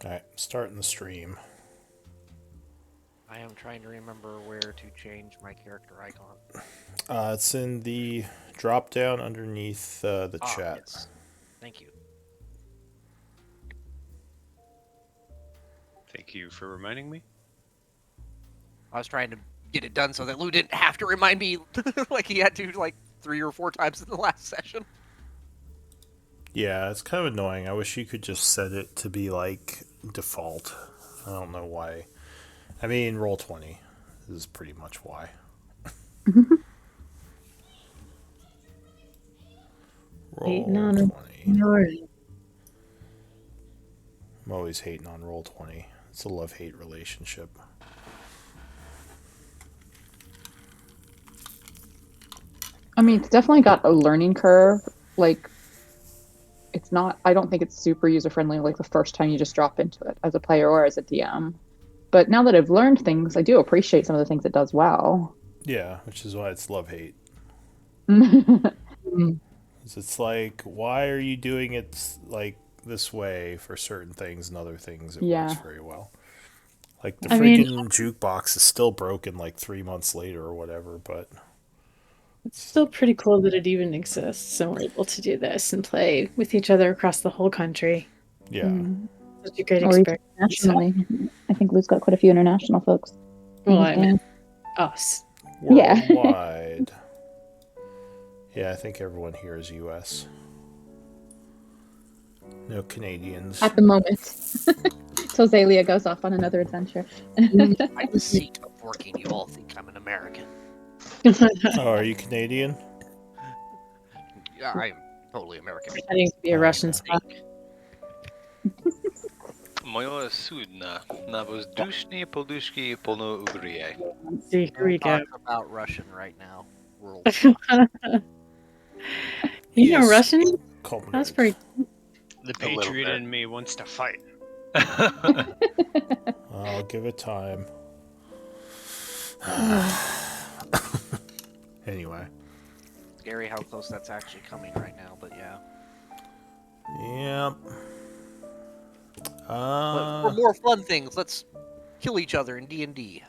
Alright, starting the stream. I am trying to remember where to change my character icon. It's in the drop down underneath the chat. Yes. Thank you. Thank you for reminding me. I was trying to get it done so that Lou didn't have to remind me like he had to like 3 or 4 times in the last session. Yeah, it's kind of annoying. I wish you could just set it to be like default. I don't know why. I mean, Roll20 is pretty much why. Roll20. I'm always hating on Roll20. It's a love-hate relationship. I mean, it's definitely got a learning curve. Like, it's not, I don't think it's super user-friendly like the first time you just drop into it as a player or as a DM. But now that I've learned things, I do appreciate some of the things it does well. Yeah, which is why it's love-hate. It's like, why are you doing it like this way for certain things and other things it works very well. Like the freaking jukebox is still broken like 3 months later or whatever, but it's still pretty cool that it even exists and we're able to do this and play with each other across the whole country. Yeah. Such a great experience. Internationally. I think Lou's got quite a few international folks. Well, I mean, us. Worldwide. Yeah, I think everyone here is US. No Canadians. At the moment. So Zalia goes off on another adventure. By the seat of working, you all think I'm an American. Oh, are you Canadian? Yeah, I'm totally American. Pretending to be a Russian spy. Moja судно na воздушные подушки полно угрей. Here we go. Talk about Russian right now. World. You know Russian? That's pretty. The patriot in me wants to fight. I'll give it time. Anyway. Scary how close that's actually coming right now, but yeah. Yep. But for more fun things, let's kill each other in D&D.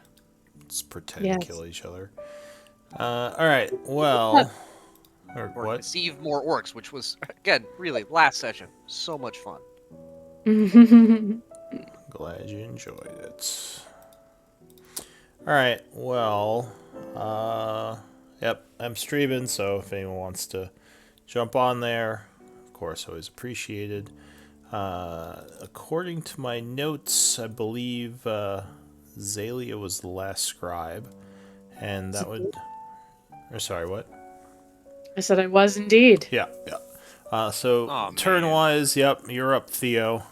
Let's pretend to kill each other. Alright, well... Or deceive more orcs, which was, again, really, last session. So much fun. Glad you enjoyed it. Alright, well... yep, I'm streaming, so if anyone wants to jump on there, of course, always appreciated. According to my notes, I believe Zalia was the last scribe, and that would... Or sorry, what? I said I was indeed. Yeah. So turn-wise, yep, you're up, Theo.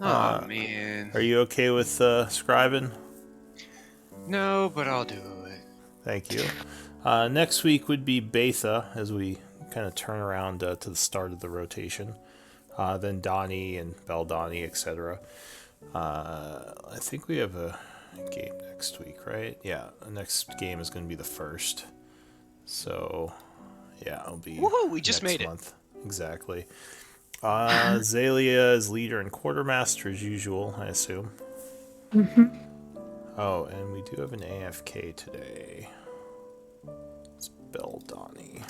Oh, man. Are you okay with scribing? No, but I'll do it. Thank you. Next week would be Betha, as we kind of turn around to the start of the rotation. Then Donnie and Beldani, etc. I think we have a game next week, right? Yeah, the next game is going to be the 1st. So, yeah, it'll be Woohoo, we just made month. Exactly. Zalia is leader and quartermaster as usual, I assume. Oh, and we do have an AFK today. It's Beldani.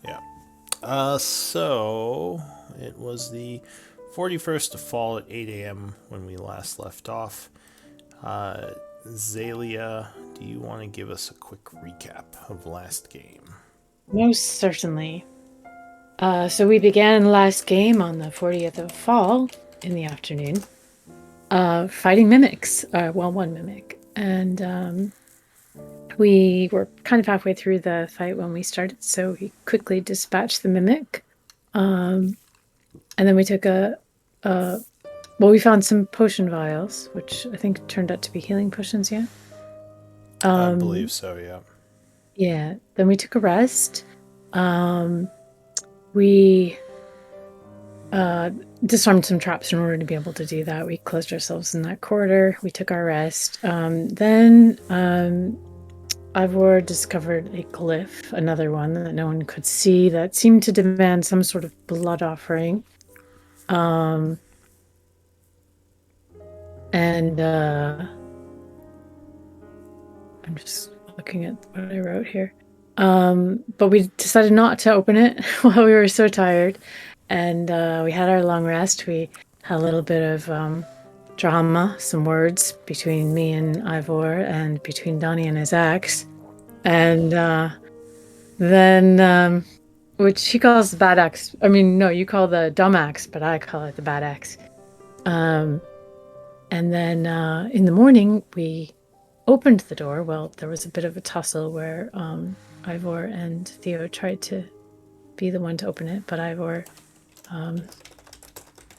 Yeah. So it was the 41st of fall at 8 a.m. when we last left off. Zalia, do you want to give us a quick recap of last game? Most certainly. So we began last game on the 40th of fall in the afternoon, fighting mimics. One mimic. And we were kind of halfway through the fight when we started, so we quickly dispatched the mimic. And then we took we found some potion vials, which I think turned out to be healing potions, yeah? I believe so, yeah. Yeah, then we took a rest. We disarmed some traps in order to be able to do that. We closed ourselves in that corridor. We took our rest. Then Ivor discovered a glyph, another one that no one could see, that seemed to demand some sort of blood offering. And I'm just looking at what I wrote here. But we decided not to open it while we were so tired. And we had our long rest. We had a little bit of drama, some words between me and Ivor and between Donnie and his axe. And then, which he calls the bad axe. I mean, no, you call the dumb axe, but I call it the bad axe. And then in the morning, we opened the door. Well, there was a bit of a tussle where Ivor and Theo tried to be the one to open it, but Ivor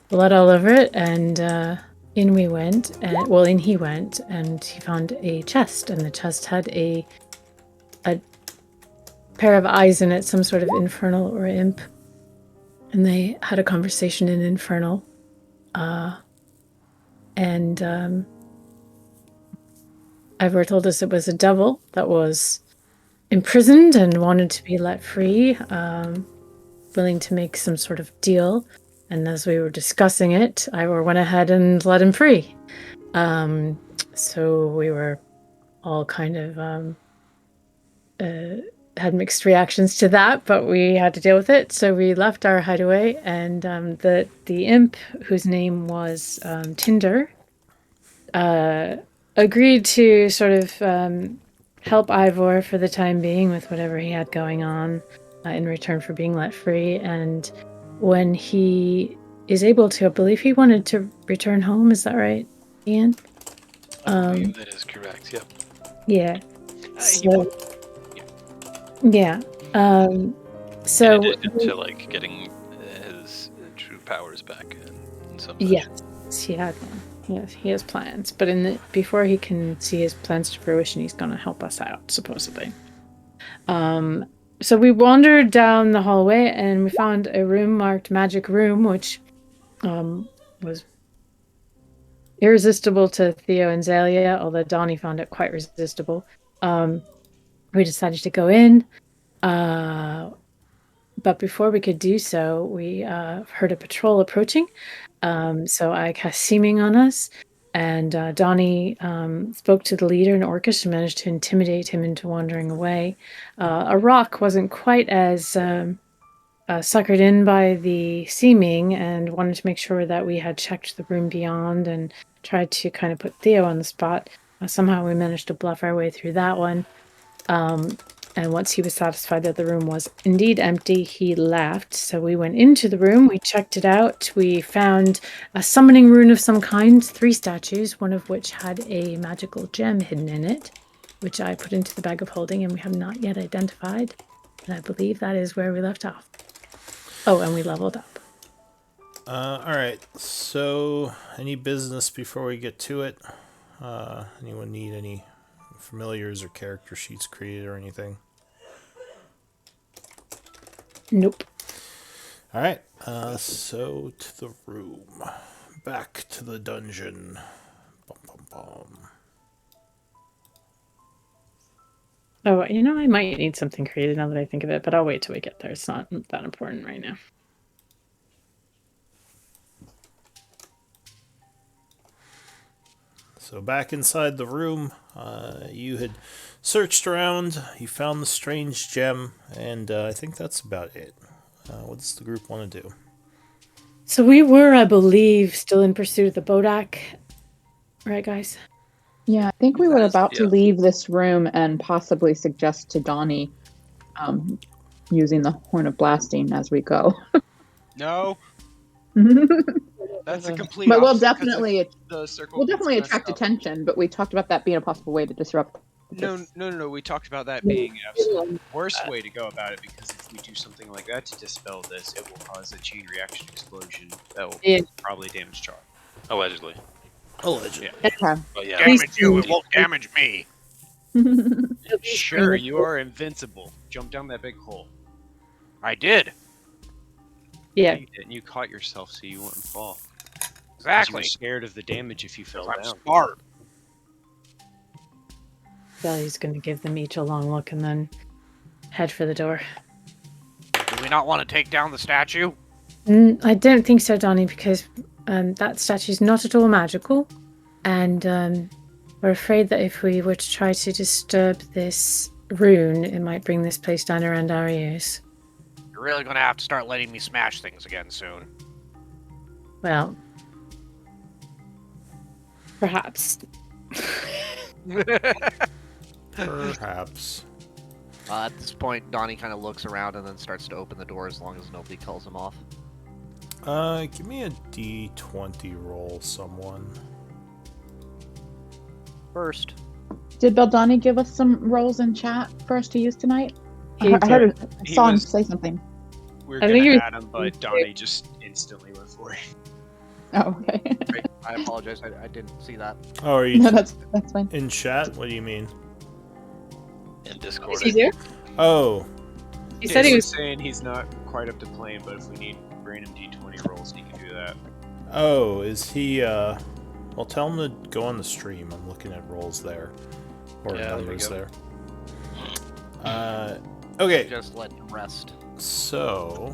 blood all over it, and in we went. In he went, and he found a chest, and the chest had a pair of eyes in it, some sort of infernal or imp, and they had a conversation in infernal, and Ivor told us it was a devil that was imprisoned and wanted to be let free, willing to make some sort of deal. And as we were discussing it, Ivor went ahead and let him free. So we were all kind of had mixed reactions to that, but we had to deal with it. So we left our hideaway, and the imp, whose name was Tinder, agreed to sort of help Ivor for the time being with whatever he had going on in return for being let free. And when he is able to, I believe he wanted to return home. Is that right, Ian? I believe that is correct, yep. Yeah. So, yeah. So in addition to like getting his true powers back in some fashion. Yes, he had one. Yes, he has plans, but before he can see his plans to fruition, he's going to help us out, supposedly. So we wandered down the hallway, and we found a room marked Magic Room, which was irresistible to Theo and Zalia, although Donnie found it quite resistible. We decided to go in, but before we could do so, we heard a patrol approaching. So I cast Seeming on us, and Donnie spoke to the leader in Orcish and managed to intimidate him into wandering away. A rock wasn't quite as suckered in by the Seeming and wanted to make sure that we had checked the room beyond and tried to kind of put Theo on the spot. Somehow we managed to bluff our way through that one. And once he was satisfied that the room was indeed empty, he left. So we went into the room, we checked it out, we found a summoning rune of some kind, 3 statues, one of which had a magical gem hidden in it, which I put into the bag of holding and we have not yet identified. And I believe that is where we left off. Oh, and we leveled up. Alright, so any business before we get to it? Anyone need any familiars or character sheets created or anything? Nope. Alright, so to the room. Back to the dungeon. Bum, bum, bum. Oh, I might need something created now that I think of it, but I'll wait till we get there. It's not that important right now. So back inside the room, you had searched around, you found the strange gem, and I think that's about it. What does the group want to do? So we were, I believe, still in pursuit of the Bodak. Right, guys? Yeah, I think we were about to Yeah. leave this room and possibly suggest to Donnie using the Horn of Blasting as we go. no, that's a complete. But we'll opposite 'cause definitely if the circle we'll gets definitely messed attract up. attention, but we talked about that being a possible way to disrupt. No. We talked about that being an absolute worst way to go about it because if we do something like that to dispel this, it will cause a chain reaction explosion that will Yeah. probably damage Char. Allegedly. Allegedly. Okay. But yeah. Damage you, it won't damage me. It'll be Sure, fine. you are invincible. Jump down that big hole. I did. Yeah. You didn't. You caught yourself so you wouldn't fall. 'Cause You Exactly. were scared of the damage if you fell I'm down. smart. Belly's going to give them each a long look and then head for the door. Do we not want to take down the statue? I don't think so, Donnie, because that statue's not at all magical. And we're afraid that if we were to try to disturb this rune, it might bring this place down around our ears. You're really going to have to start letting me smash things again soon. Well, perhaps. Perhaps. At this point, Donnie kind of looks around and then starts to open the door as long as nobody calls him off. Give me a D20 roll, someone. First. Did Beldani give us some rolls in chat for us to use tonight? He I heard He saw him was- say something. We're I gonna think you're- add him, but Donnie just instantly went for it. Oh, okay. Great. I apologize. I didn't see that. Oh, are you No, that's fine. in chat? What do you mean? In Discord. Is he there? Oh, He said he was. saying he's not quite up to playing, but if we need random D20 rolls, he can do that. oh, is he? Well, tell him to go on the stream. I'm looking at rolls there, or Yeah, there you numbers go. there. Okay, Just let him rest. so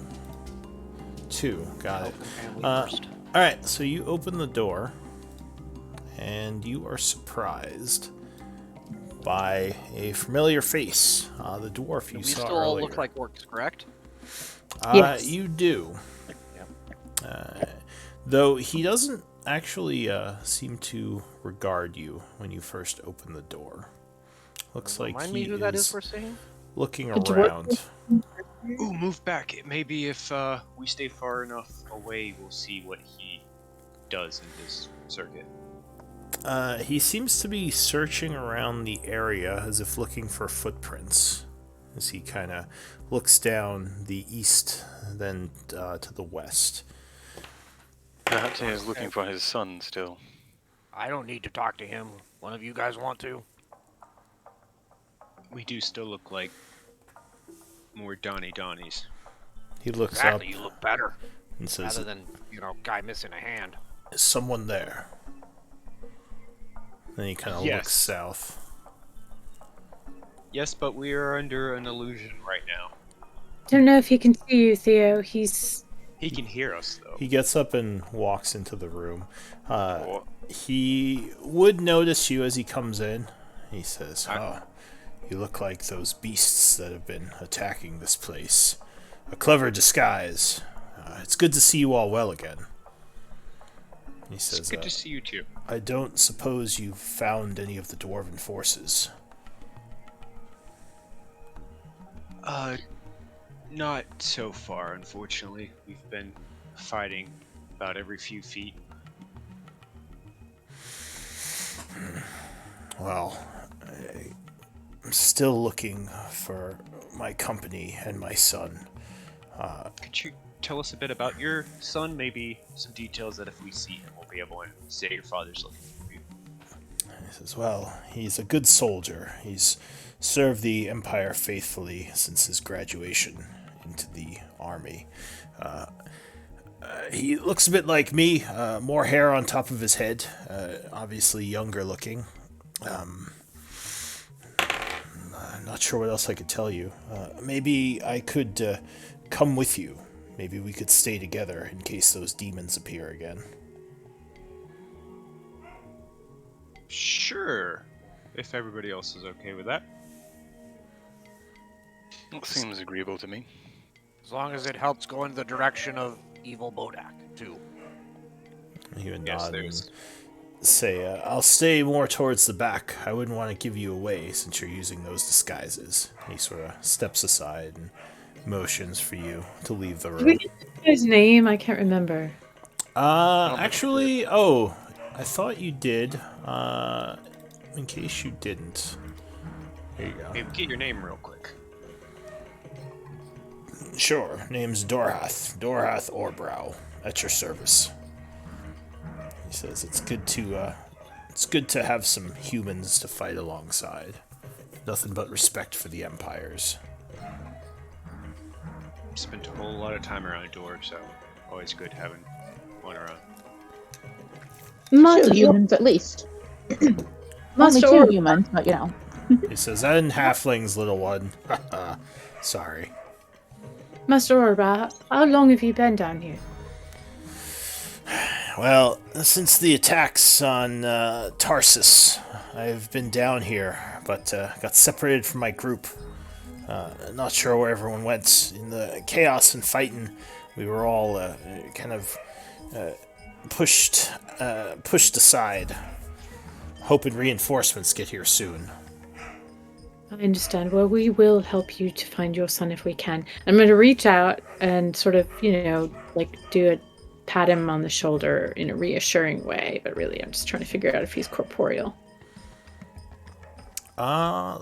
2, got it. Open family Uh, first. All right, so you open the door, and you are surprised by a familiar face. The dwarf you We saw still all earlier. look like orcs, correct? Yes. You do. Though he doesn't actually seem to regard you when you first open the door. Looks like Remind he me who that is is we're seeing? looking A dwarf? around. Ooh, move back. Maybe if we stay far enough away, we'll see what he does in his circuit. He seems to be searching around the area as if looking for footprints. As he kind of looks down the east, then to the west. Perhaps he is looking for his son still. I don't need to talk to him. One of you guys want to? We do still look like more Donnies. He looks Exactly, up you look better. and says, Rather than, guy missing a hand. "Is someone there?" Then he kind of Yes. looks south. Yes, but we are under an illusion right now. Don't know if he can see you, Theo. He's. He can hear us, though. He gets up and walks into the room. Or He would notice you as he comes in. He says, you look like those beasts that have been attacking this place. A clever disguise. It's good to see you all well again." He says, It's good to see you, too. "I don't suppose you've found any of the dwarven forces." Not so far, unfortunately. We've been fighting about every few feet. Well, I'm still looking for my company and my son. Could you tell us a bit about your son? Maybe some details that if we see him, we'll be able to say your father's looking for you. He says, well, he's a good soldier. He's served the Empire faithfully since his graduation into the army. He looks a bit like me, more hair on top of his head, obviously younger looking. I'm not sure what else I could tell you. Maybe I could come with you. Maybe we could stay together in case those demons appear again. Sure, if everybody else is okay with that. it seems agreeable to me. As long as it helps go in the direction of evil Bodak, too. He would Yes, nod and there's. say, I'll stay more towards the back. I wouldn't want to give you away since you're using those disguises. He sort of steps aside and motions for you to leave the Did we room. get his name? I can't remember. Actually, I thought you did. In case you didn't. Here you go. Hey, get your name real quick. Sure, name's Dorhath. Dorhath Orbrow. At your service. He says it's good to have some humans to fight alongside. Nothing but respect for the empires. Spent a whole lot of time around doors, so always good having one around. Two humans at least. Only Master two Orb, humans, but He says, "And halflings, little one." Sorry. Master Orba, how long have you been down here? Well, since the attacks on Tarsus, I've been down here, but got separated from my group. Not sure where everyone went. In the chaos and fighting, we were all kind of pushed aside, hoping reinforcements get here soon. I understand. Well, we will help you to find your son if we can. I'm going to reach out and sort of, pat him on the shoulder in a reassuring way, but really I'm just trying to figure out if he's corporeal.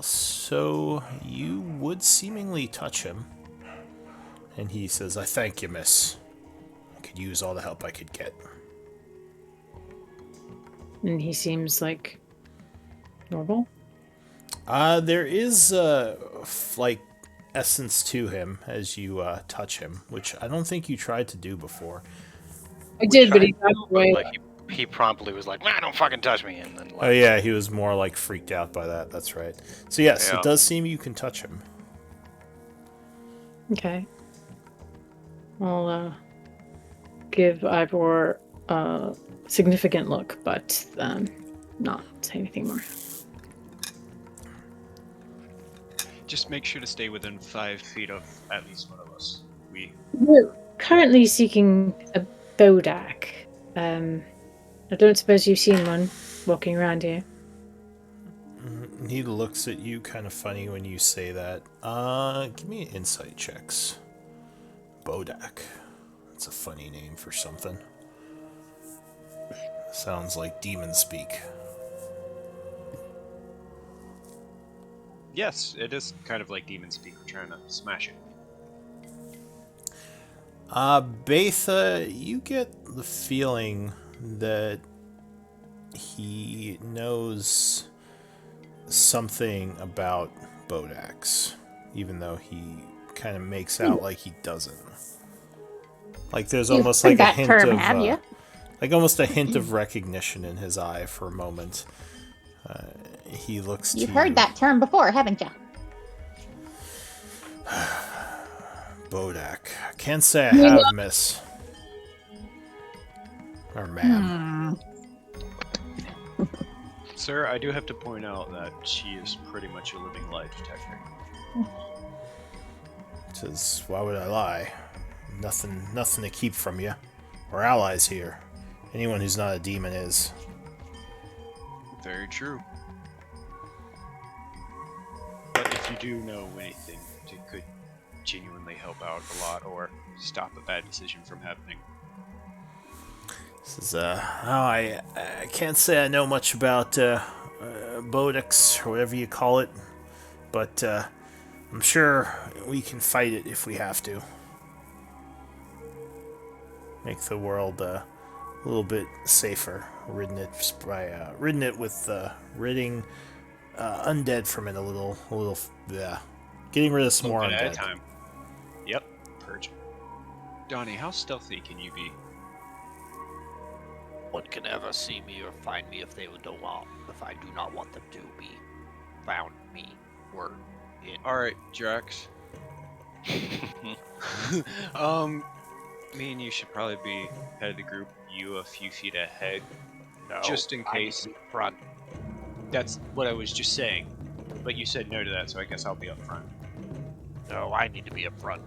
So you would seemingly touch him. And he says, "I thank you, miss. I could use all the help I could get." And he seems like normal. There is essence to him as you touch him, which I don't think you tried to do before. I did, but he got away. Like he promptly was like, "Nah, don't fucking touch me," and then like, Oh yeah, he was more like freaked out by that. That's right. So yes, Yeah. it does seem you can touch him. Okay. I'll give Ivor a significant look, but not say anything more. Just make sure to stay within 5 feet of at least one of us. We're currently seeking a Bodak. I don't suppose you've seen one walking around here. He looks at you kind of funny when you say that. Give me insight checks. Bodak. That's a funny name for something. Sounds like demon speak. Yes, it is kind of like demon speak. We're trying to smash it. Betha, you get the feeling that he knows something about Bodaks, even though he kind of makes out like he doesn't. Like there's almost like a hint of, like almost a hint of recognition in his eye for a moment. He looks. You've heard that term before, haven't you? Bodak. Can't say I have, miss. Or ma'am. Sir, I do have to point out that she is pretty much a living lie detector. Says, why would I lie? Nothing to keep from you. We're allies here. Anyone who's not a demon is. Very true. But if you do know anything that could genuinely help out a lot or stop a bad decision from happening. Says, I can't say I know much about Bodaks, or whatever you call it, but I'm sure we can fight it if we have to. Make the world a little bit safer, ridding it with ridding undead from it a little, getting rid of some more At a undead. time. Yep, purge. Donnie, how stealthy can you be? One can ever see me or find me if they do not, if I do not want them to be found me or in. Alright, Drax. Me and you should probably be head of the group, you a few feet ahead. No, just in I need case. to be front. That's what I was just saying. But you said no to that, so I guess I'll be up front. No, I need to be up front.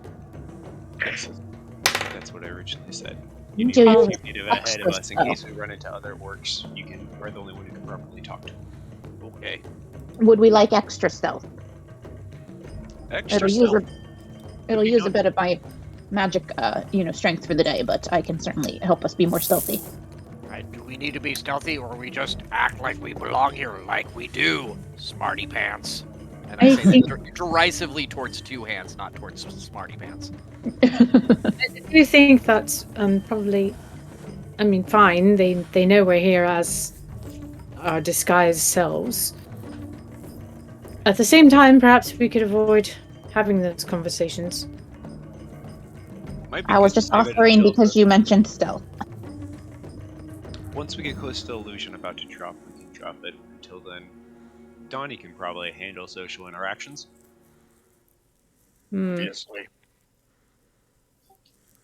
That's what I originally said. You need Do to you be a few feet ahead of us in case we run into other orcs. We're the only one who can properly talk to. Okay. Would we like extra stealth? Extra It'll stealth. use a bit of my magic, strength for the day, but I can certainly help us be more stealthy. Right, do we need to be stealthy or we just act like we belong here like we do, smarty pants? And I say that derisively towards two hands, not towards smarty pants. I do think that's probably, fine. They know we're here as our disguised selves. At the same time, perhaps we could avoid having those conversations. Might be I was good to just save it offering until because you mentioned stealth. Once we get close to the illusion about to drop, we can drop it. Until then, Donnie can probably handle social interactions. Hmm. Obviously.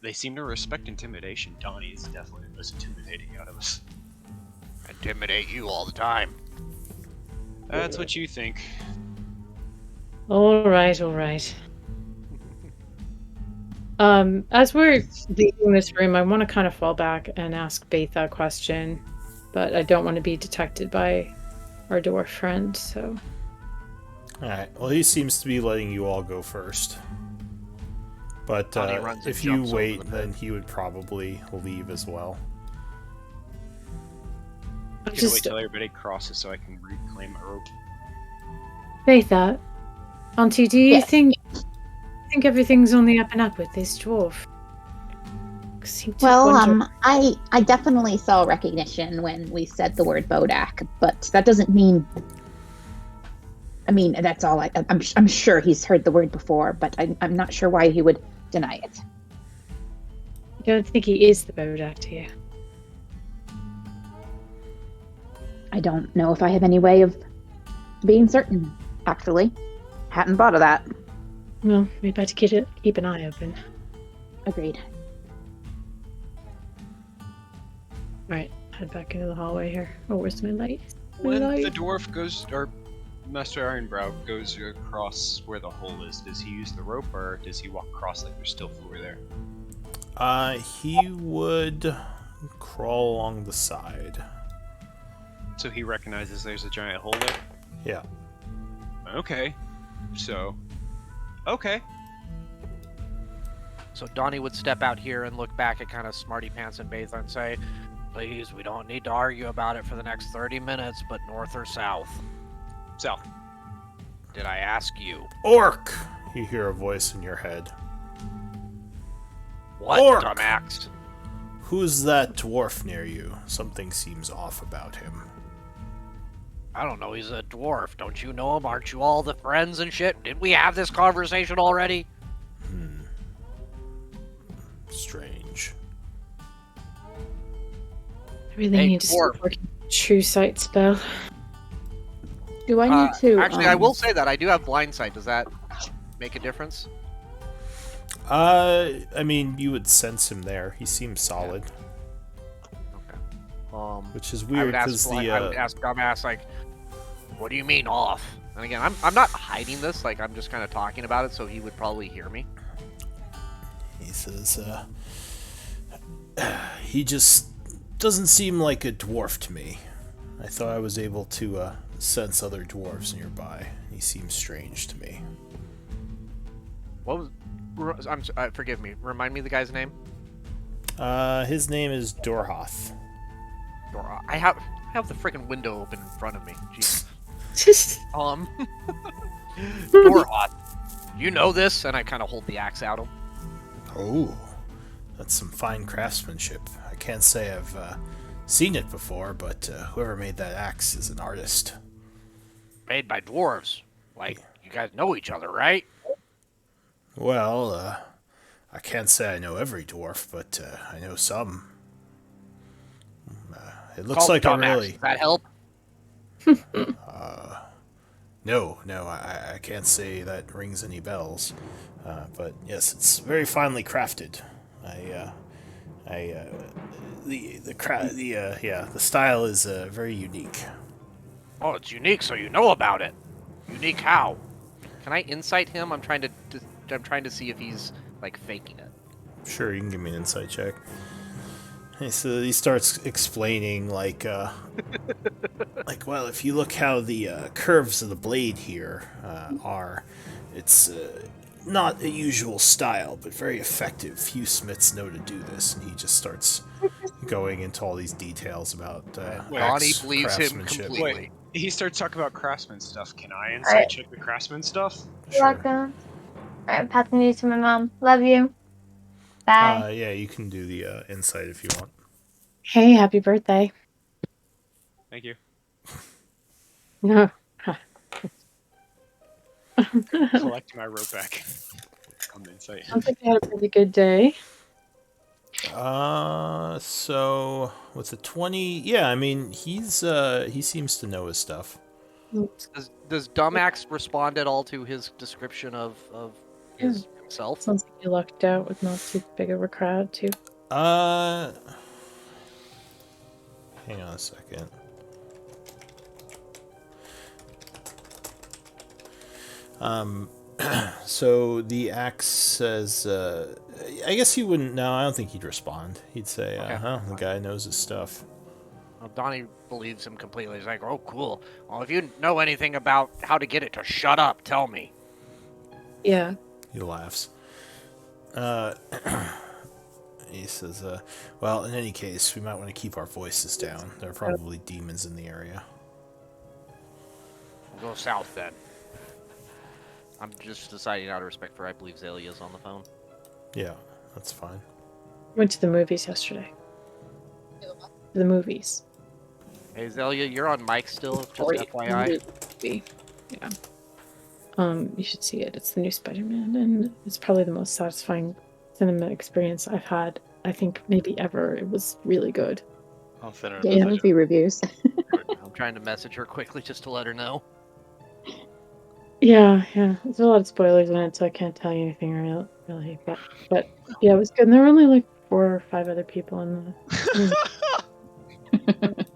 They seem to respect intimidation. Donnie is definitely the most intimidating out of us. Intimidate you all the time. That's what you think. All right, all right. As we're leaving this room, I want to kind of fall back and ask Betha a question, but I don't want to be detected by our dwarf friend, so... Alright, well, he seems to be letting you all go first. But Donnie runs and if you jumps over wait, the bed. then he would probably leave as well. I'm I'm gonna wait just... till everybody crosses so I can reclaim my rope. Betha, Auntie, do you Yes. think everything's on the up and up with this dwarf? Seem to Well, wonder- I definitely saw recognition when we said the word Bodak, but that doesn't mean. I mean, that's all. I'm sure he's heard the word before, but I'm not sure why he would deny it. I don't think he is the Bodak here. I don't know if I have any way of being certain. Actually, hadn't thought of that. Well, we better keep an eye open. Agreed. Right, head back into the hallway here. Oh, where's my light? When Light. the dwarf goes, or Master Ironbrow goes across where the hole is, does he use the rope or does he walk across like there's still floor there? He would crawl along the side. So he recognizes there's a giant hole there? Yeah. Okay. So. Okay. So Donnie would step out here and look back at kind of Smarty Pants and Betha and say, please, we don't need to argue about it for the next 30 minutes, but north or south? South. Did I ask you? Orc! You hear a voice in your head. What, Orc! dumbass? Who's that dwarf near you? Something seems off about him. I don't know, he's a dwarf. Don't you know him? Aren't you all the friends and shit? Didn't we have this conversation already? Strange. I really Hey, need to start dwarf. working True Sight spell. Do I need to? Actually, I will say that I do have blind sight. Does that make a difference? I mean, you would sense him there. He seems solid, Okay. which is I weird would ask, because I would ask dumbass, like, what do you mean off? And again, I'm not hiding this. Like, I'm just kind of talking about it, so he would probably hear me. he says, he just doesn't seem like a dwarf to me. I thought I was able to sense other dwarves nearby. He seems strange to me. What was? Forgive me. Remind me the guy's name. His name is Dorhoth. I have the freaking window open in front of me. Jeez. Dorhoth, you know this? And I kind of hold the axe out him. Oh, that's some fine craftsmanship. I can't say I've seen it before, but whoever made that axe is an artist. Made by dwarves. Like, you guys know each other, right? Well, I can't say I know every dwarf, but I know some. It looks Call like a dumbass. really... Does that help? No, I can't say that rings any bells. But yes, it's very finely crafted. The style is very unique. Oh, it's unique, so you know about it. Unique how? Can I insight him? I'm trying to see if he's like faking it. Sure, you can give me an insight check. So he starts explaining, like, well, if you look how the curves of the blade here are, it's not a usual style, but very effective. Few smiths know to do this, and he just starts going into all these details about Donnie axe believes him craftsmanship. completely. Wait, he starts talking about craftsman stuff. Can I insight check the craftsman stuff? Sure. Welcome. Alright, I'm passing you to my mom. Love you. Bye. Yeah, you can do the insight if you want. Hey, happy birthday. Thank you. No. Collect my rope back. Come to insight. Sounds like you had a pretty good day. So with the 20, yeah, I mean he seems to know his stuff. Does Dumax respond at all to his description of himself? Sounds like you lucked out with not too big of a crowd, too. Hang on a second. So the axe says, I guess he wouldn't. No, I don't think he'd respond. He'd say, Okay. the guy knows his stuff. Well, Donnie believes him completely. He's like, oh, cool. Well, if you know anything about how to get it to shut up, tell me. Yeah. He laughs. He says, well, in any case, we might want to keep our voices down. There are probably demons in the area. We'll go south then. I'm just deciding out of respect for I believe Zalia's on the phone. Yeah, that's fine. Went to the movies yesterday. The movies. Hey, Zelia, you're on mic still, just Great FYI. movie. Yeah. You should see it. It's the new Spider-Man, and it's probably the most satisfying cinema experience I've had, I think, maybe ever. It was really good. I'll send her a Yeah, message. movie reviews. I'm trying to message her quickly just to let her know. Yeah. There's a lot of spoilers in it, so I can't tell you anything really. But yeah, it was good. And there were only like 4 or 5 other people in the.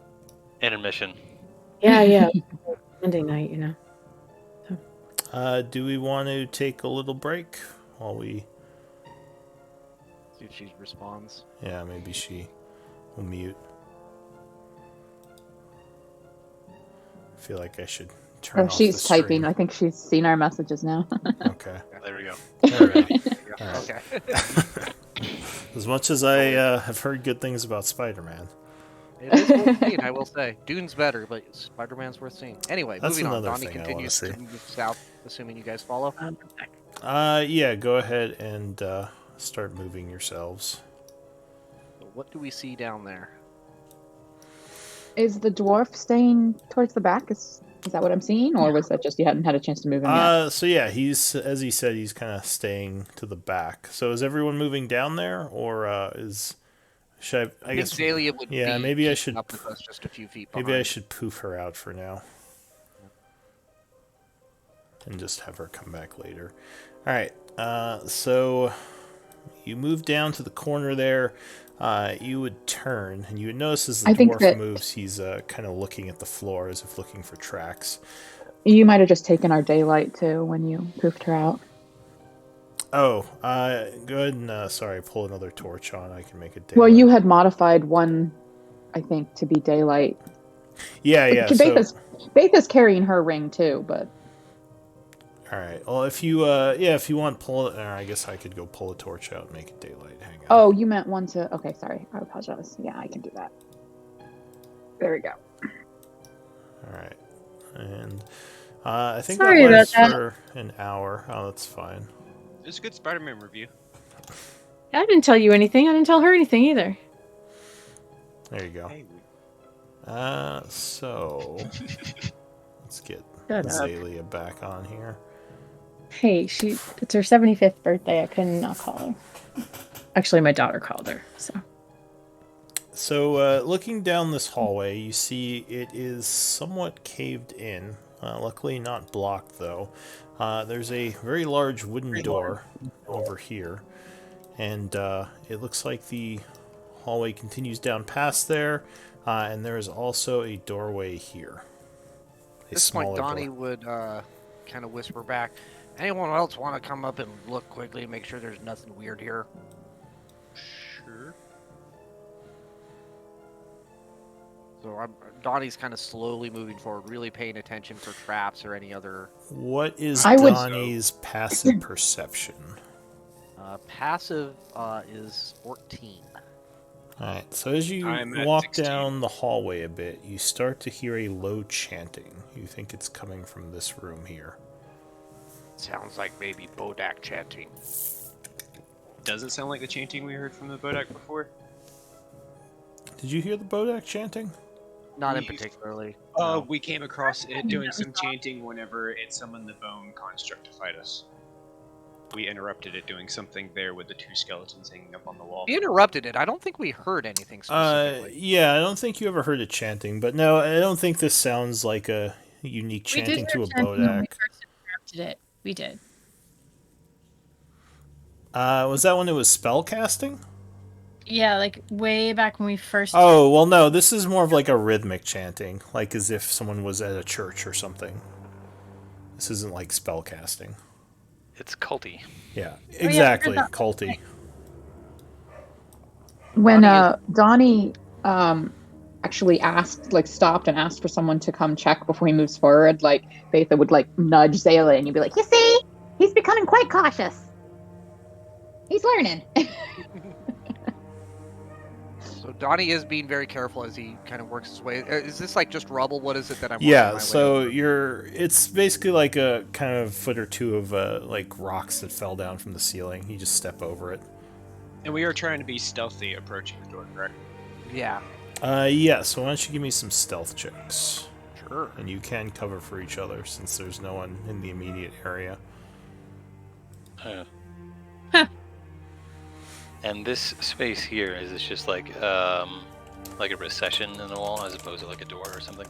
Intermission. Yeah. Monday night, Do we want to take a little break while we... See if she responds. Yeah, maybe she will mute. I feel like I should turn Oh, off she's the typing. stream. I think she's seen our messages now. Okay. There we go. All right. All right. Okay. As much as I have heard good things about Spider-Man, It is worth seeing, I will say. Dune's better, but Spider-Man's worth seeing. Anyway, That's moving on. another Donnie thing I wanna continues see. to move south, assuming you guys follow. yeah, go ahead and start moving yourselves. So what do we see down there? Is the dwarf staying towards the back? Is that what I'm seeing, or was that just you hadn't had a chance to move him yet? So yeah, he's, as he said, he's kind of staying to the back. So is everyone moving down there, or should I guess Zalia would yeah, be maybe I keeping should up with us just a few feet behind. maybe I should poof her out for now, and just have her come back later. All right. So you move down to the corner there. You would turn, and you would notice as the I think dwarf that- moves, he's kind of looking at the floor as if looking for tracks. You might have just taken our daylight too when you poofed her out. Oh, go ahead and pull another torch on. I can make it daylight. Well, you had modified one, I think, to be daylight. Yeah. So, Betha's carrying her ring too, but all right. Well, if you want, pull it. I guess I could go pull a torch out and make it daylight. Hang on. oh, you meant one to. Okay, sorry, I apologize. Yeah, I can do that. There we go. All right. And I think Sorry that about lasts that. for an hour. Oh, that's fine. It's a good Spider-Man review. I didn't tell you anything. I didn't tell her anything either. There you go. Hey, So let's get Shut up. Azalea back on here. Hey, it's her 75th birthday. I couldn't not call her. Actually, my daughter called her, so. So, looking down this hallway, you see it is somewhat caved in. Luckily not blocked, though. There's a very large wooden door over here. And it looks like the hallway continues down past there. And there is also a doorway here. At this point, Donnie would kind of whisper back, anyone else want to come up and look quickly and make sure there's nothing weird here? sure. So Donnie's kind of slowly moving forward, really paying attention for traps or any other... What is I would- Donnie's passive perception? Passive is 14. Alright, so as you I'm at walk 16. down the hallway a bit, you start to hear a low chanting. You think it's coming from this room here. Sounds like maybe Bodak chanting. Does it sound like the chanting we heard from the Bodak before? Did you hear the Bodak chanting? Not in We- particularly. no. We came across it doing some chanting whenever it summoned the bone construct to fight us. We interrupted it doing something there with the 2 skeletons hanging up on the wall. We interrupted it. I don't think we heard anything specifically. Yeah, I don't think you ever heard it chanting, but no, I don't think this sounds like a unique We did chanting to hear a chanting when we Bodak. first interrupted it. We did. Was that when it was spell casting? Yeah, like way back when we first. Oh, well, no, this is more of like a rhythmic chanting, like as if someone was at a church or something. This isn't like spell casting. It's culty. Yeah, Oh, yeah, we heard exactly, that. culty. When Donnie Donnie actually asked, like, stopped and asked for someone to come check before he moves forward, like, Betha would, like, nudge Zayla and you'd be like, you see, he's becoming quite cautious. He's learning. So Donnie is being very careful as he kind of works his way. Is this like just rubble? What is it that I'm working Yeah, my so way over? it's basically like a kind of foot or two of like rocks that fell down from the ceiling. You just step over it. And we are trying to be stealthy approaching the door, correct? Yeah, Yeah, so why don't you give me some stealth checks? sure. And you can cover for each other since there's no one in the immediate area. And this space here, is this just like a recession in the wall as opposed to like a door or something?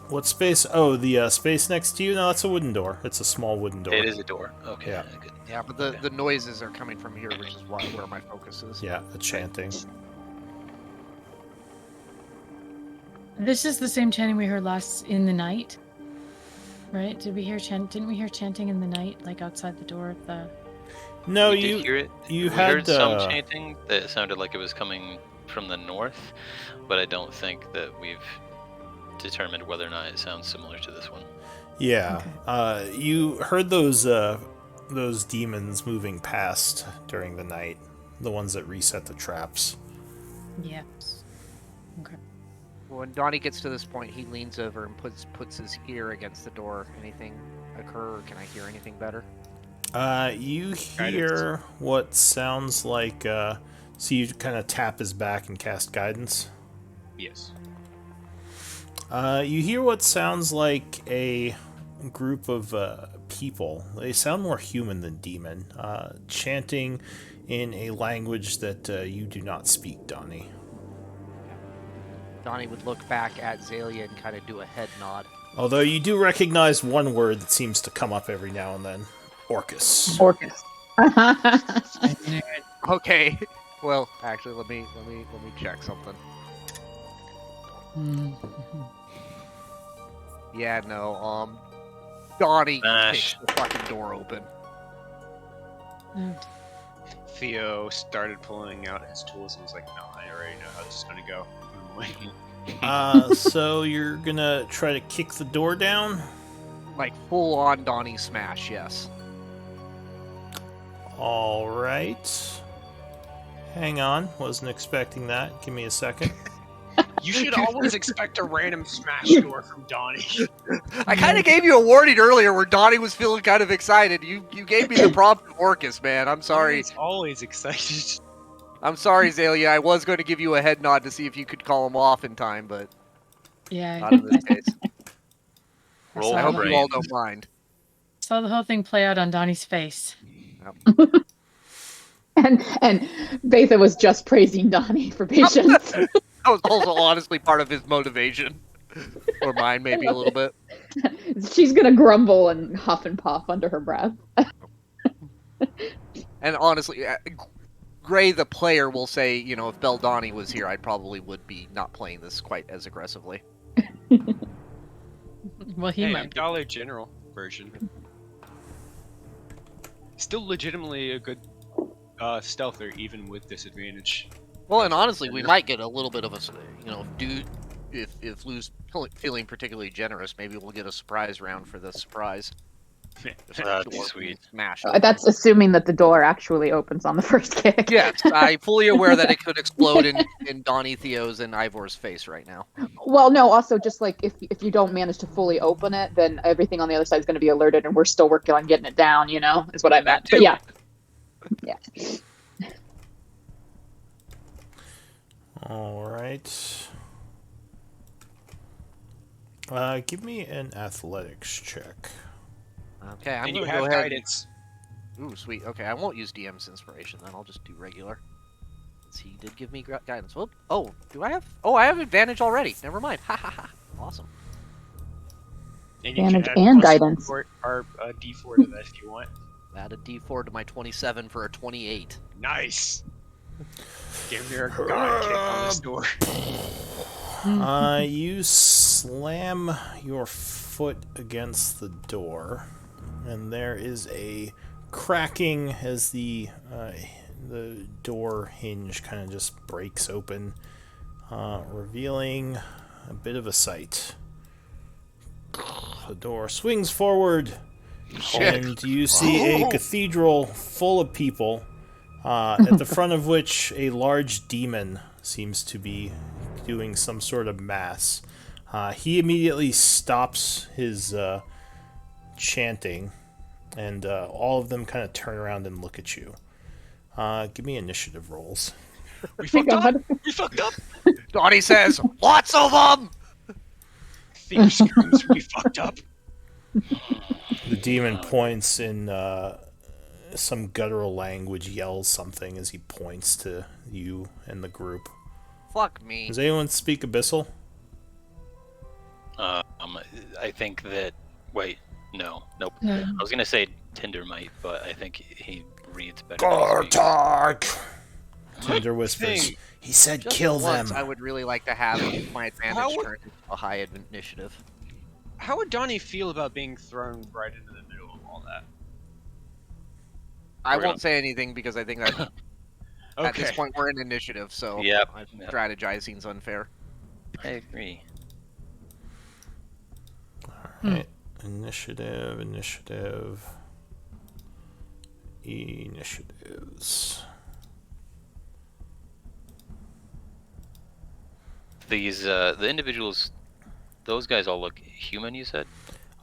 What space? Oh, the space next to you? No, that's a wooden door. It's a small wooden door. It is a door. Okay. Yeah. Good. Yeah, but the noises are coming from here, which is where my focus is. Yeah, the chanting. This is the same chanting we heard last in the night, right? Didn't we hear chanting in the night, like outside the door of the? No, We did hear it. you we had heard some chanting that sounded like it was coming from the north, but I don't think that we've determined whether or not it sounds similar to this one. Yeah. You heard those demons moving past during the night, the ones that reset the traps. Yes. Okay. When Donnie gets to this point, he leans over and puts his ear against the door. Anything occur, or can I hear anything better? You hear what sounds like, so you kind of tap his back and cast guidance. Yes. You hear what sounds like a group of people. They sound more human than demon, chanting in a language that you do not speak, Donnie. Donnie would look back at Zalia and kind of do a head nod. Although you do recognize one word that seems to come up every now and then. Orcus. Orcus. Okay. Well, actually, let me check something. Yeah, no. Donnie Smash. kicks the fucking door open. Theo started pulling out his tools and was like, no, I already know how this is going to go. So you're gonna try to kick the door down? Like full on Donnie smash, yes. Alright. Hang on, wasn't expecting that. Give me a second. You should always expect a random smash door from Donnie. I kind of gave you a warning earlier where Donnie was feeling kind of excited. You gave me the prompt of Orcus, man. I'm sorry. He's always excited. I'm sorry, Zalia. I was going to give you a head nod to see if you could call him off in time, but Yeah. not in this case. Roll I for hope you all brains. don't mind. Saw the whole thing play out on Donnie's face. And Betha was just praising Donnie for patience. That was also honestly part of his motivation. Or mine, maybe a little bit. She's gonna grumble and huff and puff under her breath. And honestly, Gray, the player, will say, you know, if Beldani was here, I probably would be not playing this quite as aggressively. Well, he Hey, might. Dollar General version. Still legitimately a good stealther, even with disadvantage. Well, and honestly, we might get a little bit of a, you know, if Lou's feeling particularly generous, maybe we'll get a surprise round for the surprise. That'd be sweet. Smash. That's assuming that the door actually opens on the first kick. Yes, I'm fully aware that it could explode in Donnie, Theo's, and Ivor's face right now. Well, no, also just like if you don't manage to fully open it, then everything on the other side is going to be alerted, and we're still working on getting it down, you know, is what I meant. But yeah. Yeah. Alright. Give me an athletics check. Okay, I'm And you gonna have go ahead. guidance. Ooh, sweet. Okay, I won't use DM's inspiration then. I'll just do regular. Let's guidance. He did give me guidance. Whoop. Oh, do I have? Oh, I have advantage already. Never mind. Ha ha ha. Awesome. And you can Advantage add and plus guidance. D4 to that if you want. Add a D4 to my 27 for a 28. Nice. Give me a god kick on this door. You slam your foot against the door, and there is a cracking as the door hinge kind of just breaks open, revealing a bit of a sight. The door swings forward, and you see a cathedral full of people, at the front of which a large demon seems to be doing some sort of mass. He immediately stops his chanting, and all of them kind of turn around and look at you. Give me initiative rolls. We fucked up. We fucked up. Donnie says, "Lots of them." Thief screams, "We fucked up." The demon points in some guttural language, yells something as he points to you and the group. Fuck me. Does anyone speak Abyssal? I think that. Wait, no, nope. No. I was gonna say Tinder might, but I think he reads better. than he speaks. Gartark! Tinder whispers. He said Just kill once, them. I would really like to have my advantage How would- turned into a high initiative. How would Donnie feel about being thrown right into the middle of all that? I We're won't gonna- say anything because I think that at this Okay. point we're in initiative, so Yep. strategizing's unfair. I agree. Alright. Initiatives. These the individuals, those guys all look human. You said?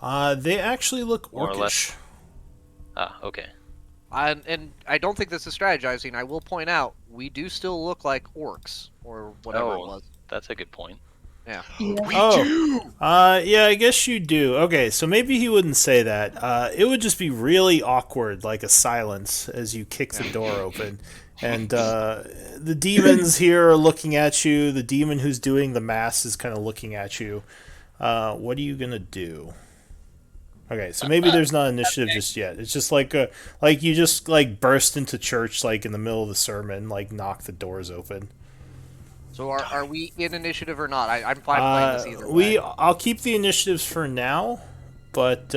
They actually look More or less. orcish. Ah, okay. And I don't think this is strategizing. I will point out we do still look like orcs or whatever it Oh. was. That's a good point. Yeah. Yeah, I guess you do. Okay, so maybe he wouldn't say that. It would just be really awkward, like a silence as you kick the door open. And the demons here are looking at you. The demon who's doing the mass is kind of looking at you. What are you gonna do? Okay, so maybe there's not initiative just yet. It's just like you just like burst into church like in the middle of the sermon, like knock the doors open. So are we in initiative or not? I'm fine playing this either way. I'll keep the initiatives for now, but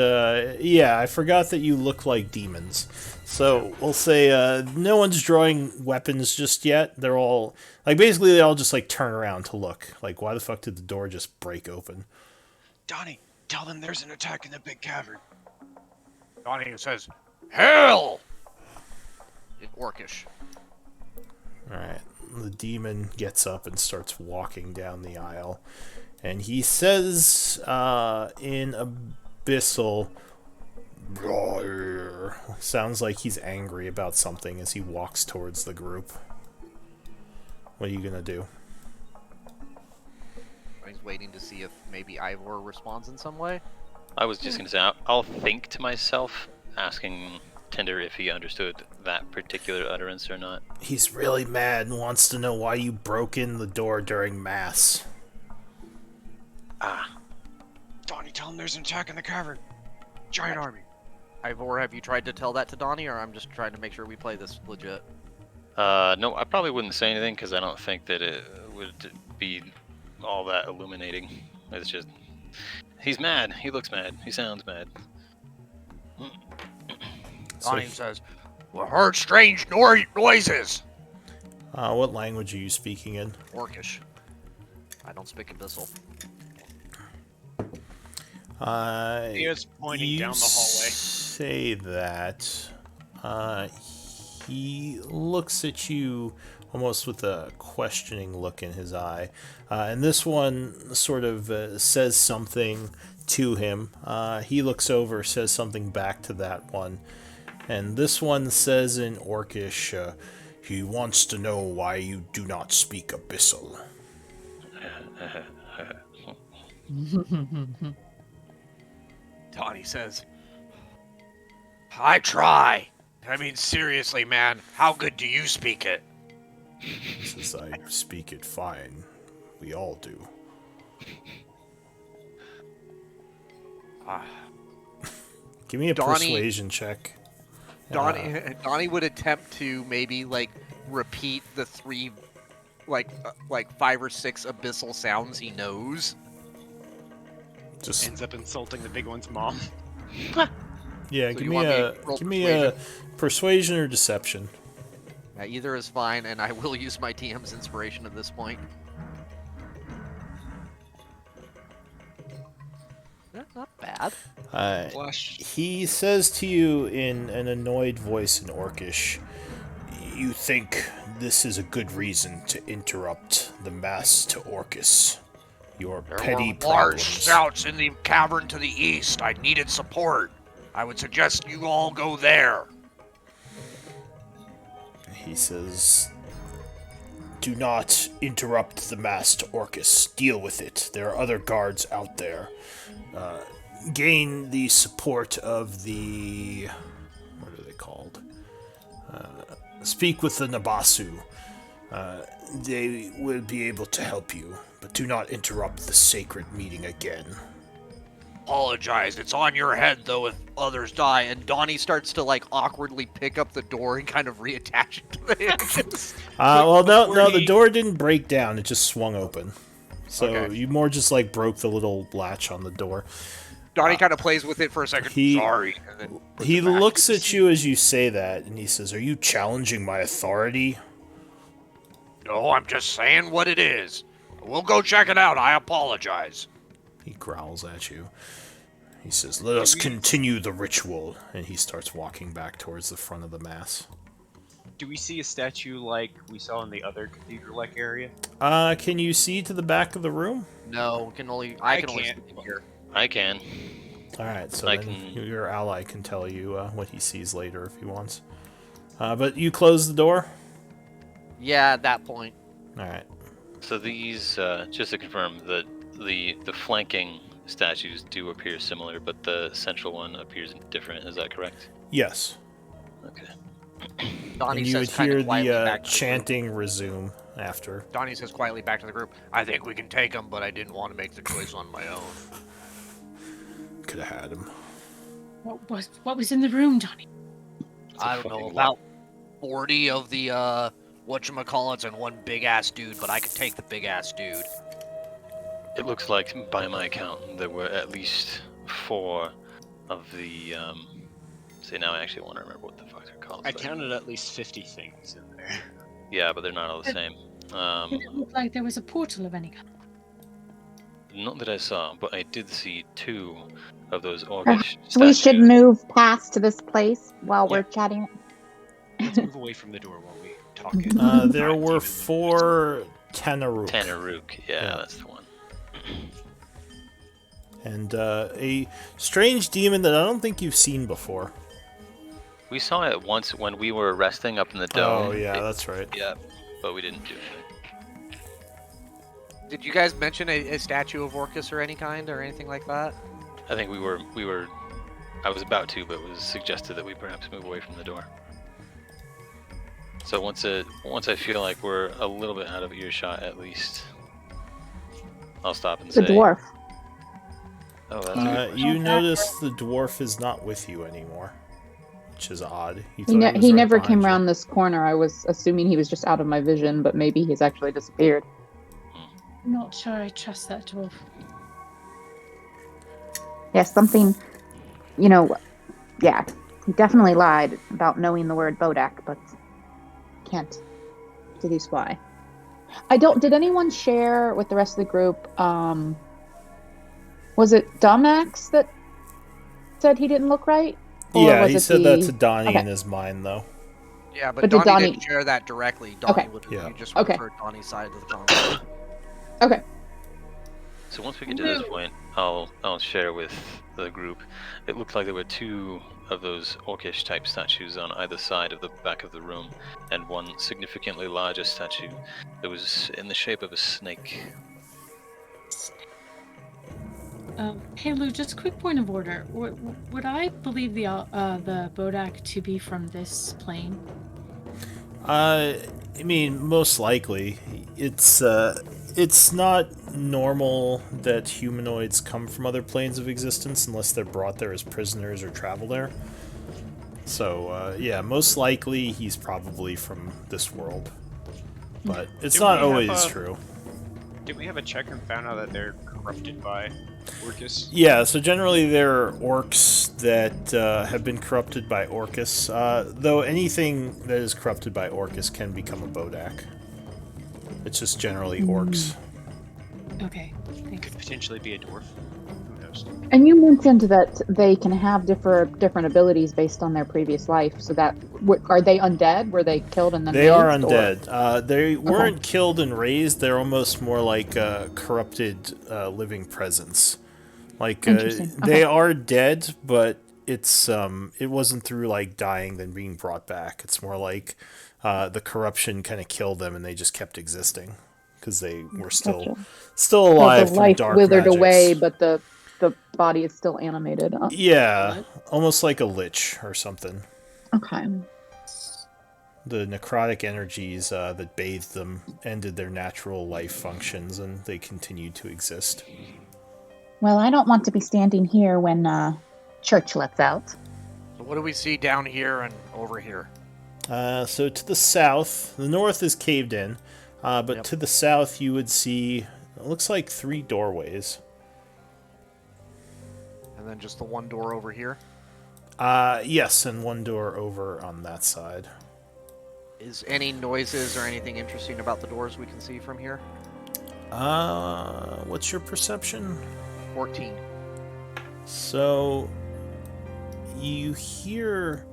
yeah, I forgot that you look like demons. So we'll say no one's drawing weapons just yet. They're all like basically they all just like turn around to look. Like why the fuck did the door just break open? Donnie, tell them there's an attack in the big cavern. Donnie says, "Hell!" in Orcish. All right. The demon gets up and starts walking down the aisle, and he says in Abyssal, sounds like he's angry about something as he walks towards the group. What are you gonna do? He's waiting to see if maybe Ivor responds in some way. I was just gonna say I'll think to myself, asking Tinder if he understood that particular utterance or not. He's really mad and wants to know why you broke in the door during mass. Ah, Donnie, tell them there's an attack in the cavern. Giant army. Ivor, have you tried to tell that to Donnie, or I'm just trying to make sure we play this legit? no, I probably wouldn't say anything because I don't think that it would be all that illuminating. It's just he's mad. He looks mad. He sounds mad. Donnie says, "We heard strange noises." What language are you speaking in? Orcish. I don't speak Abyssal. He is pointing you down the hallway. Say that. He looks at you almost with a questioning look in his eye. And this one sort of says something to him. He looks over, says something back to that one. And this one says in Orcish, he wants to know why you do not speak Abyssal. Donnie says, "I try. I mean, seriously, man, how good do you speak it?" He says, I speak it fine. We all do. Give me a persuasion check. Donnie would attempt to maybe like repeat the three, like 5 or 6 abyssal sounds he knows. Just Ends up insulting the big one's mom. yeah. So give you me want me a to roll give me a persuasion or deception. Either is fine, and I will use my TM's inspiration at this point. Not bad. Flush. He says to you in an annoyed voice in Orcish, "You think this is a good reason to interrupt the mass to Orcus? Your petty There were large problems." scouts in the cavern to the east. I needed support. I would suggest you all go there. He says, "Do not interrupt the mass to Orcus. Deal with it. There are other guards out there. Gain the support of the... what are they called? Speak with the Nabasu. They will be able to help you, but do not interrupt the sacred meeting again." Apologize. It's on your head, though, if others die. And Donnie starts to, like, awkwardly pick up the door and kind of reattach it to the hinges. Well, no, before the he- door didn't break down. It just swung open. So Okay. you more just, like, broke the little latch on the door. Donnie kind of plays with it for a second. he- Sorry. And then puts He it back. looks at you as you say that, and he says, "Are you challenging my authority?" No, I'm just saying what it is. We'll go check it out. I apologize. He growls at you. He says, "Let us continue the ritual," and he starts walking back towards the front of the mass. Do we see a statue like we saw in the other cathedral-like area? Can you see to the back of the room? No, I can only can't. speak here. I can. Alright, so I then can- your ally can tell you what he sees later if he wants. But you close the door? Yeah, at that point. Alright. So these, just to confirm, the flanking statues do appear similar, but the central one appears different. Is that correct? Yes. Okay. Donnie And you would says kind hear of quietly the back to the group. chanting resume after. Donnie says quietly back to the group, I think we can take him, but I didn't want to make the choice on my own. Could have had him. What was in the room, Johnny? I don't know, fucking about 40 of the, whatchamacallits and one big-ass dude, but I could take the big-ass dude. It looks like, by my count, there were at least 4 of the, see, now I actually want to remember what the fuck they're called. I but- counted at least 50 things in there. Yeah, but they're not all the same. Did it look like there was a portal of any kind? Not that I saw, but I did see 2 of those orcish Perhaps we should statues. move past this place while we're chatting. Let's move away from the door while we talk. it. There were 4 Tenaruk. Tanaruk, yeah, Yeah. that's the one. And a strange demon that I don't think you've seen before. We saw it once when we were resting up in the dome. Oh, yeah, that's right. Yeah, but we didn't do anything. Did you guys mention a statue of Orcus or any kind, or anything like that? I think we were. I was about to, but it was suggested that we perhaps move away from the door. So once I feel like we're a little bit out of earshot, at least, I'll stop and The say, dwarf. "Oh, that's a good question." You notice the dwarf is not with you anymore, which is odd. You He, thought was he right never behind came you. around this corner. I was assuming he was just out of my vision, but maybe he's actually disappeared. I'm not sure I trust that dwarf. Yes, something, yeah, he definitely lied about knowing the word Bodak, but can't deduce why. Did anyone share with the rest of the group, was it Domax that said he didn't look right? Or Yeah, was he it said that the- to Donnie Okay. in his mind, though. Yeah, but But did Donnie Donnie- didn't share that directly. Donnie Okay. would Yeah. you just Okay. referred Donnie's side of the conversation. Okay. So once we get to this point, I'll share with the group. It looked like there were 2 of those orcish type statues on either side of the back of the room, and one significantly larger statue that was in the shape of a snake. Hey Lou, just a quick point of order. Would I believe the Bodak to be from this plane? I mean, most likely, it's not normal that humanoids come from other planes of existence unless they're brought there as prisoners or travel there. So, yeah, most likely he's probably from this world. But it's Did not we have always a- true. Did we have a check and found out that they're corrupted by Orcus? Yeah, so generally they're orcs that have been corrupted by Orcus, though anything that is corrupted by Orcus can become a Bodak. It's just generally orcs. Okay, thanks. Could potentially be a dwarf. Who knows? And you mentioned that they can have different abilities based on their previous life. So that are they undead? Were they killed and then They are raised, or- undead. They weren't killed and raised. They're almost more like a corrupted living presence. Like Interesting. they Okay. are dead, but it's it wasn't through like dying then being brought back. It's more like the corruption kind of killed them and they just kept existing because they were still Gotcha. still So alive the through life dark withered magics. away, but the body is still animated. Oh, Yeah, almost like a lich or something. okay. The necrotic energies that bathed them ended their natural life functions, and they continued to exist. Well, I don't want to be standing here when church lets out. So what do we see down here and over here? So to the south, the north is caved in, but Yep. to the south you would see, it looks like 3 doorways. And then just the one door over here? Yes, and 1 door over on that side. Is any noises or anything interesting about the doors we can see from here? What's your perception? 14. So you hear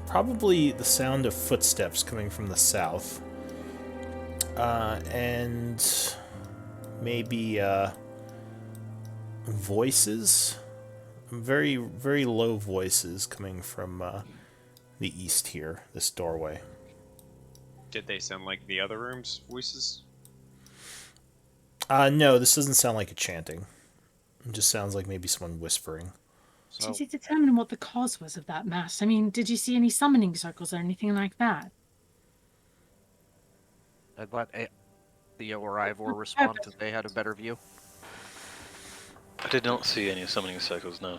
probably the sound of footsteps coming from the south, and maybe voices, very very low voices coming from the east here. This doorway. Did they sound like the other rooms' voices? No, this doesn't sound like a chanting. It just sounds like maybe someone whispering. So, Did you determine what the cause was of that mass? I mean, did you see any summoning circles or anything like that? I'd let Theo or Ivor respond if they had a better view. I did not see any summoning cycles, no.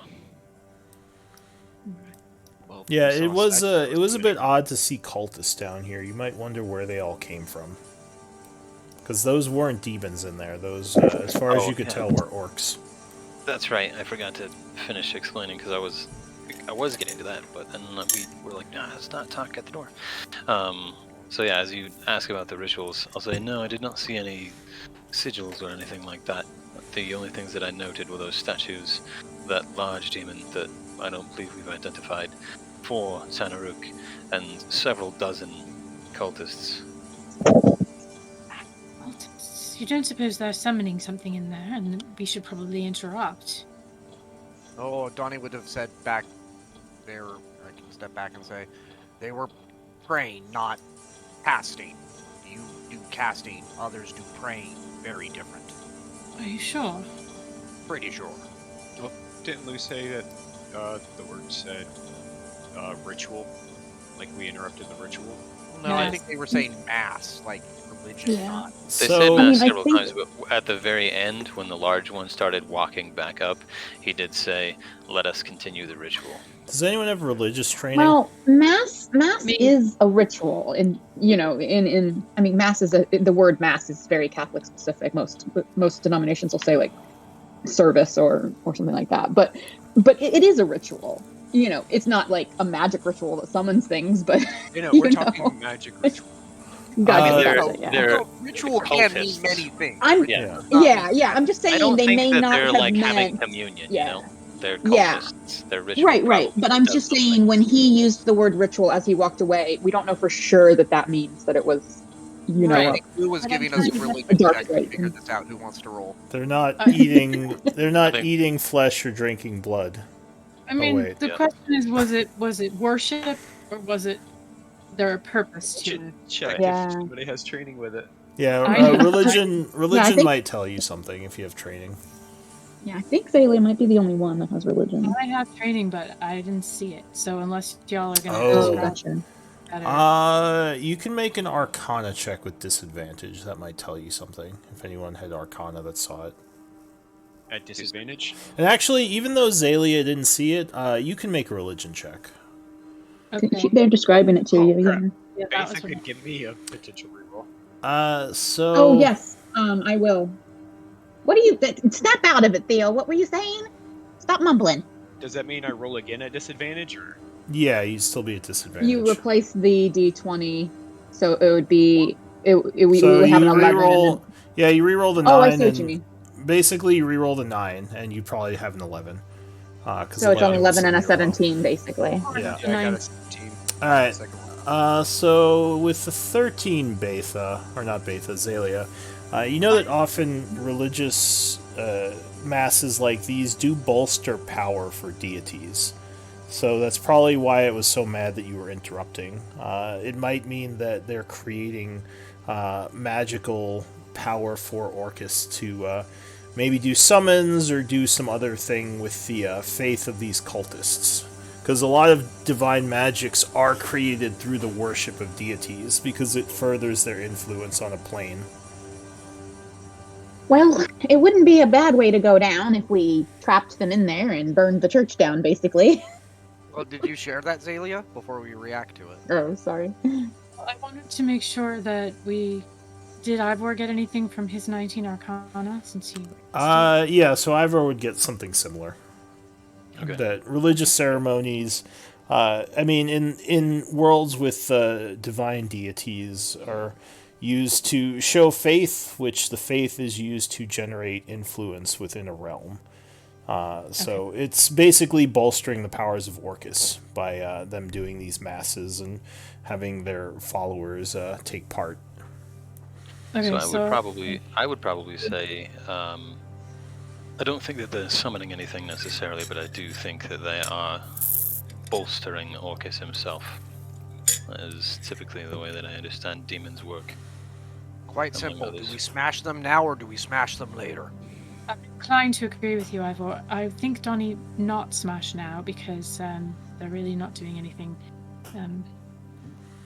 Well, Yeah, we saw it was statues it was a of bit odd to see cultists down here. You might wonder where they all came from, because those weren't demons in there. Those, as far as Oh, you could yeah. tell, were orcs. That's right. I forgot to finish explaining because I was getting to that, but then we were like, nah, let's not talk at the door. So yeah, as you ask about the rituals, I'll say no, I did not see any sigils or anything like that. The only things that I noted were those statues, that large demon that I don't believe we've identified, 4 Tanaruk, and several dozen cultists. You don't suppose they're summoning something in there, and we should probably interrupt? Oh, Donnie would have said back there, I can step back and say, they were praying, not casting. You do casting, others do praying. Very different. Are you sure? Pretty sure. Well, didn't Lou say that the word said ritual? Like we interrupted the ritual? No, I Yes. think they were saying mass, like religion, Yeah. not. They So, said I mean, mass I several think- times, but at the very end, when the large one started walking back up, he did say, "Let us continue the ritual." does anyone have religious training? Well, mass Me. is a ritual, and I mean, mass is the word mass is very Catholic specific. Most denominations will say like service or something like that, but it is a ritual. You know, it's not like a magic ritual that summons things, but You know, You we're know. talking magic ritual. gotcha, they're- gotcha, yeah. they're- Ritual can mean cultists. many things. I'm- Yeah. Yeah. I'm just I saying don't they think may that not they're have like meant. having communion. Yeah. You know, they're Yeah. cultists. They're ritual. Right. But probably I'm does just something. saying when he used the word ritual as he walked away, we don't know for sure that means that it was, I think Lou was But giving I'm us a trying to religion dark check to right. figure this out. Who wants to roll? They're not eating. They're not think- eating flesh or drinking blood. I mean, wait, the yeah. question is, was it worship, or was it there a purpose to it? Check Yeah. if somebody has training with it. Yeah, I know. religion think- might tell you something if you have training. Yeah, I think Thalia might be the only one that has religion. I have training, but I didn't see it. So unless y'all are gonna Oh. describe Gotcha. better. You can make an Arcana check with disadvantage. That might tell you something, if anyone had Arcana that saw it. At disadvantage? And actually, even though Zalia didn't see it, you can make a religion check. Okay. They're describing it to Oh, you. crap. Yeah. Yeah, that Betha was could what give me a potential reroll. So... Oh yes. I will. What are you? Snap out of it, Theo. What were you saying? Stop mumbling. Does that mean I roll again at disadvantage, or? Yeah, you'd still be at disadvantage. You replace the d20, so it would be we So would have you an 11. reroll... Yeah, you reroll the 9, Oh, I see what and you mean. basically you reroll the 9, and you probably have an 11. So it's an 11 and a was in your row. 17, basically. Yeah. Yeah, I got Nine. a 17. Alright. Second one. So with the 13 Betha, or not Betha, Zalia, you know that often religious masses like these do bolster power for deities. So that's probably why it was so mad that you were interrupting. It might mean that they're creating magical power for Orcus to maybe do summons or do some other thing with the faith of these cultists. Because a lot of divine magics are created through the worship of deities, because it furthers their influence on a plane. Well, it wouldn't be a bad way to go down if we trapped them in there and burned the church down, basically. Well, did you share that, Zalia, before we react to it? Oh, sorry. I wanted to make sure that we... Did Ivor get anything from his 19 Arcana, since he... Yeah, so Ivor would get something similar. Okay. That religious ceremonies, in worlds with divine deities are used to show faith, which the faith is used to generate influence within a realm. So it's basically bolstering the powers of Orcus by them doing these masses and having their followers take part. Okay, So I would probably say, I don't think that they're summoning anything necessarily, but I do think that they are bolstering Orcus himself. That is typically the way that I understand demons work. Quite Among simple. Do others. we smash them now or do we smash them later? I'm inclined to agree with you, Ivor. I think Donnie not smash now because they're really not doing anything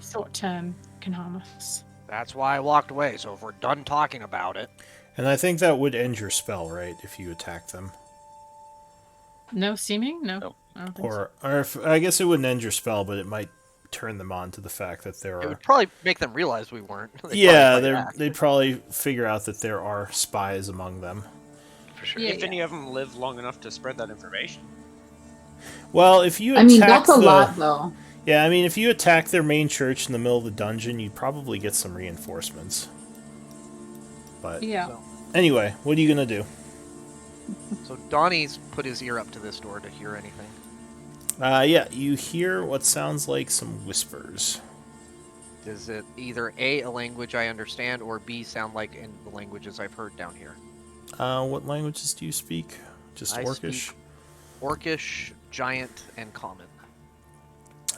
short term can harm us. That's why I walked away, so if we're done talking about it... And I think that would end your spell, right, if you attack them. No seeming? No. Nope. I don't think so. Or if, I guess it wouldn't end your spell, but it might turn them on to the fact that there It are... would probably make them realize we weren't. They'd Yeah, probably fight back. they'd probably figure out that there are spies among them. For sure. Yeah, If any of them live long enough to spread that information. Well, if you I attack mean, that's a the... lot, though. Yeah, I mean, if you attack their main church in the middle of the dungeon, you'd probably get some reinforcements. But Yeah. So, anyway, what are you gonna do? so Donnie's put his ear up to this door to hear anything. Yeah, you hear what sounds like some whispers. Is it either A, language I understand, or B, sound like in the languages I've heard down here? What languages do you speak? Just I Orcish? speak Orcish, Giant, and Common.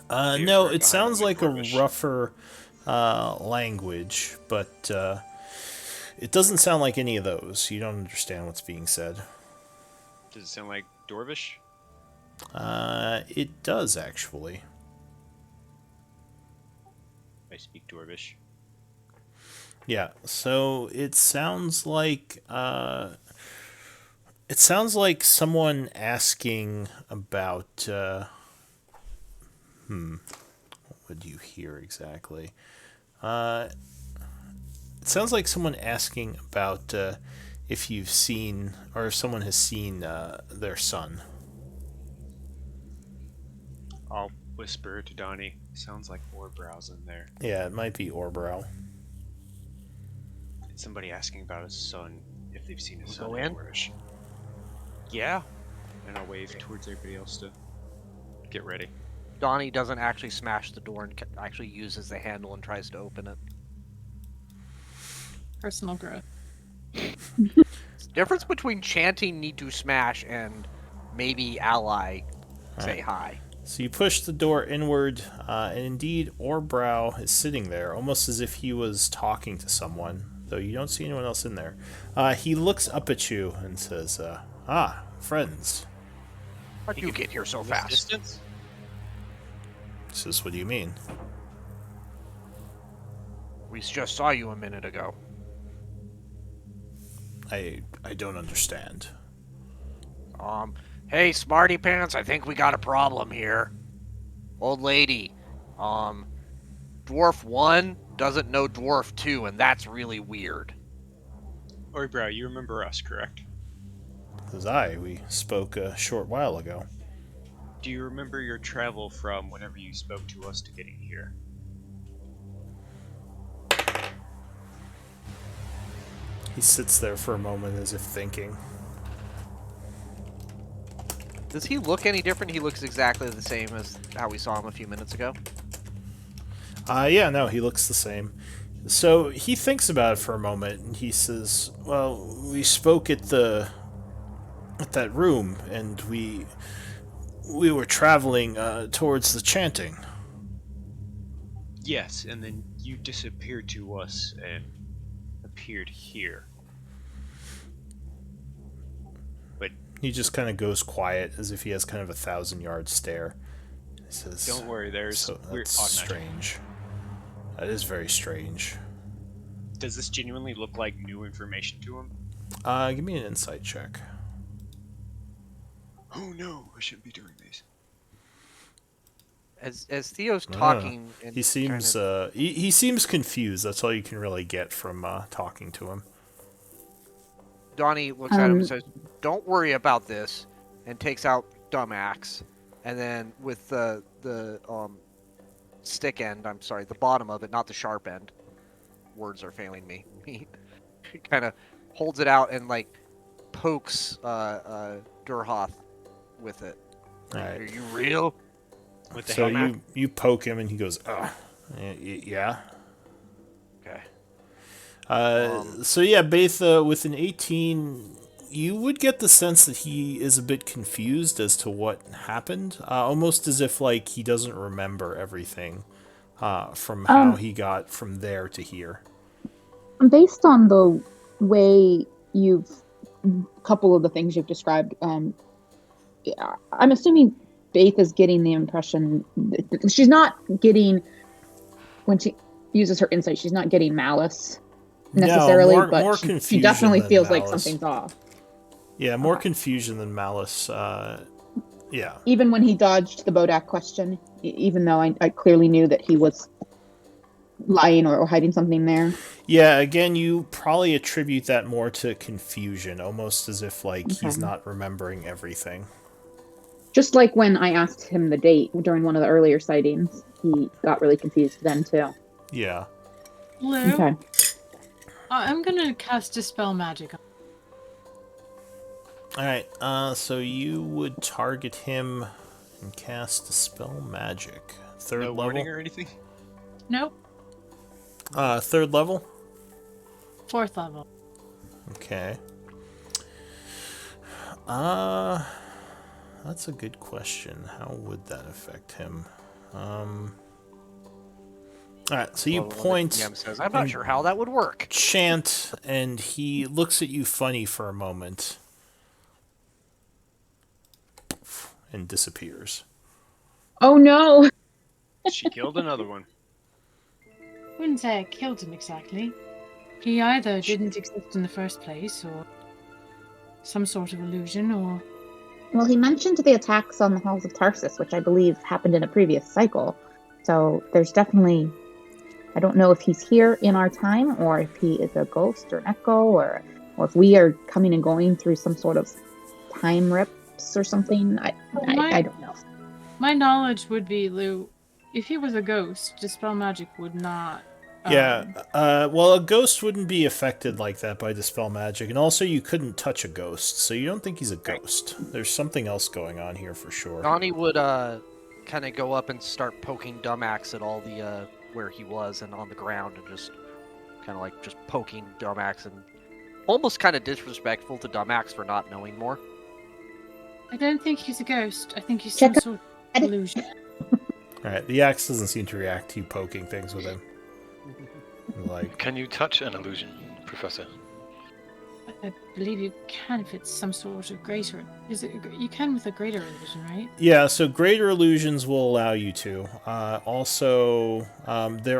No, Future it sounds like behind a Dwarvish. rougher language, but it doesn't sound like any of those. You don't understand what's being said. Does it sound like Dwarvish? It does, actually. I speak Dwarvish. Yeah, so it sounds like someone asking about what would you hear exactly? It sounds like someone asking about if you've seen or if someone has seen their son. I'll whisper to Donnie. Sounds like Orbrows in there. Yeah, it might be Orbrow. It's somebody asking about his son, if they've seen his We son go in in? Dwarvish. Yeah. And I'll wave towards everybody else to get ready. Donnie doesn't actually smash the door and actually uses the handle and tries to open it. Personal growth. Difference between chanting need to smash and maybe ally say hi. So you push the door inward, and indeed Orbrow is sitting there, almost as if he was talking to someone, though you don't see anyone else in there. He looks up at you and says, friends. How'd you get here so This fast? distance? Says, what do you mean? We just saw you a minute ago. I don't understand. Hey, Smarty Pants, I think we got a problem here. Old lady, Dwarf 1 doesn't know Dwarf 2, and that's really weird. Oibrow, you remember us, correct? We spoke a short while ago. Do you remember your travel from whenever you spoke to us to getting here? He sits there for a moment as if thinking. Does he look any different? He looks exactly the same as how we saw him a few minutes ago. Yeah, no, he looks the same. So he thinks about it for a moment, and he says, well, we spoke at that room, and we were traveling towards the chanting. Yes, and then you disappeared to us and appeared here. But He just kind of goes quiet, as if he has kind of a 1,000-yard stare. He says, don't worry, there's so weird that's odd magic. strange. That is very strange. Does this genuinely look like new information to him? Give me an insight check. Oh no, I shouldn't be doing these. As Theo's talking, and He seems kind of, he seems confused. That's all you can really get from talking to him. Donnie looks at him and says, "Don't worry about this," and takes out dumb axe, and then with the stick end, I'm sorry, the bottom of it, not the sharp end. Words are failing me. He kind of holds it out and like pokes Durhoth with it. All right. Are you real? With the So helmet? you poke him, and he goes, yeah. Okay. So yeah, Betha, with an 18, you would get the sense that he is a bit confused as to what happened, almost as if like he doesn't remember everything from how he got from there to here. Based on the way a couple of the things you've described, yeah, I'm assuming Faith is getting the impression that she's not getting, when she uses her insight, she's not getting malice necessarily, more but she confusion definitely than feels like malice. something's off. Yeah, more confusion than malice. Yeah. Even when he dodged the Bodak question, even though I clearly knew that he was lying or hiding something there. Yeah, again, you probably attribute that more to confusion, almost as if like he's not remembering everything. Just like when I asked him the date during one of the earlier sightings, he got really confused then too. Yeah. Lou, Okay. I'm gonna cast Dispel Magic. Alright, so you would target him and cast Dispel Magic. Third No level? warning or anything? Nope. Third level? 4th level. Okay. That's a good question. How would that affect him? Alright, so you Well, point, the DM says, I'm not sure how that would work. chant, and he looks at you funny for a moment. And disappears. Oh no! She killed another one. Wouldn't say I killed him exactly. He either didn't exist in the first place, or some sort of illusion, or... Well, he mentioned the attacks on the halls of Tarsus, which I believe happened in a previous cycle. So there's definitely... I don't know if he's here in our time, or if he is a ghost or an echo, or if we are coming and going through some sort of time rips or something. I don't know. My knowledge would be, Lou, if he was a ghost, Dispel Magic would not... well, a ghost wouldn't be affected like that by Dispel Magic, and also you couldn't touch a ghost, so you don't think he's a ghost. There's something else going on here for sure. Donnie would kind of go up and start poking Dumbax at all the where he was and on the ground, and just kind of like just poking Dumbax and almost kind of disrespectful to Dumbax for not knowing more. I don't think he's a ghost. I think he's Check some sort of illusion. Alright, the axe doesn't seem to react to you poking things with him. Like, Can you touch an illusion, Professor? I believe you can if it's some sort of greater. You can with a greater illusion, right? Yeah, so greater illusions will allow you to. There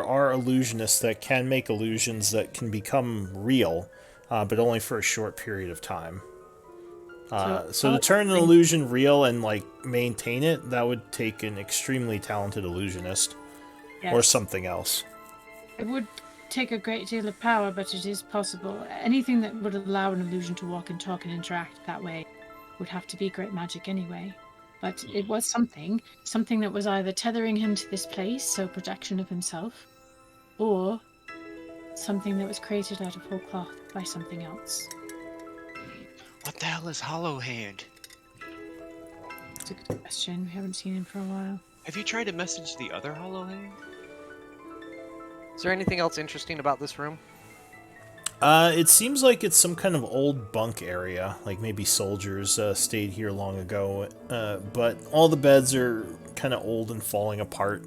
are illusionists that can make illusions that can become real, but only for a short period of time. So to turn an illusion real and like maintain it, that would take an extremely talented illusionist or something else. It would take a great deal of power, but it is possible. Anything that would allow an illusion to walk and talk and interact that way would have to be great magic anyway. But it was something that was either tethering him to this place, so protection of himself, or something that was created out of whole cloth by something else. What the hell is Hollow Hand? It's a good question. We haven't seen him for a while. Have you tried to message the other Hollow Hand? Is there anything else interesting about this room? It seems like it's some kind of old bunk area, like maybe soldiers stayed here long ago, but all the beds are kind of old and falling apart,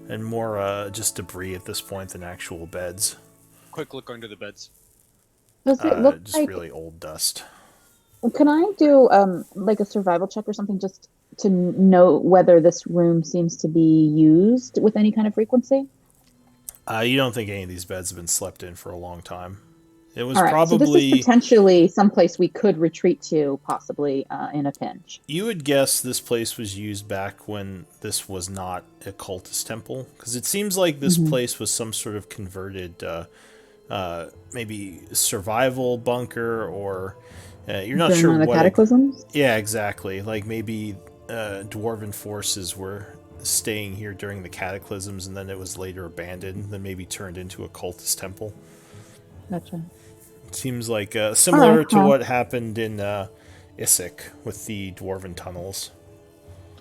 and more just debris at this point than actual beds. Quick look under the beds. Does it look just like? really old dust. Can I do like a survival check or something just to know whether this room seems to be used with any kind of frequency? You don't think any of these beds have been slept in for a long time. It was All right, probably... so this is potentially someplace we could retreat to, possibly in a pinch. You would guess this place was used back when this was not a cultist temple, because it seems like this place was some sort of converted, maybe survival bunker, or you're not sure the what. Cataclysms? Yeah, exactly. Like maybe dwarven forces were staying here during the cataclysms, and then it was later abandoned, then maybe turned into a cultist temple. Gotcha. Seems like similar to what happened in Issyk with the dwarven tunnels.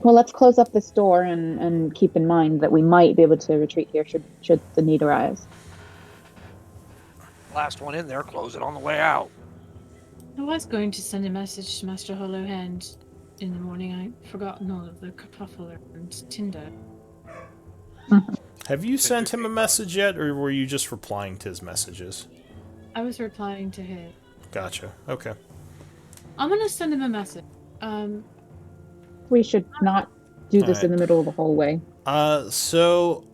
Well, let's close up this door and keep in mind that we might be able to retreat here should the need arise. Last one in there, close it on the way out. I was going to send a message to Master Hollowhand in the morning. I'd forgotten all of the kerfuffle and Tinder. Have you sent him a message yet, or were you just replying to his messages? I was replying to his. Gotcha. Okay. I'm gonna send him a message. We should not do this in the middle of the hallway. So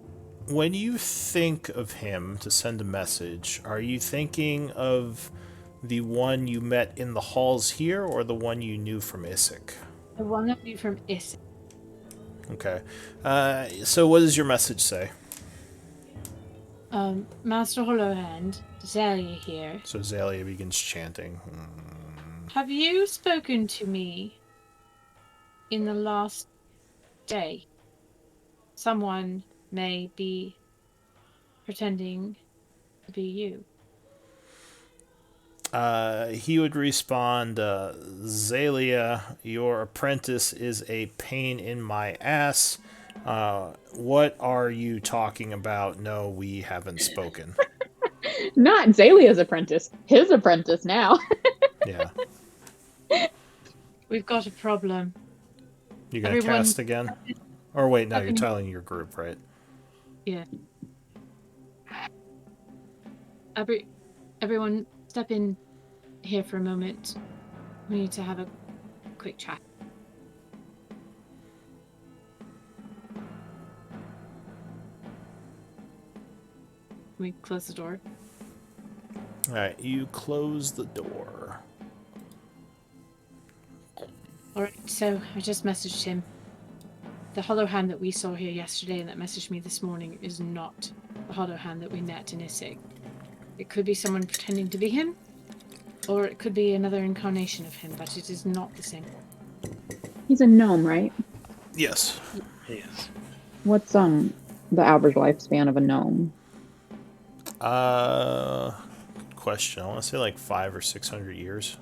when you think of him to send a message, are you thinking of the one you met in the halls here, or the one you knew from Issyk? The one that knew from Issyk. Okay. So what does your message say? Master Hollowhand, Zalia here. So Zalia begins chanting. Have you spoken to me in the last day? Someone may be pretending to be you. He would respond, Zalia, your apprentice is a pain in my ass. What are you talking about? No, we haven't spoken. Not Zalia's apprentice, his apprentice now. Yeah. We've got a problem. You gonna cast again? Or wait, no, you're telling your group, right? Yeah. Everyone, step in here for a moment. We need to have a quick chat. We close the door. Alright, you close the door. Alright, so I just messaged him. The hollow hand that we saw here yesterday and that messaged me this morning is not the hollow hand that we met in Issyk. It could be someone pretending to be him, or it could be another incarnation of him, but it is not the same. He's a gnome, right? Yes. Yes. What's the average lifespan of a gnome? Good question. I want to say like 500 or 600 years.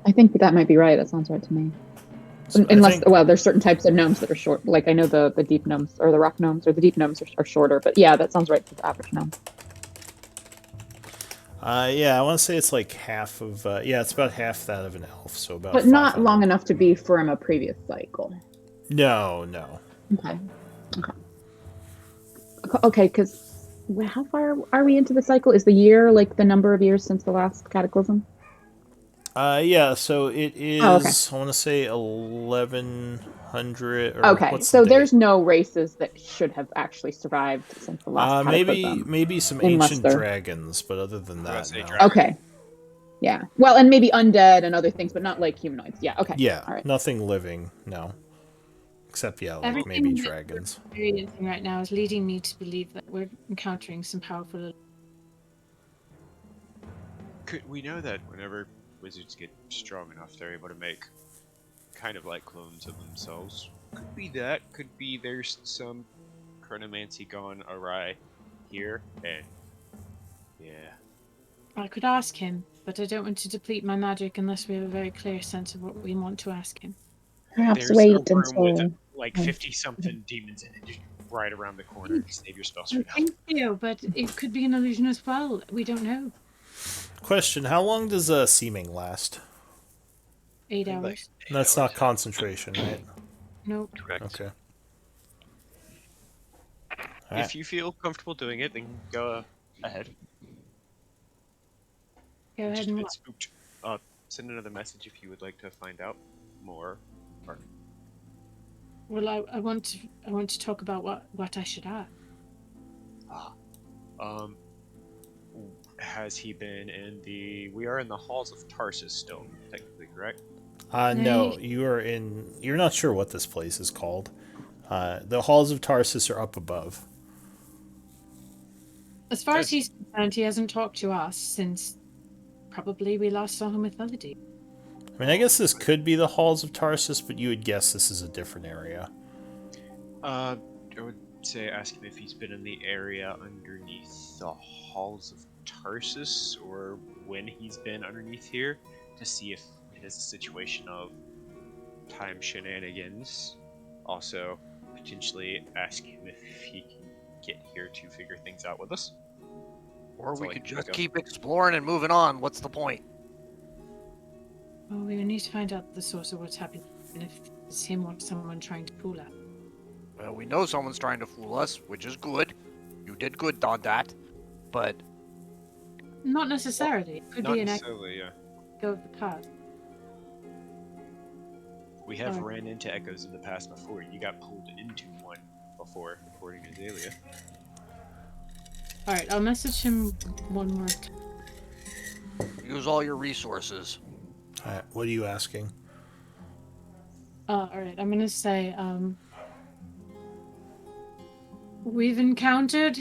I think that might be right. That sounds right to me. So Unless, well, there's certain types of gnomes that are short. Like I know the deep gnomes, or the rock gnomes, or the deep gnomes are shorter. But yeah, that sounds right for the average gnome. Yeah, I want to say it's like half of. Yeah, it's about half that of an elf. So about. But not long enough to be from a previous cycle. No. Okay. Okay, because how far are we into the cycle? Is the year like the number of years since the last cataclysm? Yeah, so it is, Oh, okay. I want to say 1100, or Okay, what's so the date? there's no races that should have actually survived since the last cataclysm. Maybe some Unless ancient they're- dragons, but other than I was that, about to say no. dragons. Okay. Yeah. Well, and maybe undead and other things, but not like humanoids. Yeah. Okay. Yeah, All right. nothing living, no. Except, yeah, like Everything maybe that dragons. we're experiencing right now is leading me to believe that we're encountering some powerful. We know that whenever wizards get strong enough, they're able to make kind of like clones of themselves. Could be that. Could be there's some chronomancy gone awry here, and yeah. I could ask him, but I don't want to deplete my magic unless we have a very clear sense of what we want to ask him. Perhaps There's a wait room with until. like Oh. 50-something demons in it, just right around the corner. Save your spells for I now. think so, but it could be an illusion as well. We don't know. Question, how long does seeming last? 8 Like, hours. That's not concentration, right? Nope. Correct. Okay. If you feel comfortable doing it, then go ahead. Go ahead Just and get what? spooked. Send another message if you would like to find out more. Or Well, I want to talk about what I should ask. has he been in the? We are in the halls of Tarsus still, technically, correct? No, you're not sure what this place is called. The halls of Tarsus are up above. As far as he's concerned, he hasn't talked to us since probably we last saw him with Melody. I mean, I guess this could be the halls of Tarsus, but you would guess this is a different area. I would say ask him if he's been in the area underneath the halls of Tarsus, or when he's been underneath here, to see if it is a situation of time shenanigans. Also, potentially ask him if he can get here to figure things out with us. Or That's we all I could can just think of. keep exploring and moving on. What's the point? Well, we need to find out the source of what's happening, and if it's him or someone trying to fool us. Well, we know someone's trying to fool us, which is good. You did good on that. But Not necessarily. It could Not be an necessarily, yeah. echo of the past. We have Alright. ran into echoes in the past before. You got pulled into one before, according to Azalea. All right, I'll message him one more time. use all your resources. What are you asking? All right, I'm gonna say, we've encountered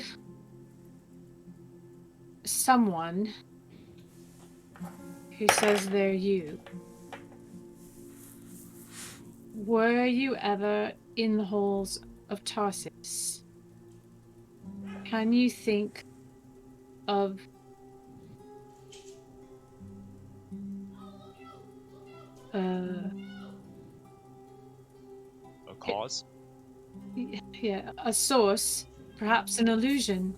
someone who says they're you. Were you ever in the halls of Tarsus? Can you think of A cause? yeah, a source, perhaps an illusion?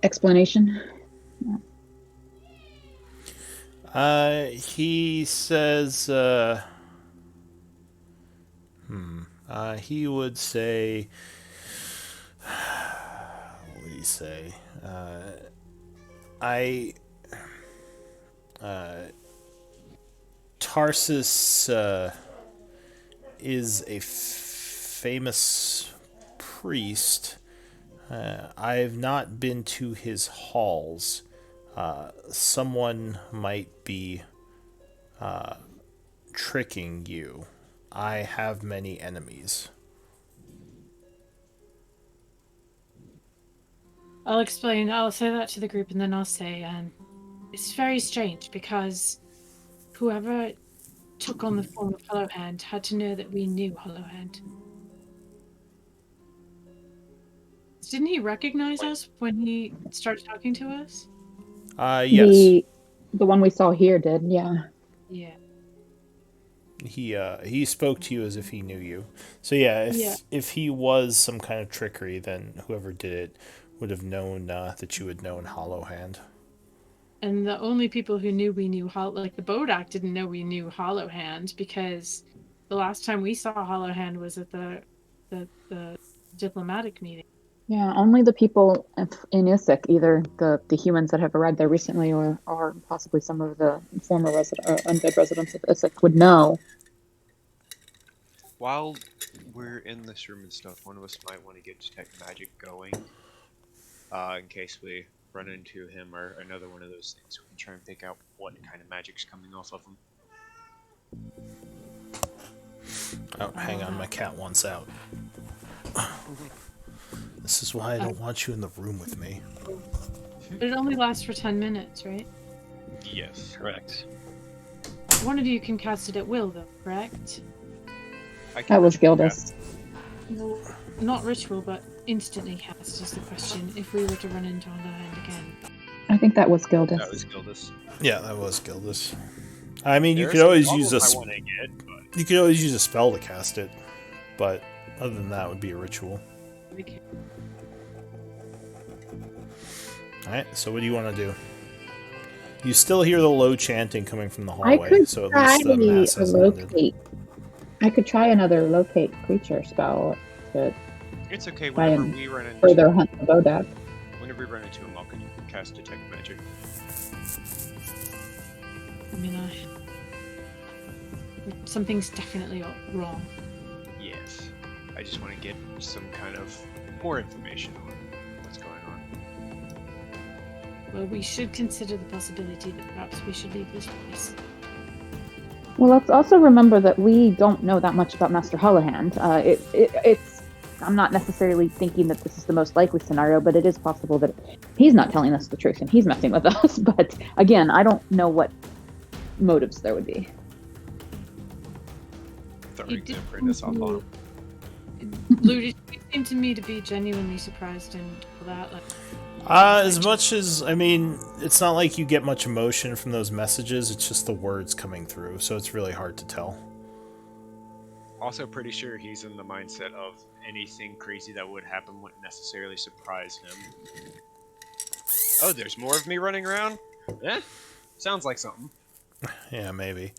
Explanation. He says, he would say, what would he say? Tarsus, is a famous priest. I've not been to his halls. Someone might be tricking you. I have many enemies. I'll explain. I'll say that to the group, and then I'll say, it's very strange because whoever took on the form of Hollowhand had to know that we knew Hollowhand. Didn't he recognize us when he started talking to us? Yes. The one we saw here did, yeah. Yeah. He spoke to you as if he knew you. So yeah, if he was some kind of trickery, then whoever did it would have known that you had known Hollowhand. And the only people who knew we knew like the Bodak didn't know we knew Hollowhand, because the last time we saw Hollowhand was at the diplomatic meeting. Yeah, only the people in Isik, either the humans that have arrived there recently or possibly some of the former undead residents of Isik would know. While we're in this room and stuff, one of us might want to get detect magic going, in case we run into him or another one of those things. We can try and pick out what kind of magic's coming off of him. Oh, hang on, my cat wants out. This is why I don't want you in the room with me. But it only lasts for 10 minutes, right? Yes. Correct. One of you can cast it at will, though, correct? That was Gildas. No, not ritual, but instantly cast is the question. If we were to run into Underhand again. I think that was Gildas. That was Gildas. Yeah, that was Gildas. I mean, you There are could some always use goblins a I want to get, but you could always use a spell to cast it, but other than that, it would be a ritual. We can. All right. So what do you want to do? You still hear the low chanting coming from the I hallway, could so at try least the mass hasn't ended. locate. I could try another locate creature spell to it's okay. try Whenever and we run into further hunt the Bodak. whenever we run into him, I'll cast detect magic. I mean, something's definitely wrong. Yes. I just want to get some kind of more information on what's going on. Well, we should consider the possibility that perhaps we should leave this place. Well, let's also remember that we don't know that much about Master Hollowhand. It's. I'm not necessarily thinking that this is the most likely scenario, but it is possible that he's not telling us the truth and he's messing with us. But again, I don't know what motives there would be. Throwing the apprentice on long. Lou, did you seem to me to be genuinely surprised and all that? Like, As much as, I mean, it's not like you get much emotion from those messages, it's just the words coming through, so it's really hard to tell. Also, pretty sure he's in the mindset of anything crazy that would happen wouldn't necessarily surprise him. Oh, there's more of me running around? Eh? Sounds like something. Yeah, maybe.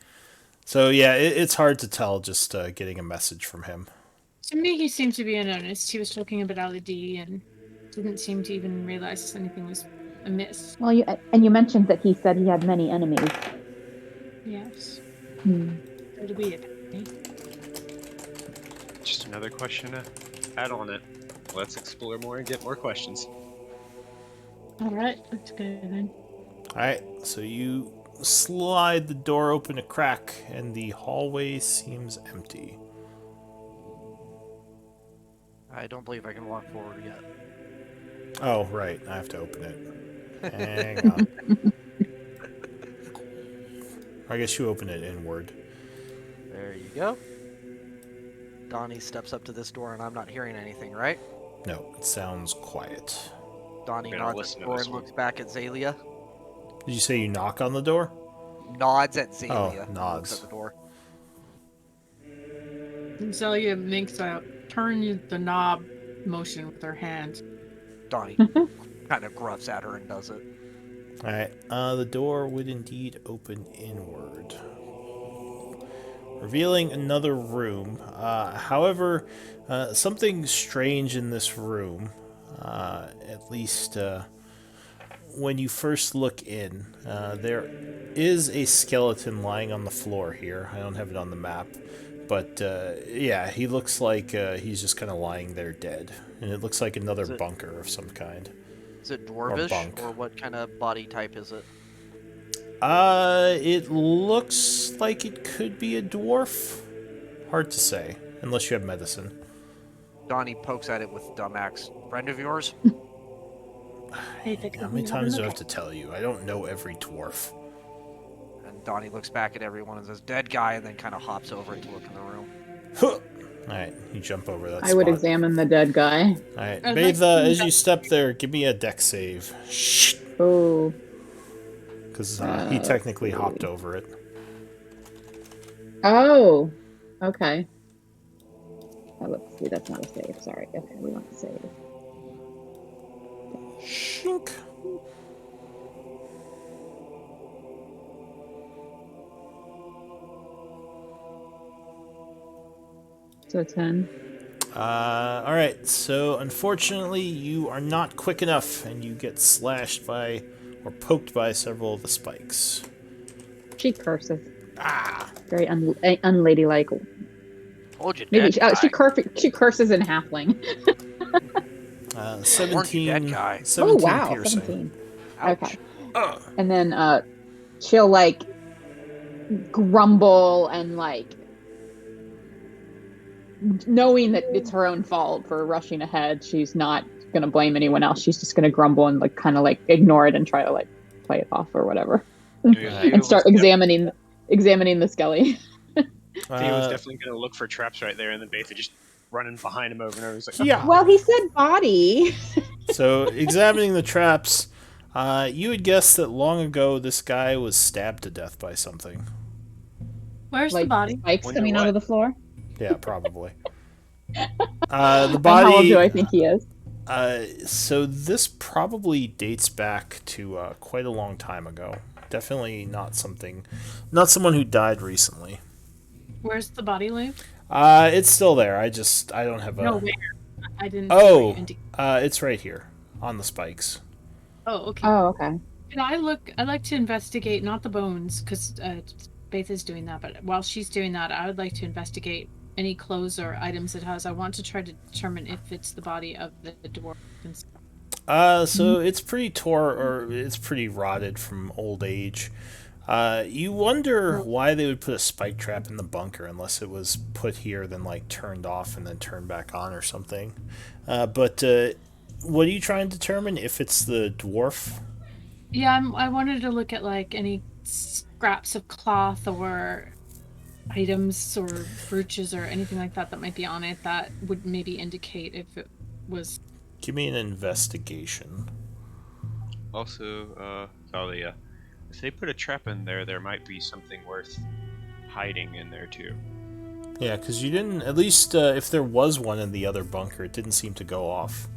So, yeah, it's hard to tell just getting a message from him. to me, he seemed to be in earnest. He was talking about Ali and didn't seem to even realize anything was amiss. Well, you mentioned that he said he had many enemies. Yes. Hmm. So do we, apparently. Just another question to add on it. Let's explore more and get more questions. Alright, let's go then. Alright, so you slide the door open a crack, and the hallway seems empty. I don't believe I can walk forward yet. Oh, right, I have to open it. Hang on. I guess you open it inward. There you go. Donnie steps up to this door, and I'm not hearing anything, right? No, it sounds quiet. Donnie Better nods listen at to the door this and one. looks back at Zalia. Did you say you knock on the door? Nods at Zalia. Oh, nods. Looks at the door. And Zelia makes a turn the knob motion with her hand. Donnie kind of gruffs at her and does it. Alright, the door would indeed open inward, revealing another room. However, something strange in this room, at least when you first look in. There is a skeleton lying on the floor here. I don't have it on the map. But, yeah, he looks like he's just kind of lying there dead. And it looks like another bunker of some kind. Is it dwarvish, bunk. or what kind of body type is it? It looks like it could be a dwarf. Hard to say, unless you have medicine. Donnie pokes at it with dumb axe. Friend of yours? How many times do I have to tell you? I don't know every dwarf. And Donnie looks back at everyone and says, dead guy, and then kind of hops over it to look in the room. Huh. Alright, you jump over that I would spot. examine the dead guy. Alright, I'd Bathe, like to- as you step there, give me a deck save. Shh. Oh. Because he technically hopped over it. Oh. Okay. Oh, let's see. That's not a save. Sorry. Okay, we want to save. Shink. So 10. Alright, so unfortunately you are not quick enough and you get slashed by or poked by several of the spikes. She curses. Ah! Very unladylike. Told you, Maybe dead guy. she curses in halfling. I warned you, dead guy. 17 Oh wow, piercing. 17. Ouch. Okay. And then she'll like grumble and like knowing that it's her own fault for rushing ahead. She's not gonna blame anyone else. She's just gonna grumble and like kind of like ignore it and try to like play it off or whatever. And start examining the skelly. Theo's definitely going to look for traps right there, and then Batha just running behind him over and over. He's like, Yeah. Well, he said body. So, examining the traps, you would guess that long ago this guy was stabbed to death by something. Where's Like the body? spikes Wonder coming out what? of the floor. Yeah, probably. The And how old body. do I think he is? So this probably dates back to quite a long time ago. Definitely not someone who died recently. Where's the body, Lou? It's still there. I don't have a. No, where? I didn't. Oh, it's right here on the spikes. Oh, okay. Oh, okay. Can I look? I'd like to investigate not the bones because Faith is doing that. But while she's doing that, I would like to investigate any clothes or items it has. I want to try to determine if it's the body of the dwarf. So it's pretty it's pretty rotted from old age. You wonder why they would put a spike trap in the bunker unless it was put here, then like turned off and then turned back on or something. But what are you trying to determine? If it's the dwarf? Yeah, I wanted to look at like any scraps of cloth or items or brooches or anything like that that might be on it that would maybe indicate if it was. Give me an investigation. Also, Thalia, if they put a trap in there, there might be something worth hiding in there too. Yeah, because you didn't. At least if there was one in the other bunker, it didn't seem to go off.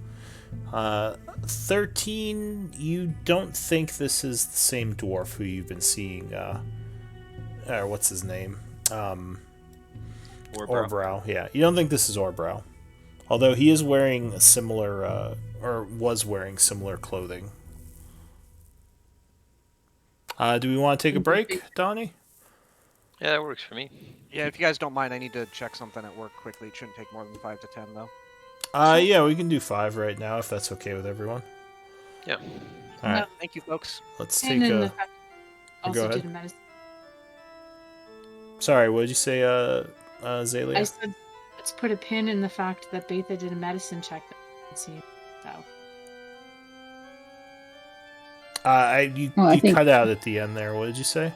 13. You don't think this is the same dwarf who you've been seeing? Or what's his name? Orbrow. Yeah, you don't think this is Orbrow, although he is wearing a similar, or was wearing similar clothing. Do we want to take a break, Donnie? Yeah, that works for me. Yeah, if you guys don't mind, I need to check something at work quickly. It shouldn't take more than 5 to 10, though. Yeah, we can do 5 right now if that's okay with everyone. Yeah. All right. Thank you, folks. Let's And take then the a. fact Go also ahead. did a medicine. Sorry, what did you say, Zalia? I said let's put a pin in the fact that Betha did a medicine check and see. So You I think- cut out at the end there. What did you say?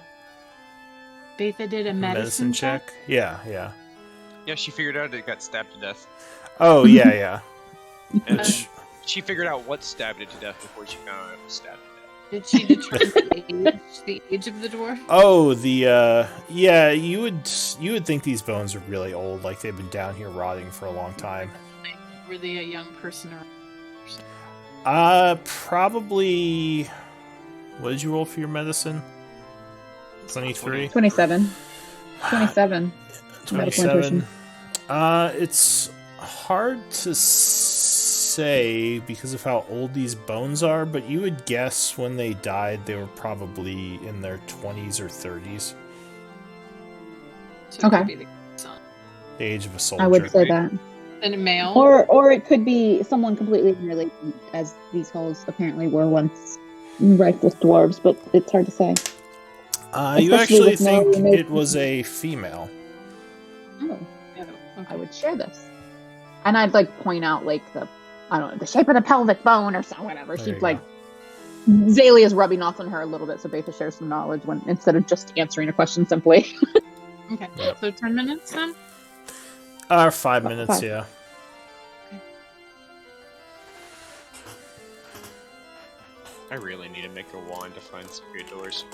Betha did a medicine check. Yeah. Yeah, she figured out it got stabbed to death. Oh, yeah. And she figured out what stabbed it to death before she found out it was stabbed to death. Did she determine the age of the dwarf? Oh, yeah. You would think these bones are really old, like they've been down here rotting for a long time. Like, were they a young person or? Probably. What did you roll for your medicine? 23. 27. 27. 27. It's hard to say because of how old these bones are, but you would guess when they died they were probably in their 20s or 30s. So it Okay. could be the son. The age of a soldier. I would say that. And a male. Or it could be someone completely unrelated, as these holes apparently were once rife with dwarves, but it's hard to say. You Especially actually with no think remote- it was a female. Oh, Oh, okay. I would share this. And I'd like point out like the shape of the pelvic bone or something, whatever. There She'd you like Zalia's rubbing off on her a little bit, so Betha shares some knowledge when instead of just answering a question simply. Okay. Yep. So 10 minutes then? 5 minutes, 5. yeah. I really need to make a wand to find some good doors.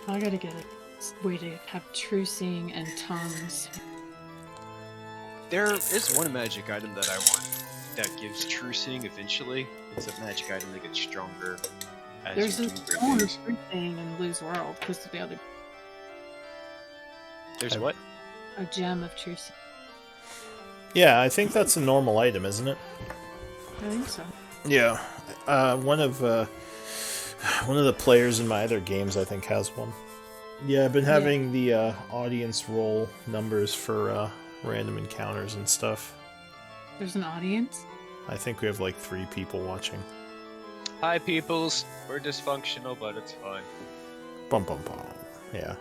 I gotta get a way to have true seeing and tongues. There is one magic item that I want that gives true seeing eventually. It's a magic item that gets stronger as There's you a do great one things. thing in Blue's World because of the other There's what? a gem of true seeing. Yeah, I think that's a normal item, isn't it? I think so. Yeah. One of the players in my other games, I think, has one. Yeah, I've been having the audience roll numbers for random encounters and stuff. There's an audience? I think we have like 3 people watching. Hi, peoples. We're dysfunctional, but it's fine. Bum bum bum. Yeah.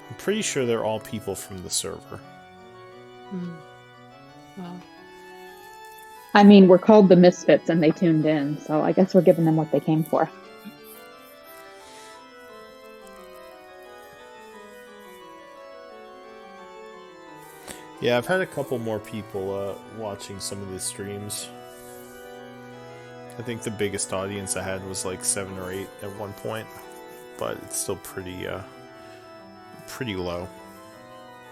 I'm pretty sure they're all people from the server. Well, I mean, we're called the Misfits, and they tuned in, so I guess we're giving them what they came for. Yeah, I've had a couple more people watching some of the streams. I think the biggest audience I had was like 7 or 8 at one point, but it's still pretty low.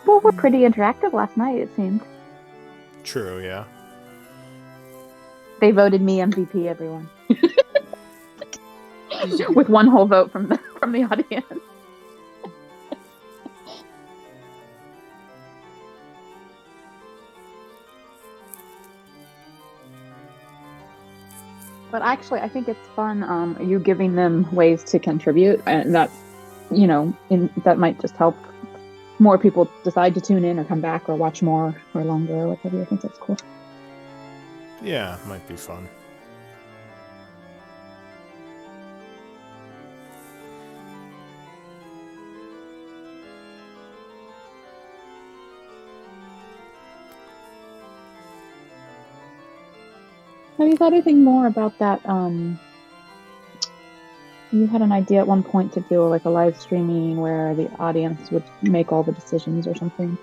Well, we're pretty interactive last night, it seemed. True, yeah. They voted me MVP, everyone. With one whole vote from the audience. But actually, I think it's fun. You giving them ways to contribute, and that, that might just help more people decide to tune in or come back or watch more or longer or whatever. I think that's cool. Yeah, might be fun. Have you thought anything more about that? You had an idea at one point to do like a live streaming where the audience would make all the decisions or something.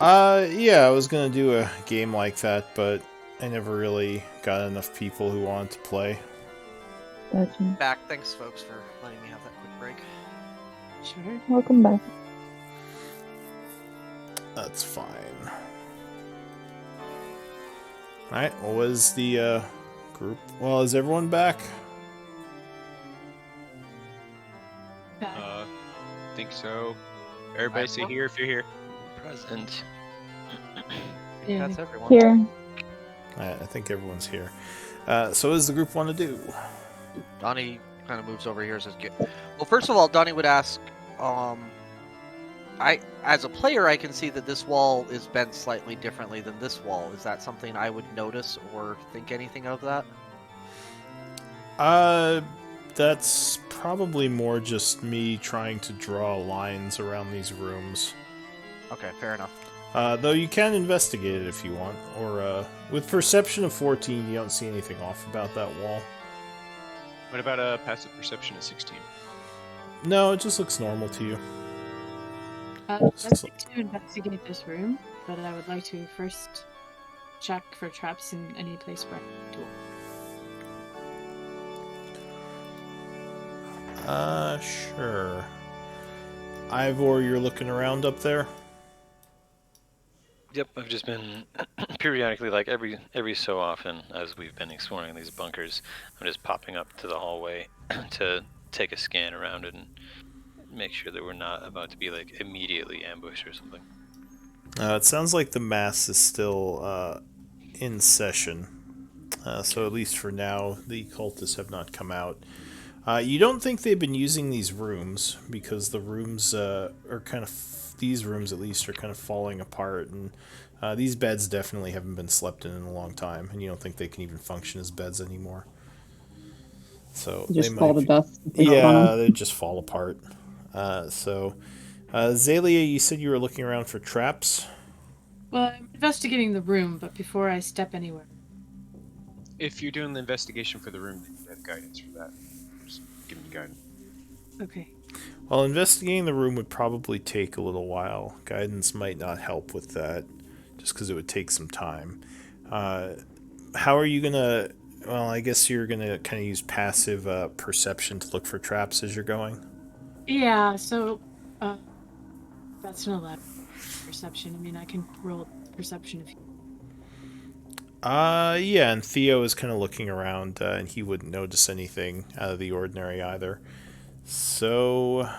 Yeah, I was gonna do a game like that, but I never really got enough people who wanted to play. Gotcha. Back. Thanks, folks, for letting me have that quick break. sure. Welcome back. That's fine. Alright, what was the group? Well, is everyone back? Think so. Everybody say here if you're here. Present. Yeah. That's everyone. Here. Alright, I think everyone's here. So what does the group want to do? Donnie kind of moves over here and says, well, first of all, Donnie would ask, as a player, I can see that this wall is bent slightly differently than this wall. Is that something I would notice or think anything of that? That's probably more just me trying to draw lines around these rooms. Okay, fair enough. Though you can investigate it if you want, or with perception of 14, you don't see anything off about that wall. What about a passive perception of 16? No, it just looks normal to you. I'd like to investigate this room, but I would like to first check for traps in any place where I do. Sure. Ivor, you're looking around up there? Yep, I've just been periodically, like every so often, as we've been exploring these bunkers, I'm just popping up to the hallway to take a scan around it and make sure that we're not about to be like immediately ambushed or something. It sounds like the mass is still in session. So at least for now, the cultists have not come out. You don't think they've been using these rooms because the rooms are kind of, these rooms at least are kind of falling apart, and these beds definitely haven't been slept in a long time, and you don't think they can even function as beds anymore. So They just might fall to be- dust. Yeah, they just fall apart. Zalia, you said you were looking around for traps? Well, I'm investigating the room, but before I step anywhere. If you're doing the investigation for the room, then you have guidance for that. Just give me guidance. Okay. Well, investigating the room would probably take a little while. Guidance might not help with that, just because it would take some time. How are you gonna... Well, I guess you're gonna kind of use passive perception to look for traps as you're going? Yeah, so that's an 11 perception. I mean, I can roll perception if you... Yeah, and Theo is kind of looking around, and he wouldn't notice anything out of the ordinary either. So,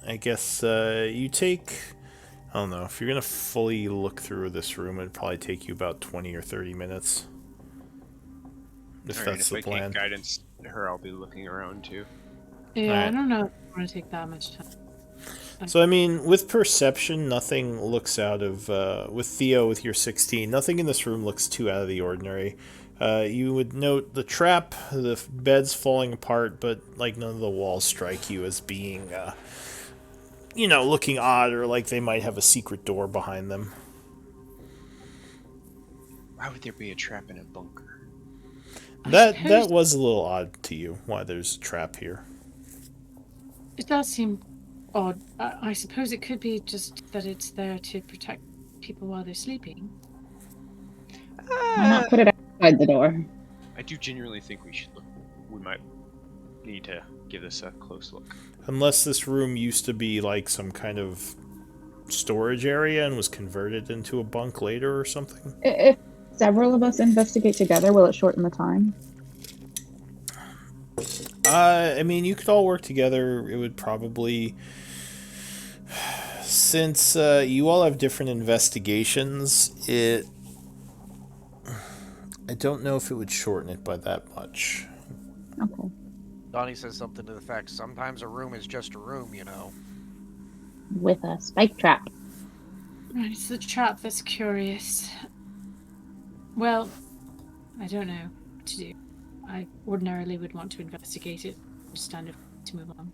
I guess you take... I don't know. If you're going to fully look through this room, it'd probably take you about 20 or 30 minutes. If Alright, that's if the I plan. can't guidance her, I'll be looking around too. Yeah, I Alright. don't know if I want to take that much time. So, I mean, with perception, nothing looks out of... with Theo, with your 16, nothing in this room looks too out of the ordinary. You would note the trap, the bed's falling apart, but, like, none of the walls strike you as being, looking odd or like they might have a secret door behind them. Why would there be a trap in a bunker? That was a little odd to you, why there's a trap here. It does seem odd. I suppose it could be just that it's there to protect people while they're sleeping. Why not put it outside the door? I do genuinely think we should look. We might need to give this a close look. Unless this room used to be like some kind of storage area and was converted into a bunk later or something. If several of us investigate together, will it shorten the time? I mean, you could all work together. It would probably... Since you all have different investigations, I don't know if it would shorten it by that much. Okay. Donnie says something to the effect, sometimes a room is just a room, you know. With a spike trap. Right, it's the trap that's curious. Well, I don't know what to do. I ordinarily would want to investigate it, understand if to move on.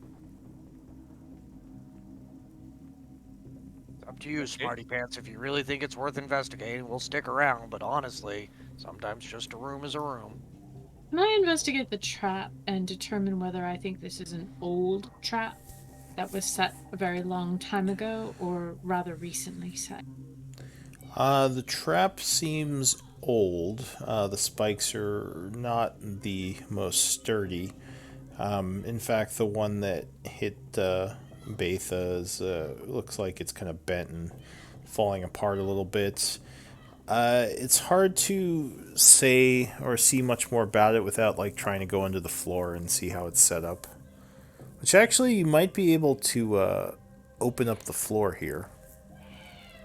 It's up to you, Smarty Pants. If you really think it's worth investigating, we'll stick around, but honestly, sometimes just a room is a room. Can I investigate the trap and determine whether I think this is an old trap that was set a very long time ago or rather recently set? The trap seems old. The spikes are not the most sturdy. In fact, the one that hit Betha looks like it's kind of bent and falling apart a little bit. It's hard to say or see much more about it without like trying to go under the floor and see how it's set up. Which actually you might be able to open up the floor here.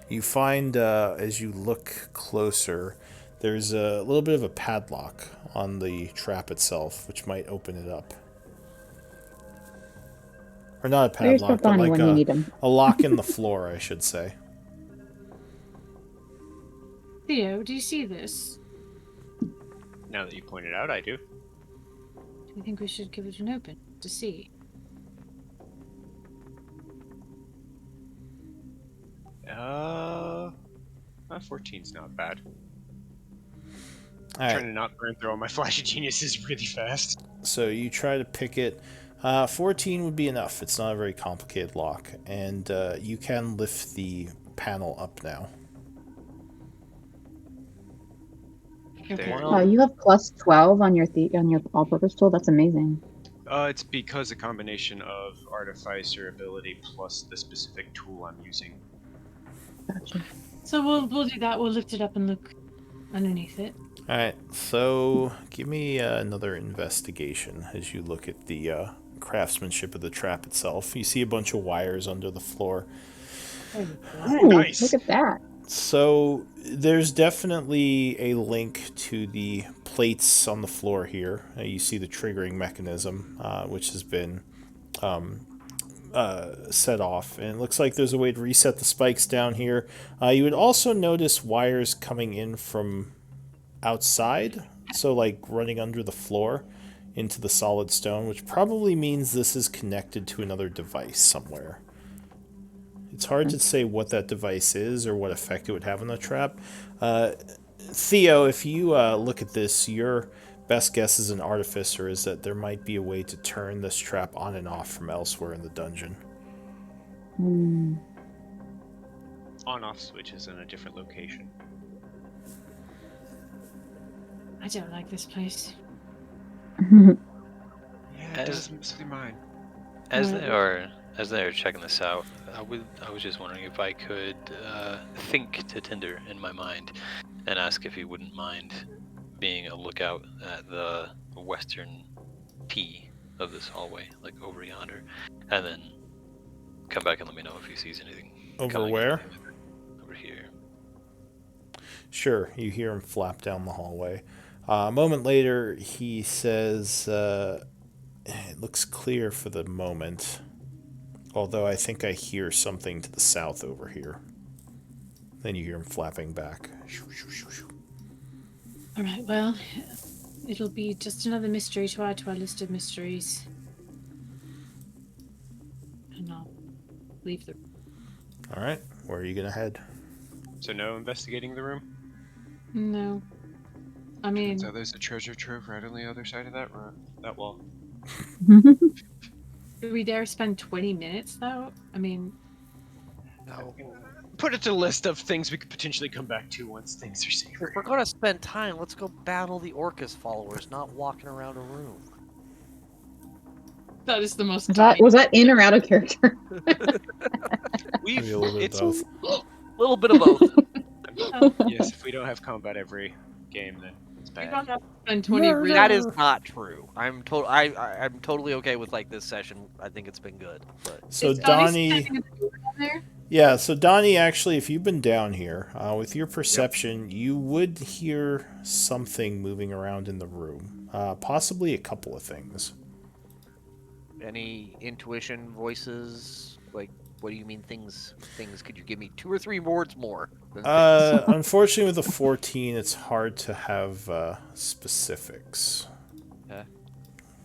You find as you look closer, there's a little bit of a padlock on the trap itself, which might open it up. Or not a There's padlock, but Donnie like when you need him. a lock in the floor, I should say. Theo, do you see this? Now that you point it out, I do. Do you think we should give it an open to see? 14's not bad. Alright, Trying to not burn through all my flashy geniuses really fast. so you try to pick it. 14 would be enough. It's not a very complicated lock. And you can lift the panel up now. Okay. There. You have plus 12 on your all-purpose tool. That's amazing. It's because a combination of artificer ability plus the specific tool I'm using. Gotcha. So we'll do that. We'll lift it up and look underneath it. Alright, so give me another investigation as you look at the craftsmanship of the trap itself. You see a bunch of wires under the floor. Ooh, nice. Look at that. So there's definitely a link to the plates on the floor here. You see the triggering mechanism, which has been set off, and it looks like there's a way to reset the spikes down here. You would also notice wires coming in from outside, so like running under the floor into the solid stone, which probably means this is connected to another device somewhere. It's hard to say what that device is or what effect it would have on the trap. Theo, if you look at this, your best guess as an artificer is that there might be a way to turn this trap on and off from elsewhere in the dungeon. On-off switches in a different location. I don't like this place. Yeah, it As- does mostly mine. As they are checking this out, I was just wondering if I could think to Tinder in my mind and ask if he wouldn't mind being a lookout at the western T of this hallway, like over yonder, and then come back and let me know if he sees anything. Over coming in. where? Over here. Sure, you hear him flap down the hallway. A moment later, he says, it looks clear for the moment, although I think I hear something to the south over here. Then you hear him flapping back. All right, well, it'll be just another mystery to add to our list of mysteries. And I'll leave the... All right, where are you going to head? So no investigating the room? No. I mean... So there's a treasure trove right on the other side of that wall. Do we dare spend 20 minutes, though? I mean... No. Put it to a list of things we could potentially come back to once things are safer. If we're gonna spend time, let's go battle the Orcus followers, not walking around a room. That is the most... Was that in or out of character? Maybe a little bit of both. Little bit of both. Yes, if we don't have combat every game, then it's We bad. don't have to spend 20 really... That is not true. I'm totally okay with like this session. I think it's been good. But So Is Donnie Donnie, standing at the door down there? yeah. So Donnie, actually, if you've been down here with your perception, you would hear something moving around in the room. Possibly a couple of things. any intuition voices? Like, what do you mean things? Could you give me 2 or 3 words more? Than things? Unfortunately, with a 14, it's hard to have specifics. Okay.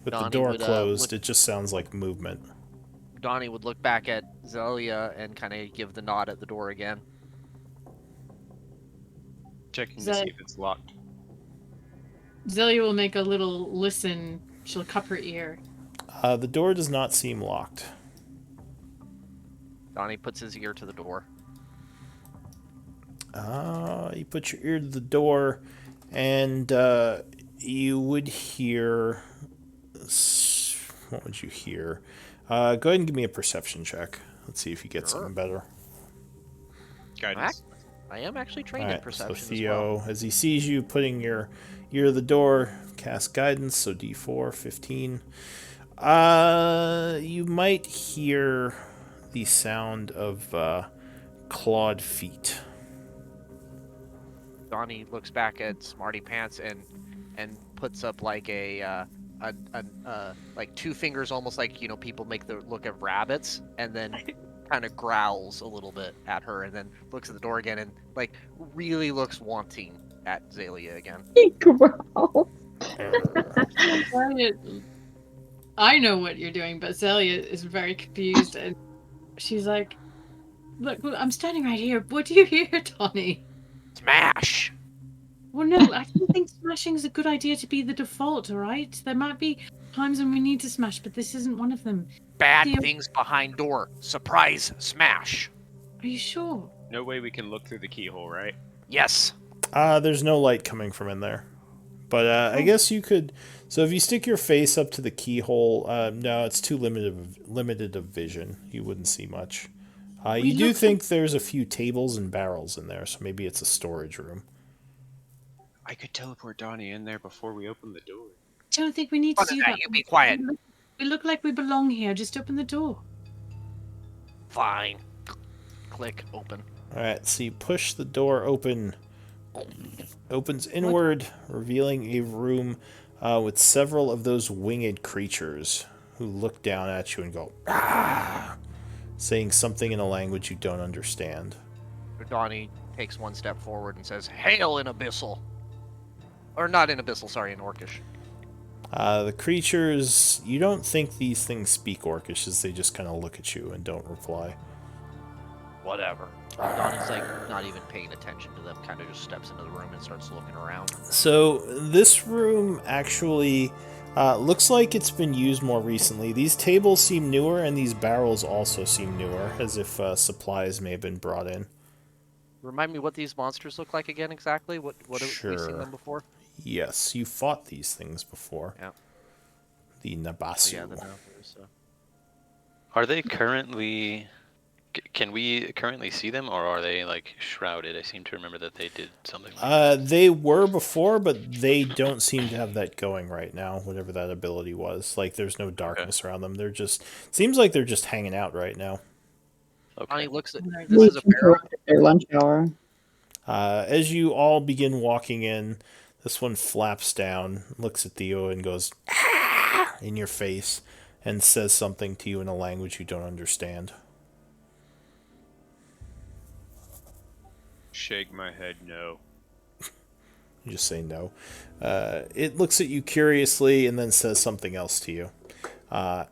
With Donnie the door would, closed, it just sounds like movement. Donnie would look back at Zelia and kind of give the nod at the door again. Checking to Zed- see if it's locked. Zelia will make a little listen. She'll cup her ear. The door does not seem locked. Donnie puts his ear to the door. You put your ear to the door, and you would hear... What would you hear? Go ahead and give me a perception check. Let's see if you get something better. Guidance. I am actually trained All in right, perception so Theo, as well. as he sees you putting your ear to the door, cast guidance, so D4, 15. You might hear the sound of clawed feet. Donnie looks back at Smarty Pants and puts up like a like 2 fingers, almost like, you know, people make the look at rabbits, and then kind of growls a little bit at her, and then looks at the door again and like really looks wanting at Zelia again. Growl. I know what you're doing, but Zelia is very confused, and she's like, look, I'm standing right here. What do you hear, Donnie? Smash! Well, no, I don't think smashing is a good idea to be the default, all right? There might be times when we need to smash, but this isn't one of them. Bad Theo- things behind door. Surprise smash. Are you sure? No way we can look through the keyhole, right? Yes. There's no light coming from in there. But I guess you could... So if you stick your face up to the keyhole, no, it's too limited of vision. You wouldn't see much. You do think there's a few tables and barrels in there, so maybe it's a storage room. I could teleport Donnie in there before we open the door. I don't think we need to do that. You be quiet. We look like we belong here. Just open the door. Fine. Click open. Alright, so you push the door open. Opens inward, revealing a room with several of those winged creatures who look down at you and go, "Ah!" saying something in a language you don't understand. Donnie takes 1 step forward and says, "Hail in Abyssal." Or not in Abyssal, sorry, in Orcish. The creatures, you don't think these things speak Orcish, as they just kind of look at you and don't reply. Whatever. Donnie's like not even paying attention to them, kind of just steps into the room and starts looking around. So this room actually looks like it's been used more recently. These tables seem newer, and these barrels also seem newer, as if supplies may have been brought in. Remind me what these monsters look like again exactly? What have we Sure. seen them before? Yes, you fought these things before. Yeah. The Oh, Nabasu. yeah, the numbers. Are they currently... Can we currently see them, or are they, like, shrouded? I seem to remember that they did something like that. They were before, but they don't seem to have that going right now, whatever that ability was. Like, there's no darkness around them. They're just... Seems like they're just hanging out right now. Donnie Okay. looks at We this is a barrel. interrupted their lunch hour. As you all begin walking in, this one flaps down, looks at Theo, and goes "Ah!" in your face, and says something to you in a language you don't understand. Shake my head no. You just say no. It looks at you curiously and then says something else to you.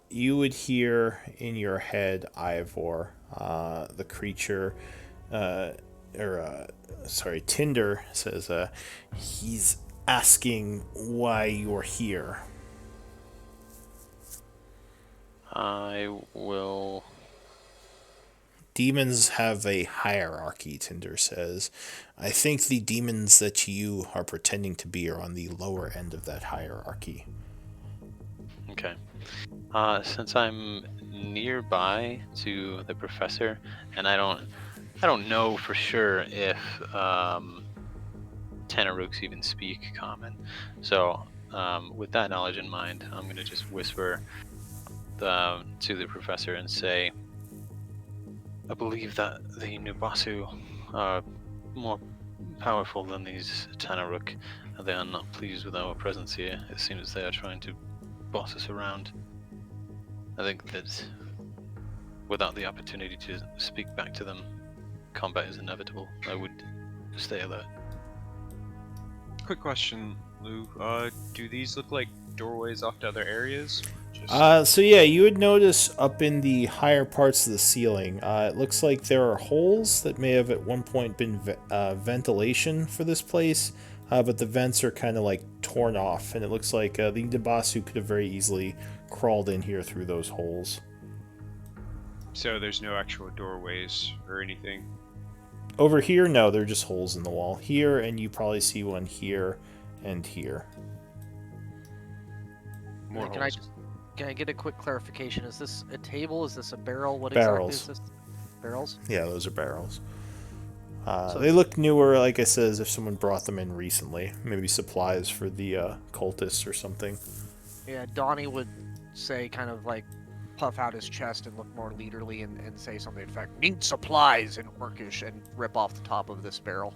You would hear in your head Ivor, the creature, Tinder says, he's asking why you're here. I will. Demons have a hierarchy, Tinder says. I think the demons that you are pretending to be are on the lower end of that hierarchy. Okay. Since I'm nearby to the professor, and I don't know for sure if Tanarooks even speak common. So, with that knowledge in mind, I'm gonna just whisper to the professor and say, I believe that the Nubasu are more powerful than these Tanarook, and they are not pleased with our presence here. It seems they are trying to boss us around. I think that without the opportunity to speak back to them, combat is inevitable. I would stay alert. Quick question, Lou. Do these look like doorways off to other areas? So yeah, you would notice up in the higher parts of the ceiling, it looks like there are holes that may have at one point been ventilation for this place, but the vents are kind of like torn off, and it looks like the Debasu could have very easily crawled in here through those holes. So there's no actual doorways or anything? Over here, no, they're just holes in the wall. Here, and you probably see one here and here. More Can holes. can I get a quick clarification? Is this a table? Is this a barrel? What Barrels. exactly is this? Barrels? Yeah, those are barrels. So- They look newer, like I said, as if someone brought them in recently. Maybe supplies for the cultists or something. Yeah, Donnie would say, kind of like puff out his chest and look more leaderly and say something in fact, need supplies in Orcish, and rip off the top of this barrel.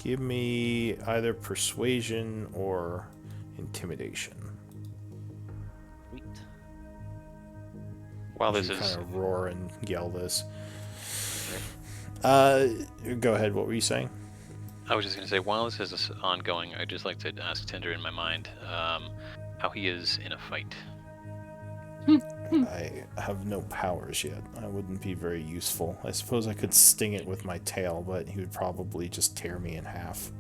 Give me either persuasion or intimidation. Sweet. While As this you is kind of roar and yell this. Go ahead. What were you saying? I was just going to say, while this is ongoing, I'd just like to ask Tinder in my mind how he is in a fight. I have no powers yet. I wouldn't be very useful. I suppose I could sting it with my tail, but he would probably just tear me in half.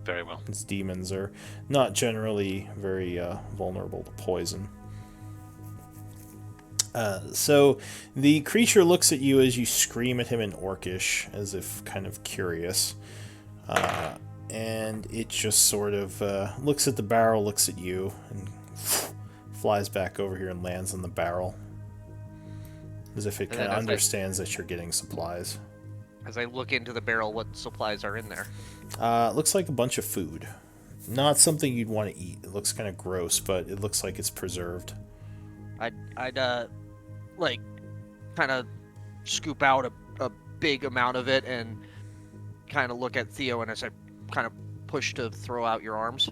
Very well. His demons are not generally very vulnerable to poison. So the creature looks at you as you scream at him in Orcish, as if kind of curious. And it just sort of looks at the barrel, looks at you, and flies back over here and lands on the barrel. As if it And kind then of as I- understands that you're getting supplies. As I look into the barrel, what supplies are in there? Looks like a bunch of food. Not something you'd want to eat. It looks kind of gross, but it looks like it's preserved. I'd like, kind of scoop out a big amount of it and kind of look at Theo, and as I kind of push to throw out your arms,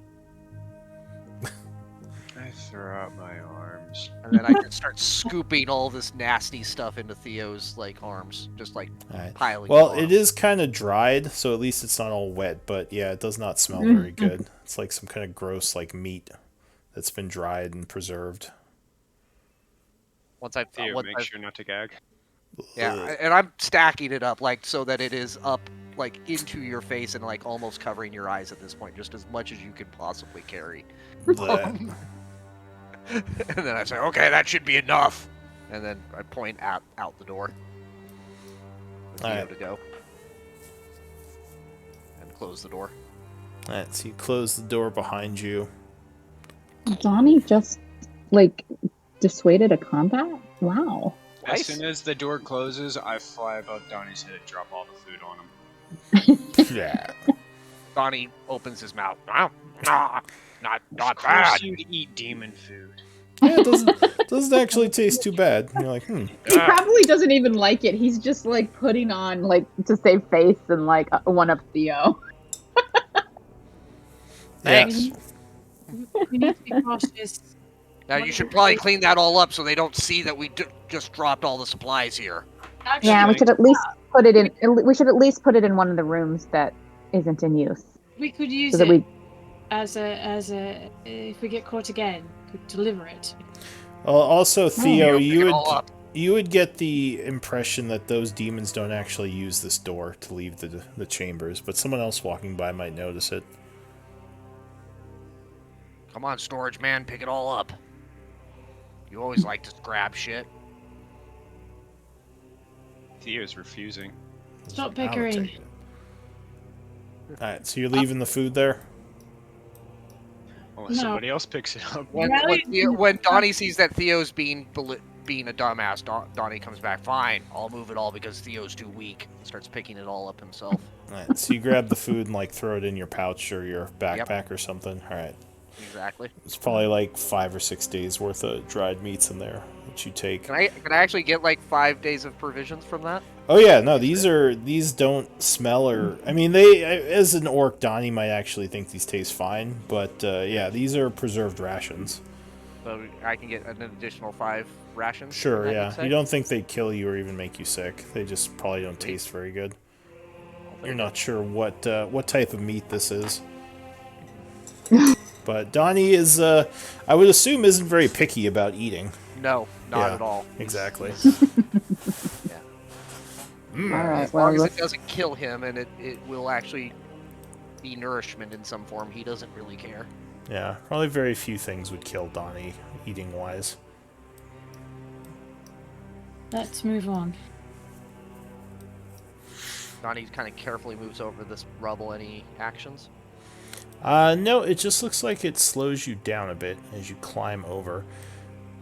I throw out my arms. and then I just start scooping all this nasty stuff into Theo's like arms, just like Alright. piling. Well, on it him. is kind of dried, so at least it's not all wet, but yeah, it does not smell very good. It's like some kind of gross, like meat that's been dried and preserved. Once I Theo, make sure not to gag. and I'm stacking it up like so that it is up like into your face and like almost covering your eyes at this point, just as much as you can possibly carry. Bleh. And then I say, okay, that should be enough. And then I point out the door. For Theo Alright. to go. And close the door. Alright, so you close the door behind you. Donnie just like dissuaded a combat? Wow. As Nice. soon as the door closes, I fly above Donnie's head, drop all the food on him. Yeah. Donnie opens his mouth. Not Of course bad. you'd eat demon food. Yeah, it doesn't actually taste too bad. And you're like, He probably doesn't even like it. He's just like putting on like to save face and like one up Theo. Thanks. We need to be cautious. Now you should probably clean that all up so they don't see that we just dropped all the supplies here. Actually, Yeah, we should at least put it in. We should at least put it in one of the rooms that isn't in use. we could use So that it we. as a if we get caught again, we could deliver it. Also, Theo, Pick it all up. you would get the impression that those demons don't actually use this door to leave the chambers, but someone else walking by might notice it. Come on, storage man, pick it all up. You always like to grab shit. Theo's refusing. Stop I'm bickering. taking it. Alright, so you're leaving the food there? Unless No. somebody else picks it up. When Donnie sees that Theo's being a dumbass, Donnie comes back. Fine, I'll move it all because Theo's too weak. Starts picking it all up himself. Alright, so you grab the food and like throw it in your pouch or your backpack or something. Alright. Exactly. It's probably like 5 or 6 days worth of dried meats in there that you take. Can I actually get like 5 days of provisions from that? Oh yeah, no, these don't smell or I mean they as an orc, Donnie might actually think these taste fine, but yeah, these are preserved rations. So I can get an additional 5 rations. Sure, that, yeah. you'd say? You don't think they'd kill you or even make you sick. They just probably don't taste very good. You're not sure what type of meat this is. But Donnie is, I would assume, isn't very picky about eating. No, not Yeah, at all. Exactly. Yeah. All right. As long as Well, it doesn't kill him and it will actually be nourishment in some form, he doesn't really care. Yeah, probably very few things would kill Donnie, eating-wise. Let's move on. Donnie kind of carefully moves over this rubble. Any actions? No, it just looks like it slows you down a bit as you climb over.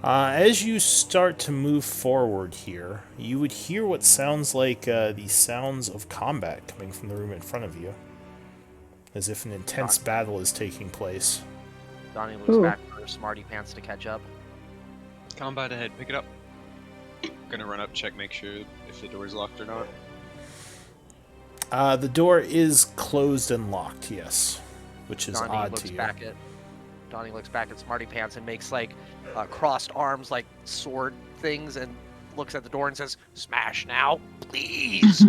As you start to move forward here, you would hear what sounds like the sounds of combat coming from the room in front of you. As if an intense battle is taking place. Donnie looks back for Smarty Pants to catch up. Combat ahead, pick it up. Gonna run up, check, make sure if the door's locked or not. The door is closed and locked, yes. Which is Donnie odd looks to you. Donnie looks back at Smarty Pants and makes like crossed arms, like sword things, and looks at the door and says, "Smash now, please."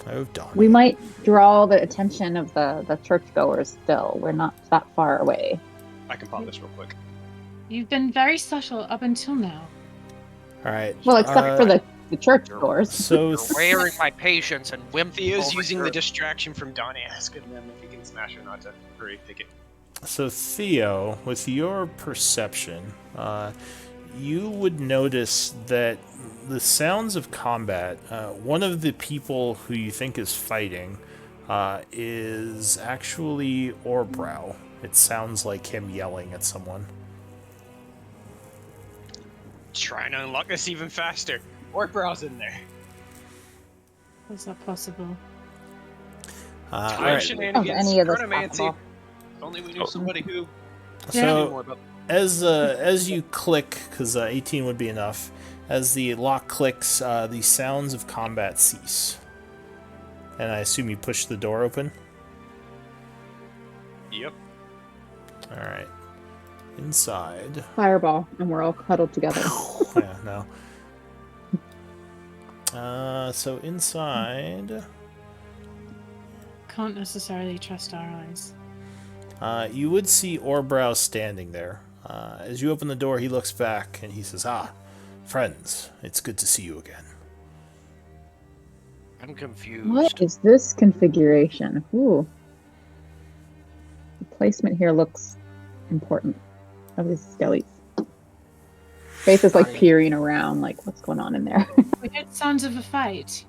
Oh, Donnie. we might draw the attention of the churchgoers. Still, we're not that far away. I can pop this real quick. You've been very subtle up until now. Alright. Well, except for the churchgoers. So You're wearing my patience and wimp. Theo's over using here. the distraction from Donnie asking them if he can smash or not to hurry, pick it. So Theo, with your perception, you would notice that the sounds of combat, one of the people who you think is fighting is actually Orbrow. It sounds like him yelling at someone. Trying to unlock this even faster. Orcbrow's in there. How's that possible? Alright. Shenanigans, any of this chronomancy. possible. If only we knew somebody who So, knew more about. as you click, because 18 would be enough, as the lock clicks, the sounds of combat cease. And I assume you push the door open? Yep. Alright. Inside. Fireball, and we're all huddled together. Yeah, no. So inside, Can't necessarily trust our eyes. you would see Orbrow standing there. As you open the door, he looks back and he says, "Ah, friends, it's good to see you again." I'm confused. What is this configuration? Ooh. The placement here looks important. Of these skellies. Faith is like peering around, like, what's going on in there? We heard sounds of a fight.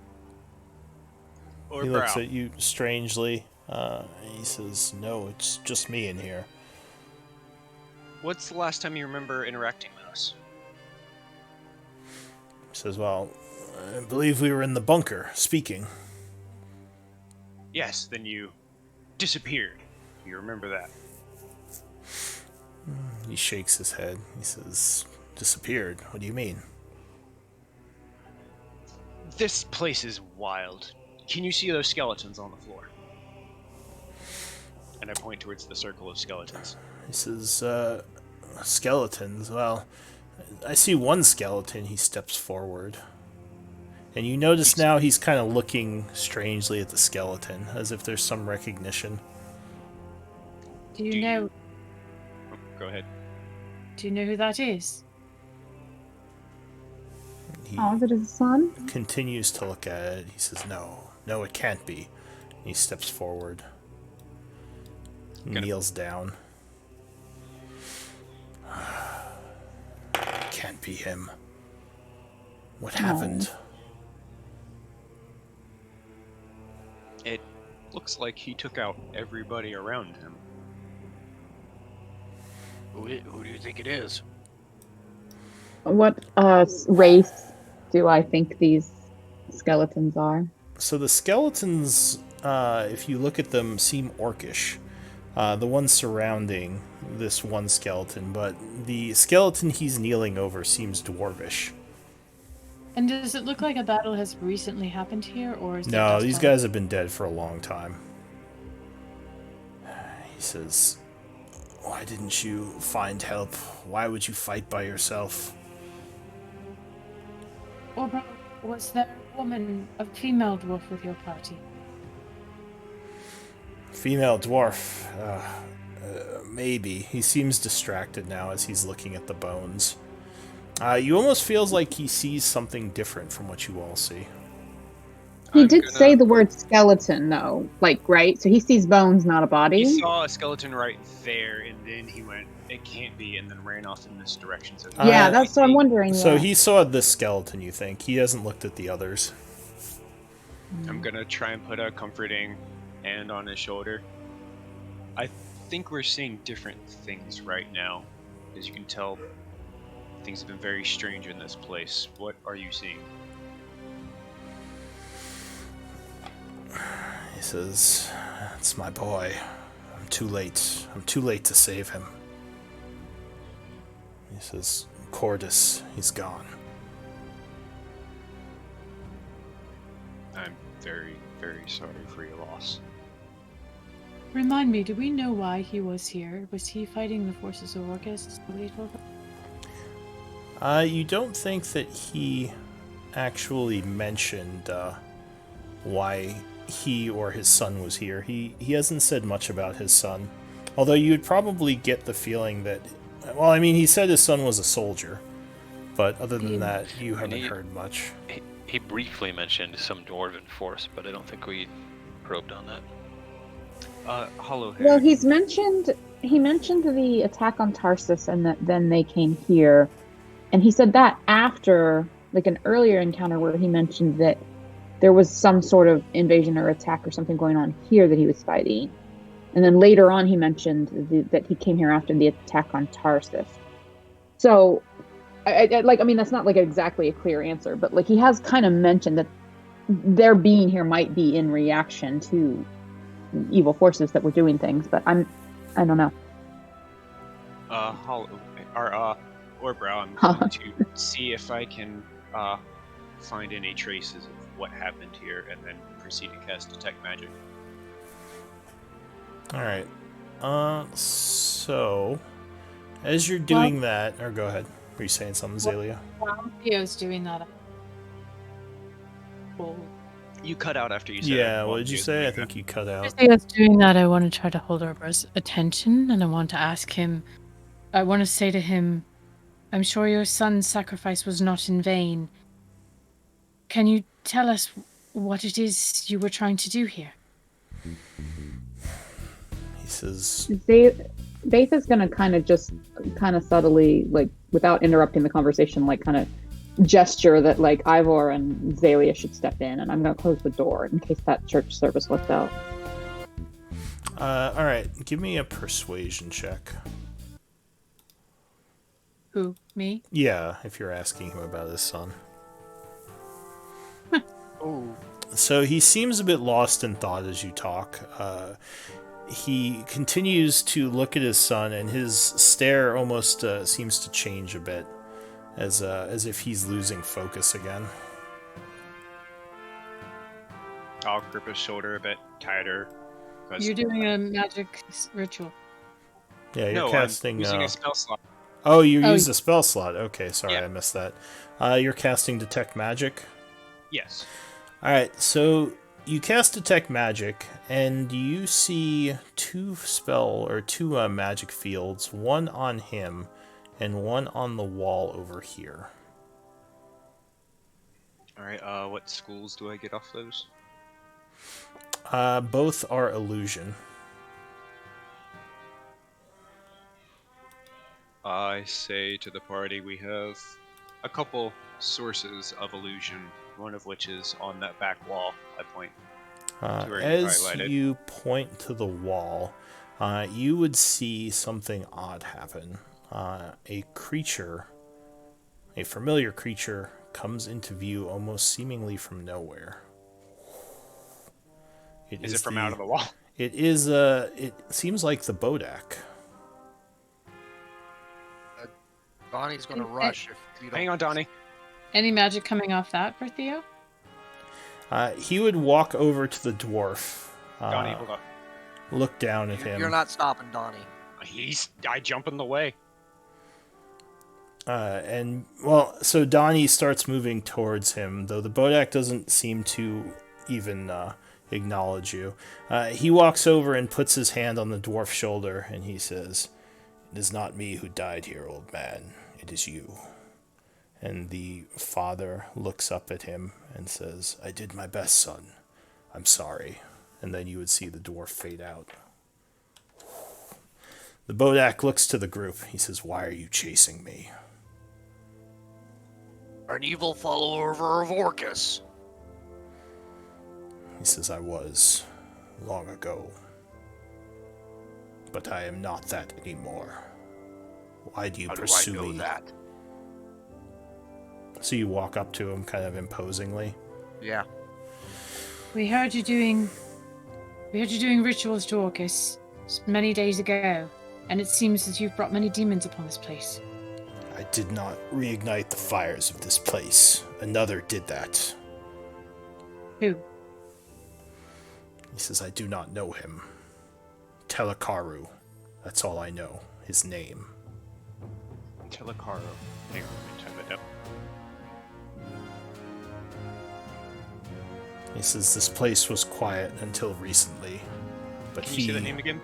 He looks at you strangely. And he says, "No, it's just me in here." What's the last time you remember interacting with us? He says, "Well, I believe we were in the bunker, speaking." Yes, then you disappeared. You remember that. He shakes his head. He says, disappeared. What do you mean? This place is wild. Can you see those skeletons on the floor? And I point towards the circle of skeletons. He says, skeletons. Well, I see one skeleton. He steps forward. And you notice now he's kind of looking strangely at the skeleton, as if there's some recognition. Do you know? Oh, go ahead. Do you know who that is? He Oh, is it his son? continues to look at it. He says, no, it can't be. He steps forward. Kneels down. Can't be him. What happened? It looks like he took out everybody around him. Who do you think it is? What race do I think these skeletons are? So the skeletons, if you look at them, seem orcish. The ones surrounding this one skeleton, but the skeleton he's kneeling over seems dwarvish. And does it look like a battle has recently happened here, or is No, these guys have been dead for a long time. He says, why didn't you find help? Why would you fight by yourself? Or was there a woman, a female dwarf with your party? Female dwarf. Maybe. He seems distracted now as he's looking at the bones. You almost feels like he sees something different from what you all see. He did say the word skeleton, though. Like, right? So he sees bones, not a body? He saw a skeleton right there, and then he went, it can't be, and then ran off in this direction. So Yeah, that's what I'm wondering. So yeah. he saw this skeleton, you think. He hasn't looked at the others. I'm gonna try and put a comforting hand on his shoulder. I think we're seeing different things right now. As you can tell, things have been very strange in this place. What are you seeing? He says, it's my boy. I'm too late. I'm too late to save him. He says, Cordis, he's gone. I'm very, very sorry for your loss. Remind me, do we know why he was here? Was he fighting the forces of Orcus? Is that what he told us? You don't think that he actually mentioned why he or his son was here. He hasn't said much about his son. Although you'd probably get the feeling that... Well, I mean, he said his son was a soldier. But other than that, you haven't heard much. He briefly mentioned some dwarven force, but I don't think we probed on that. Hollowhair. Well, he mentioned the attack on Tarsus and that then they came here. And he said that after, like, an earlier encounter where he mentioned that there was some sort of invasion or attack or something going on here that he was fighting. And then later on he mentioned that he came here after the attack on Tarsus. So, I mean, that's not, like, exactly a clear answer, but, like, he has kind of mentioned that their being here might be in reaction to evil forces that were doing things, but I don't know. Orbrow, I'm going to see if I can find any traces of what happened here, and then proceed to cast Detect Magic. Alright. So... As you're doing that... Or go ahead. Were you saying something, Zalia? While Theo's doing that... You cut out after you said Yeah, it. what did you say? I think you cut out. As Theo's doing that, I want to try to hold Orbra's attention, and I want to ask him... I want to say to him, I'm sure your son's sacrifice was not in vain. Can you tell us what it is you were trying to do here? He says... Vaitha's gonna kind of subtly, like, without interrupting the conversation, like, kind of gesture that, like, Ivor and Zalia should step in, and I'm gonna close the door in case that church service lets out. Alright, give me a persuasion check. Who? Me? Yeah, if you're asking him about his son. Oh. So he seems a bit lost in thought as you talk. he continues to look at his son, and his stare almost seems to change a bit, as if he's losing focus again. I'll grip his shoulder a bit tighter. 'cause You're doing a magic ritual. Yeah, you're no, casting. I'm using a spell slot. Oh, you Oh, used a spell slot. Okay, sorry, Yeah. I missed that. You're casting Detect Magic. Yes. All right, so you cast Detect Magic, and you see two magic fields, one on him, and one on the wall over here. All right. What schools do I get off those? Both are illusion. I say to the party, we have a couple sources of illusion, one of which is on that back wall. I point. where you As highlighted. you point to the wall, you would see something odd happen. A familiar creature, comes into view almost seemingly from nowhere. Is it from out of the wall? It is. It seems like the Bodak. Donnie's gonna rush if you don't. Hang on, Donnie. Any magic coming off that for Theo? He would walk over to the dwarf. Donnie, hold up. Look down at him. You're not stopping Donnie. I jump in the way. So Donnie starts moving towards him, though the Bodak doesn't seem to even acknowledge you. He walks over and puts his hand on the dwarf's shoulder, and he says, "It is not me who died here, old man. It is you." And the father looks up at him and says, "I did my best, son. I'm sorry." And then you would see the dwarf fade out. The Bodak looks to the group. He says, "Why are you chasing me?" An evil follower of Orcus. He says, "I was, long ago. But I am not that anymore. Why do you pursue me?" That? So you walk up to him kind of imposingly. Yeah. We heard you doing rituals to Orcus many days ago, and it seems that you've brought many demons upon this place. "I did not reignite the fires of this place. Another did that." Who? He says, "I do not know him. Telekaru. That's all I know. His name." Telekaru. Hang on, let me type it up. He says, "This place was quiet until recently. But Can you say the name again?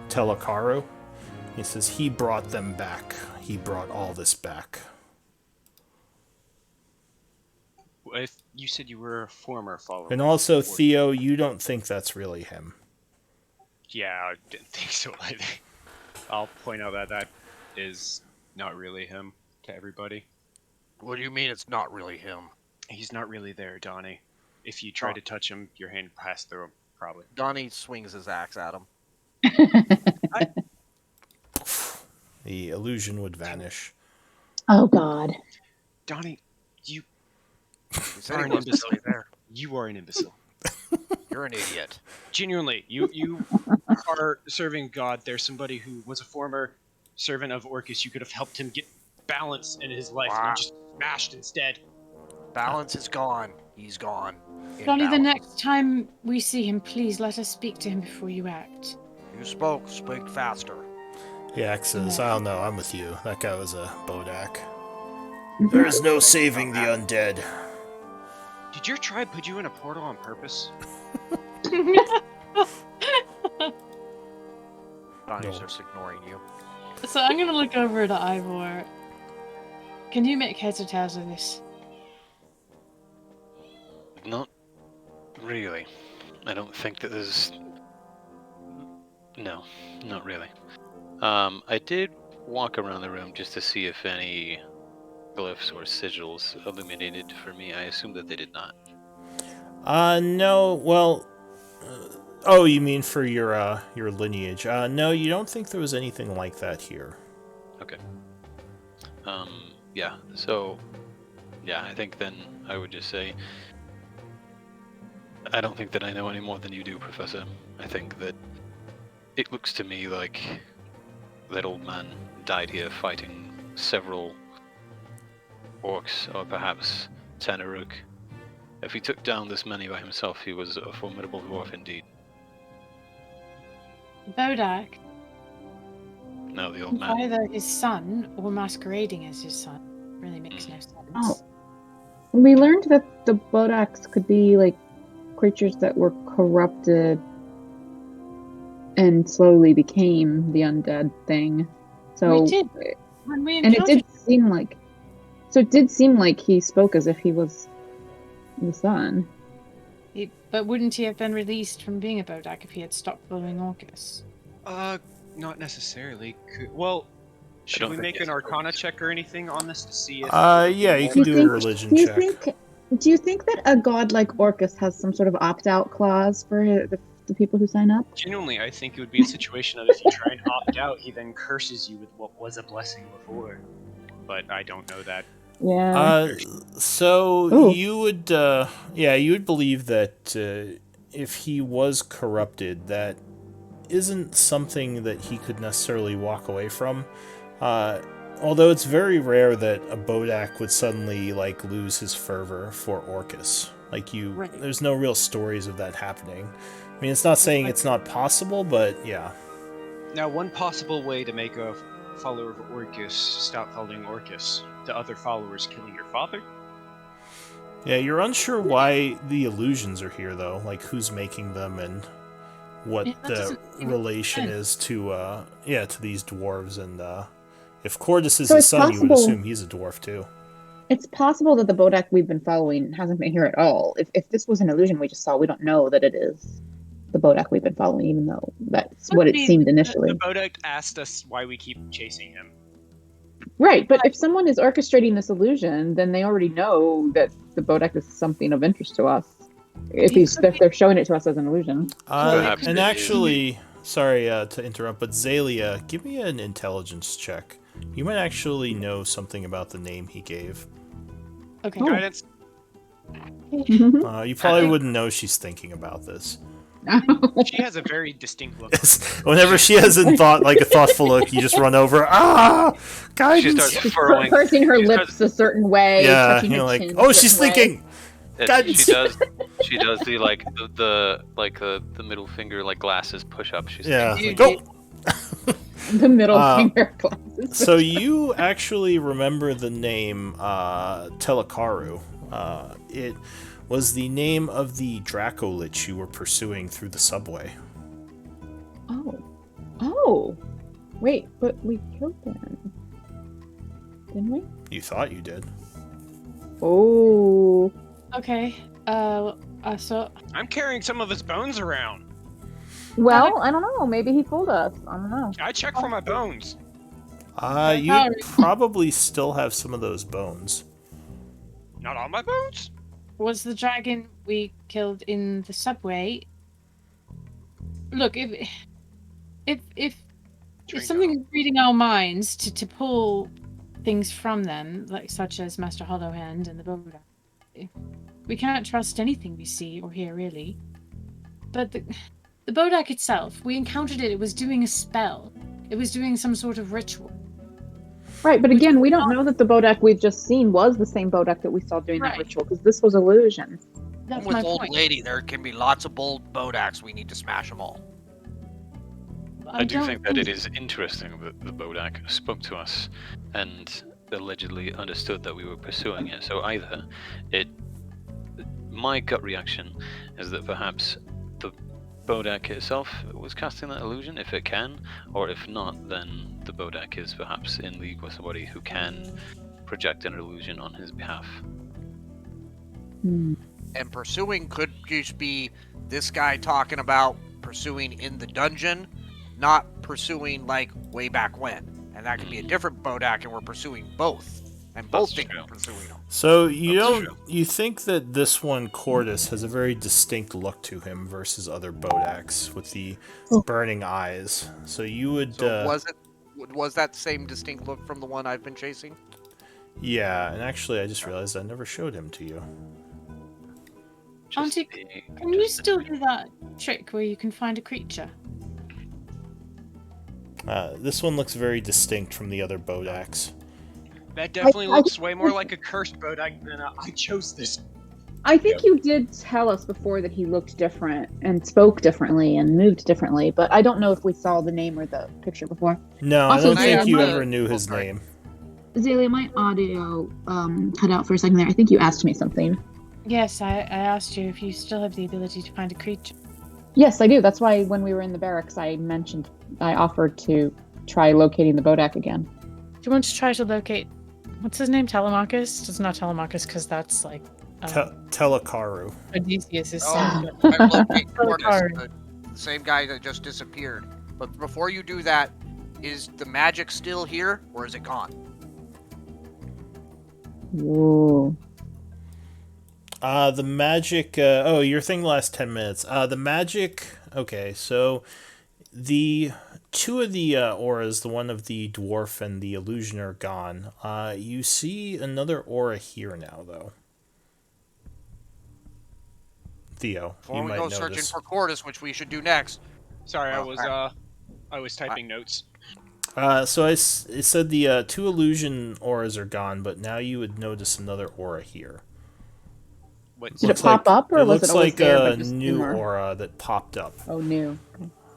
Telekaru? He says, he brought them back. He brought all this back." If you said you were a former follower. And also, Theo, you don't think that's really him. Yeah, I didn't think so either. I'll point out that is not really him to everybody. What do you mean it's not really him? He's not really there, Donnie. If you try to touch him, your hand passed through him, probably. Donnie swings his axe at him. The illusion would vanish. Oh God. Donnie, you He said are he an wasn't imbecile. really there. You are an imbecile. You're an idiot. Genuinely, you are serving God. There's somebody who was a former servant of Orcus. You could have helped him get balance in his life, and you just smashed instead. Balance is gone. He's gone. Donnie, the Imbalance. next time we see him, please let us speak to him before you act. You spoke. Speak faster. Yak says, "I don't know, I'm with you. That guy was a Bodak. There is no saving the undead." Did your tribe put you in a portal on purpose? Donnie's just ignoring you. So I'm gonna look over to Ivor. Can you make heads or tails of this? Not really. I don't think that there's... No, not really. I did walk around the room just to see if any glyphs or sigils illuminated for me. I assume that they did not. No, well... oh, you mean for your lineage. No, you don't think there was anything like that here. Okay. Yeah, so... Yeah, I think then I would just say... I don't think that I know any more than you do, Professor. I think that It looks to me like that old man died here fighting several orcs, or perhaps Tanaruk. If he took down this many by himself, he was a formidable dwarf indeed. Bodak, No, the old man. either his son or masquerading as his son. Really makes no sense. Oh. We learned that the Bodaks could be like creatures that were corrupted and slowly became the undead thing. So We did. When we and it encountered did seem like he spoke as if he was the son. but wouldn't he have been released from being a Bodak if he had stopped following Orcus? Not necessarily. Well, should don't we think make it's an Arcana focused. check or anything on this to see if? Yeah, you can do a religion check. Do you think that a god like Orcus has some sort of opt-out clause for the people who sign up? Genuinely, I think it would be a situation of if you try and opt out, he then curses you with what was a blessing before. But I don't know that. Yeah. So Ooh. you would, you would believe that if he was corrupted, that isn't something that he could necessarily walk away from. Although it's very rare that a Bodak would suddenly like lose his fervor for Orcus. Right. There's no real stories of that happening. I mean, it's not saying it's not possible, but yeah. Now, one possible way to make a follower of Orcus stop following Orcus, the other followers killing your father? Yeah, you're unsure why the illusions are here, though. Like, who's making them and what Yeah, that the doesn't even relation make is to these dwarves. And if Cordus is So his it's son, you would possible- assume he's a dwarf, too. It's possible that the Bodak we've been following hasn't been here at all. If this was an illusion we just saw, we don't know that it is the Bodak we've been following, even though that's what it seemed initially. The Bodak asked us why we keep chasing him. Right, but if someone is orchestrating this illusion, then they already know that the Bodak is something of interest to us. If they're showing it to us as an illusion. Perhaps And it is. actually, sorry to interrupt, but Zalia, give me an intelligence check. You might actually know something about the name he gave. Okay. Oh. Guidance. You probably wouldn't know she's thinking about this. She has a very distinct look. Whenever she hasn't thought like a thoughtful look, you just run over. She Guidance. starts furrowing. Pursing her she lips starts- a certain way, Yeah, touching you know, her like, chin oh, a she's certain way. thinking. She Guidance. does. She does the the middle finger like glasses push up. She's Yeah. like, Go. The middle finger glasses. So you actually remember the name Telekaru. It was the name of the Dracolich you were pursuing through the subway. Oh. Wait, but we killed him. Didn't we? You thought you did. Oh. Okay. So I'm carrying some of his bones around. Well, I don't know. Maybe he fooled us. I don't know. I check for my bones. You probably still have some of those bones. Not all my bones. was the dragon we killed in the subway? Look, if something is reading our minds to pull things from them, like such as Master Hollowhand and the Bodak, we cannot trust anything we see or hear, really. But the Bodak itself, we encountered it. It was doing a spell. It was doing some sort of ritual. Right, but again, we don't know that the Bodak we've just seen was the same Bodak that we saw doing that Right. ritual, because this was illusion. That's With my old point. lady, there can be lots of bold Bodaks. We need to smash them all. I do don't think that it is interesting that the Bodak spoke to us and allegedly understood that we were pursuing it. So either my gut reaction is that perhaps the Bodak itself was casting that illusion, if it can, or if not, then the Bodak is perhaps in league with somebody who can project an illusion on his behalf. And pursuing could just be this guy talking about pursuing in the dungeon, not pursuing like way back when. And that could be a different Bodak, and we're pursuing both. And both That's think true. we're pursuing them. So you That's don't true. you think that this one Cordus has a very distinct look to him versus other Bodaks with the burning eyes. So you would So was that same distinct look from the one I've been chasing? yeah, and actually I just realized I never showed him to you. Auntie, can you still do that trick where you can find a creature? This one looks very distinct from the other Bodaks. That definitely I looks way more like a cursed Bodak than I chose this. I think you did tell us before that he looked different and spoke differently and moved differently, but I don't know if we saw the name or the picture before. No, I Also, don't think Zayla, you my- ever knew his sorry. name. Azalea, my audio cut out for a second there. I think you asked me something. Yes, I asked you if you still have the ability to find a creature. Yes, I do. That's why when we were in the barracks, I offered to try locating the Bodak again. Do you want to try to locate? What's his name? Telemachus? It's not Telemachus because that's like Telekaru. Odysseus' Oh, son. I locate Tortoise, Hard. the same guy that just disappeared. But before you do that, is the magic still here, or is it gone? Whoa. The magic. Oh, your thing lasts 10 minutes. The magic. Okay, so the two of the auras, the one of the dwarf and the illusion, are gone. You see another aura here now, though. Theo, Before you we might go notice. searching for Cordis, which we should do next. Sorry, Oh, I was typing notes. So it said the two illusion auras are gone, but now you would notice another aura here. What's Did it pop up, or it was looks it always like there, a but just new dimmer? aura that popped up. Oh, new.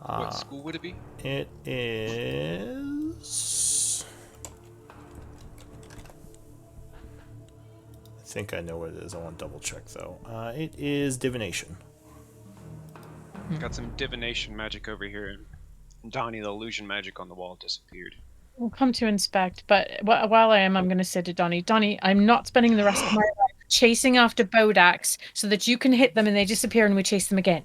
what school would it be? It is. I think I know what it is. I want to double check though. It is divination. Got some divination magic over here. And Donnie, the illusion magic on the wall disappeared. We'll come to inspect, but while I'm going to say to Donnie, I'm not spending the rest of my life chasing after Bodaks so that you can hit them and they disappear and we chase them again.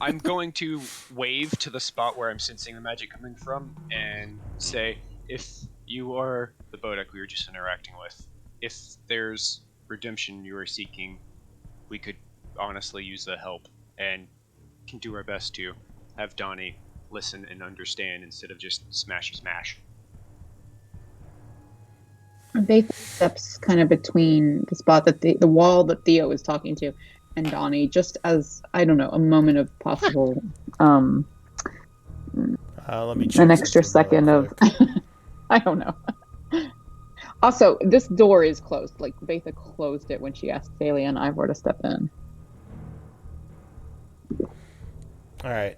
I'm going to wave to the spot where I'm sensing the magic coming from and say, if you are the Bodak we were just interacting with, if there's redemption you are seeking, we could honestly use the help and can do our best to have Donnie listen and understand instead of just smash. They steps kind of between the spot that the wall that Theo is talking to and Donnie, just as, I don't know, a moment of possible Let me check an extra something real second of quick. I don't know. Also, this door is closed. Like Betha closed it when she asked Thalia and Ivor to step in. All right.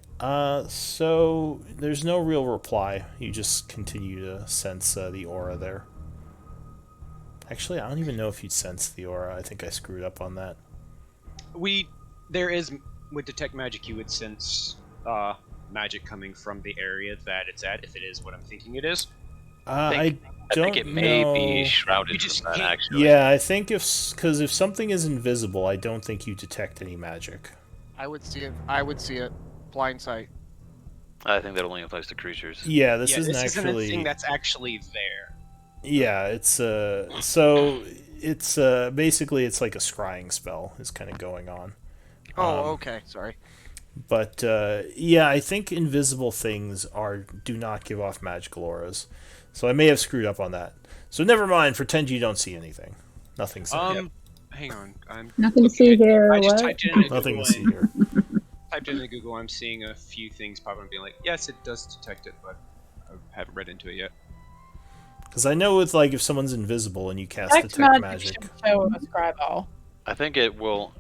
So there's no real reply. You just continue to sense the aura there. Actually, I don't even know if you'd sense the aura. I think I screwed up on that. There is, with detect magic, you would sense magic coming from the area that it's at, if it is what I'm thinking it is. I don't think it may be know. shrouded You just from that, can't- actually. Yeah, I think if something is invisible, I don't think you detect any magic. I would see it. Blind sight. I think that only applies to creatures. Yeah, this yeah, isn't this actually. isn't a thing that's actually there. Yeah, it's basically it's like a scrying spell is kind of going on. Oh, okay. Sorry. But yeah, I think invisible things do not give off magical auras. So I may have screwed up on that. So never mind, pretend you don't see anything. Nothing's Hang on. I'm Nothing to looking see at- here. I just What? typed it in nothing Google to see here. Typed it in Google. I'm seeing a few things pop up and being like, yes, it does detect it, but I haven't read into it yet. Because I know with like if someone's invisible and you cast Detect detect magic magic. should show a scribe all. I think it will.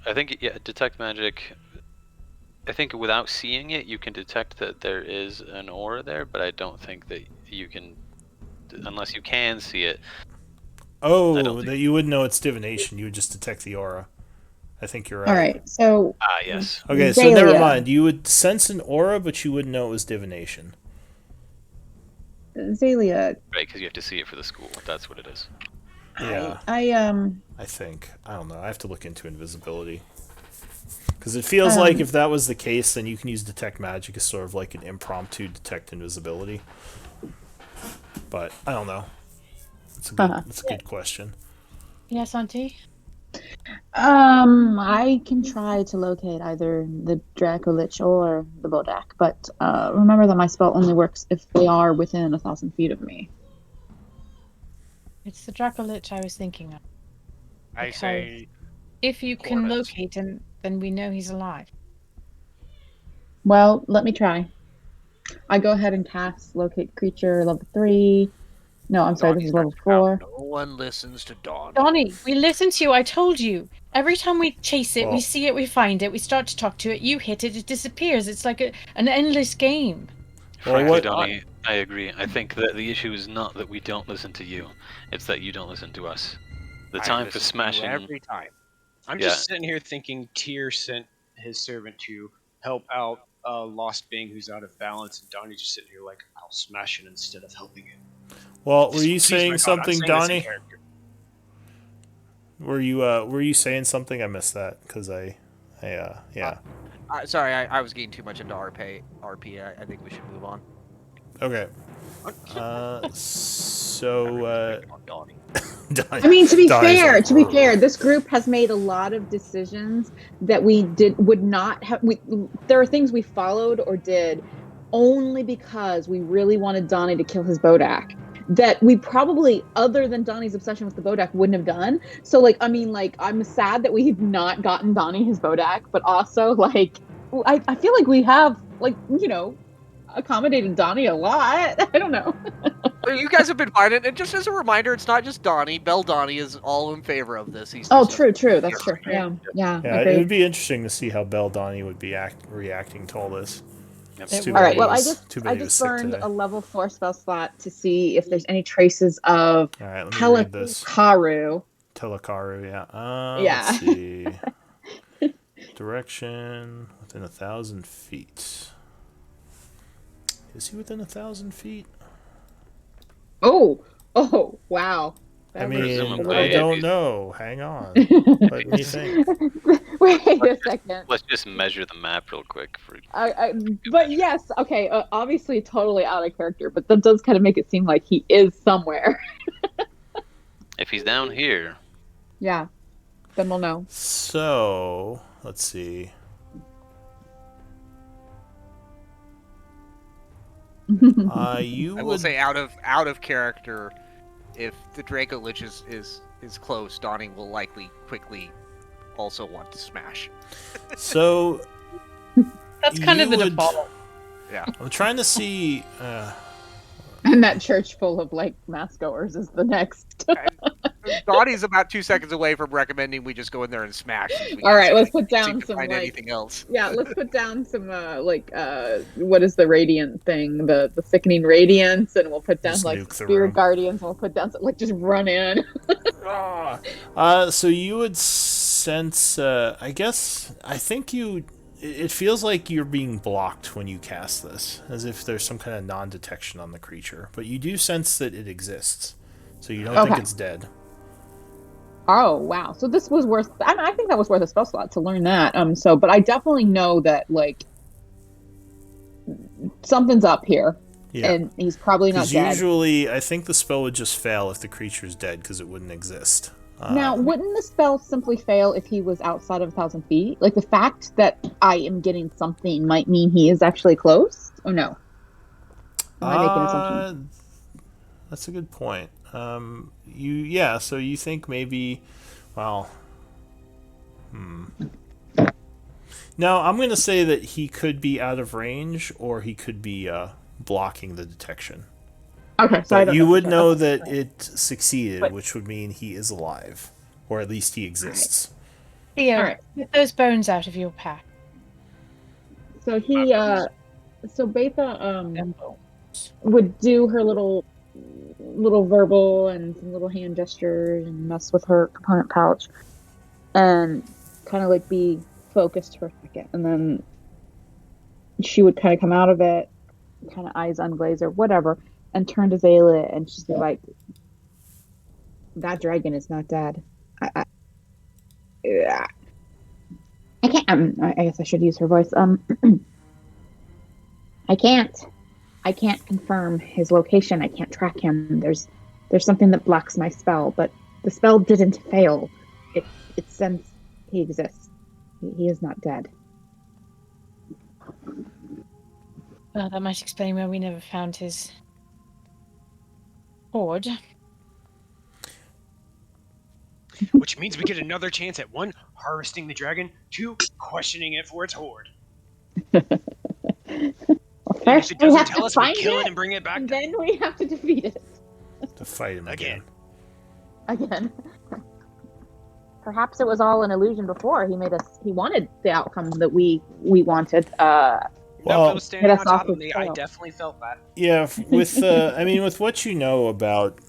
Detect magic. I think without seeing it, you can detect that there is an aura there, but I don't think that you can, unless you can see it. I Oh, don't that you wouldn't know it's divination. You would just detect the aura. I think you're right. All right, so Ah, yes. Okay, so never Zalia. mind. You would sense an aura, but you wouldn't know it was divination. Zalia, Right, because you have to see it for the school. That's what it is. Yeah, I think. I don't know. I have to look into invisibility. Because it feels like if that was the case, then you can use detect magic as sort of like an impromptu detect invisibility. But I don't know. It's a good question. Yes, Auntie? I can try to locate either the Dracolich or the Bodak, but remember that my spell only works if they are within 1,000 feet of me. It's the Dracolich I was thinking of. I say, If you can Corvus. locate him, then we know he's alive. Well, let me try. I go ahead and cast locate creature level 3. No, I'm sorry, this is level 4. No one listens to Donnie. Donnie, we listen to you. I told you. Every time we chase it, we Well- see it, we find it, we start to talk to it, you hit it, it disappears. It's like an endless game. Well, Frankly, what- Donnie, I agree. I think that the issue is not that we don't listen to you; it's that you don't listen to us. The I time for listen to you smashing. every time. I'm Yeah. just sitting here thinking Tyr sent his servant to help out a lost being who's out of balance, and Donnie's just sitting here like, I'll smash it instead of helping it. Well, were you Please, saying my God, I'm something, saying this in Donnie? character. Were you saying something? I missed that because yeah. Sorry, I was getting too much into RP. I think we should move on. Okay. So Donnie. Donnie, I mean, to be Donnie's fair, like, this group has made a lot of decisions that we would not have. There are things we followed or did only because we really wanted Donnie to kill his Bodak. That we probably, other than Donnie's obsession with the Bodak, wouldn't have done. So, like, I mean, like, I'm sad that we've not gotten Donnie his Bodak, but also, like, I feel like we have, like, you know, accommodated Donnie a lot. I don't know. You guys have been fine, and just as a reminder, it's not just Donnie. Bell Donnie is all in favor of this. He's Oh, just true. That's true. Yeah. Yeah, it Agreed. would be interesting to see how Bell Donnie would be reacting to all this. Yep. It's too All bad All right. he Well, I was- just too bad he was sick burned today. a level 4 spell slot to see if there's any traces of All right, let me read this. Telekaru. Telekaru, yeah. Yeah. Let's see. Direction within 1,000 feet. Is he within 1,000 feet? Oh, wow. I That mean, was a Presumably, little I bit- don't know. Hang on. Let me think. Wait a second. Let's just measure the map real quick. But yes, okay. Obviously, totally out of character, but that does kind of make it seem like he is somewhere. If he's down here, Yeah. Then we'll know. So, let's see. You I will would say out of character, if the Draco Lich is close, Donnie will likely quickly also want to smash. so That's kind of you the would- default. I'm trying to see. And that church full of, like, mass goers is the next. Donnie's about 2 seconds away from recommending we just go in there and smash. All right, let's put Seem down to some, find like, anything else. yeah, let's put down some what is the radiant thing? The sickening radiance, and we'll put down Just like nuke the spirit room. guardians, and we'll put down some, like, just run in. So you would sense. I think you. It feels like you're being blocked when you cast this, as if there's some kind of non-detection on the creature. But you do sense that it exists, so you don't think Okay. it's dead. Oh wow! So this was worth. I think that was worth a spell slot to learn that. But I definitely know that, like, something's up here, Yeah. and he's probably not Because dead. usually, I think the spell would just fail if the creature's dead, because it wouldn't exist. Now, wouldn't the spell simply fail if he was outside of 1,000 feet? Like, the fact that I am getting something might mean he is actually close? Or no? Am I making an assumption? That's a good point. So you think maybe, well, No, I'm going to say that he could be out of range, or he could be blocking the detection. Okay, so I But don't you know would for know sure. that it succeeded, But- which would mean he is alive, or at least he exists. Theo, Alright. get those bones out of your pack. So he, so Betha, would do her little verbal and some little hand gestures and mess with her component pouch and kind of like be focused for a second, and then she would kind of come out of it, kind of eyes unglaze or whatever, and turn to Zayla, and she's like, "That dragon is not dead. I can't. I guess I should use her voice. I can't confirm his location. I can't track him. There's something that blocks my spell, but the spell didn't fail. It sends he exists. He is not dead." Well, that might explain why we never found his hoard. Which means we get another chance at 1, harvesting the dragon, 2, questioning it for its hoard. And if First, it we doesn't have tell to us, we find kill it it, and bring it back. and then we have to defeat it To fight him again. again. Perhaps it was all an illusion before. He wanted the outcome that we wanted. Nope, I was standing Hit on us off top of with me. I tail. definitely felt that. Yeah, with I mean, with what you know about,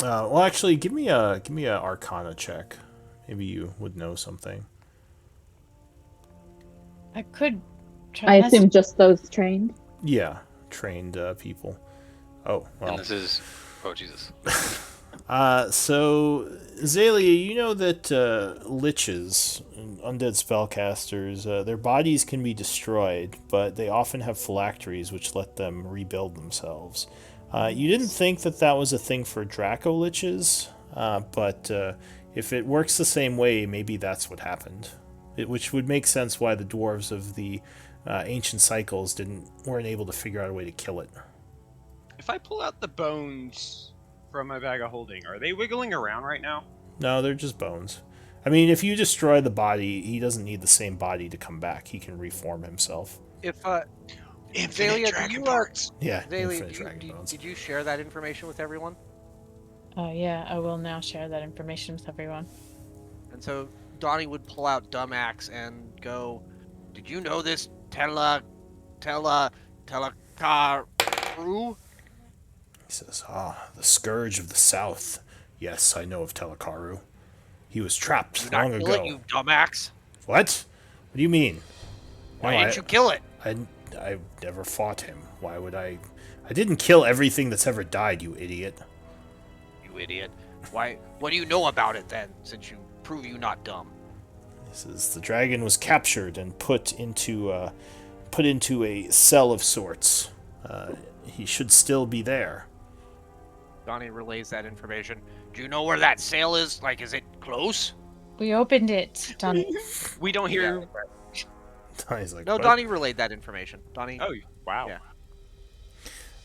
well, actually, give me a Arcana check. Maybe you would know something. I could try. I assume just those trained. Yeah, trained people. Oh, well. And this is. Oh, Jesus. So, Zalia, you know that liches, undead spellcasters, their bodies can be destroyed, but they often have phylacteries which let them rebuild themselves. You didn't think that that was a thing for Draco liches, but if it works the same way, maybe that's what happened. Which would make sense why the dwarves of the ancient cycles weren't able to figure out a way to kill it. If I pull out the bones from my bag of holding, are they wiggling around right now? No, they're just bones. I mean, if you destroy the body, he doesn't need the same body to come back. He can reform himself. If Infinite Zalia, dragon do you, parts. Yeah, Zalia, infinite dragon bones. did you share that information with everyone? Yeah, I will now share that information with everyone. And so Donnie would pull out Dumb Axe and go, "Did you know this Telakaru?" He says, the Scourge of the South. Yes, I know of Telakaru. He was trapped You long not ago. kill it, you dumbaxe. What? What do you mean? Why No, didn't you kill it? I never fought him. Why would I? I didn't kill everything that's ever died, you idiot. You idiot. Why? What do you know about it then, since you prove you not dumb? He says the dragon was captured and put into a cell of sorts. He should still be there. Donnie relays that information. Do you know where that sail is? Like, is it close? We opened it, Donnie. We don't hear. Donnie's like, No, what? Donnie relayed that information. Donnie. Oh, wow.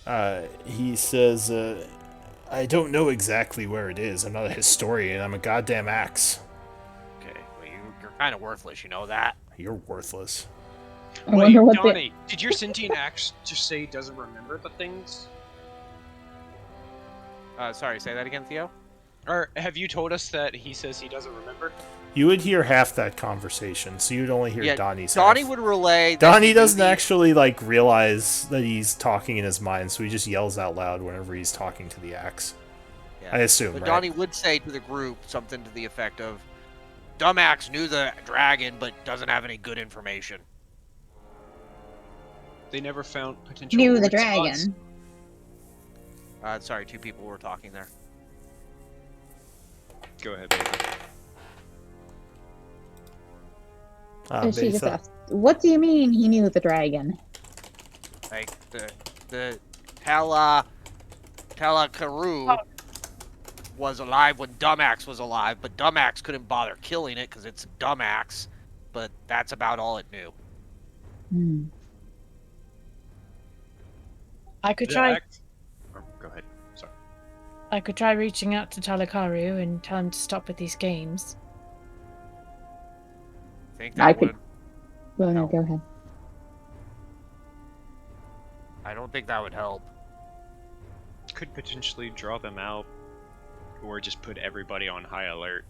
Yeah. He says, I don't know exactly where it is. I'm not a historian. I'm a goddamn axe. Okay. Well, you're kind of worthless. You know that. You're worthless. I Wait, wonder what Donnie, did your sentient axe just say he doesn't remember the things? Sorry. Say that again, Theo. Or have you told us that he says he doesn't remember? You would hear half that conversation, so you'd only hear Yeah, Donnie's Donnie half. would relay. That Donnie he doesn't knew the- actually realize that he's talking in his mind, so he just yells out loud whenever he's talking to the axe. Yeah. I assume, But right? Donnie would say to the group something to the effect of, "Dumbaxe knew the dragon, but doesn't have any good information." They never found potential. knew the weak dragon. spots? Sorry, two people were talking there. Go ahead, baby. She just Betha. asked, "What do you mean he knew the dragon?" Like the Telakaru was alive when Dumbaxe was alive, but Dumbaxe couldn't bother killing it because it's Dumbaxe. But that's about all it knew. Hmm. I could The try. axe- Oh, go ahead. Sorry. I could try reaching out to Talakaru and tell him to stop with these games. Think I that could- would. Well, no, No. go ahead. I don't think that would help. Could potentially draw them out, or just put everybody on high alert.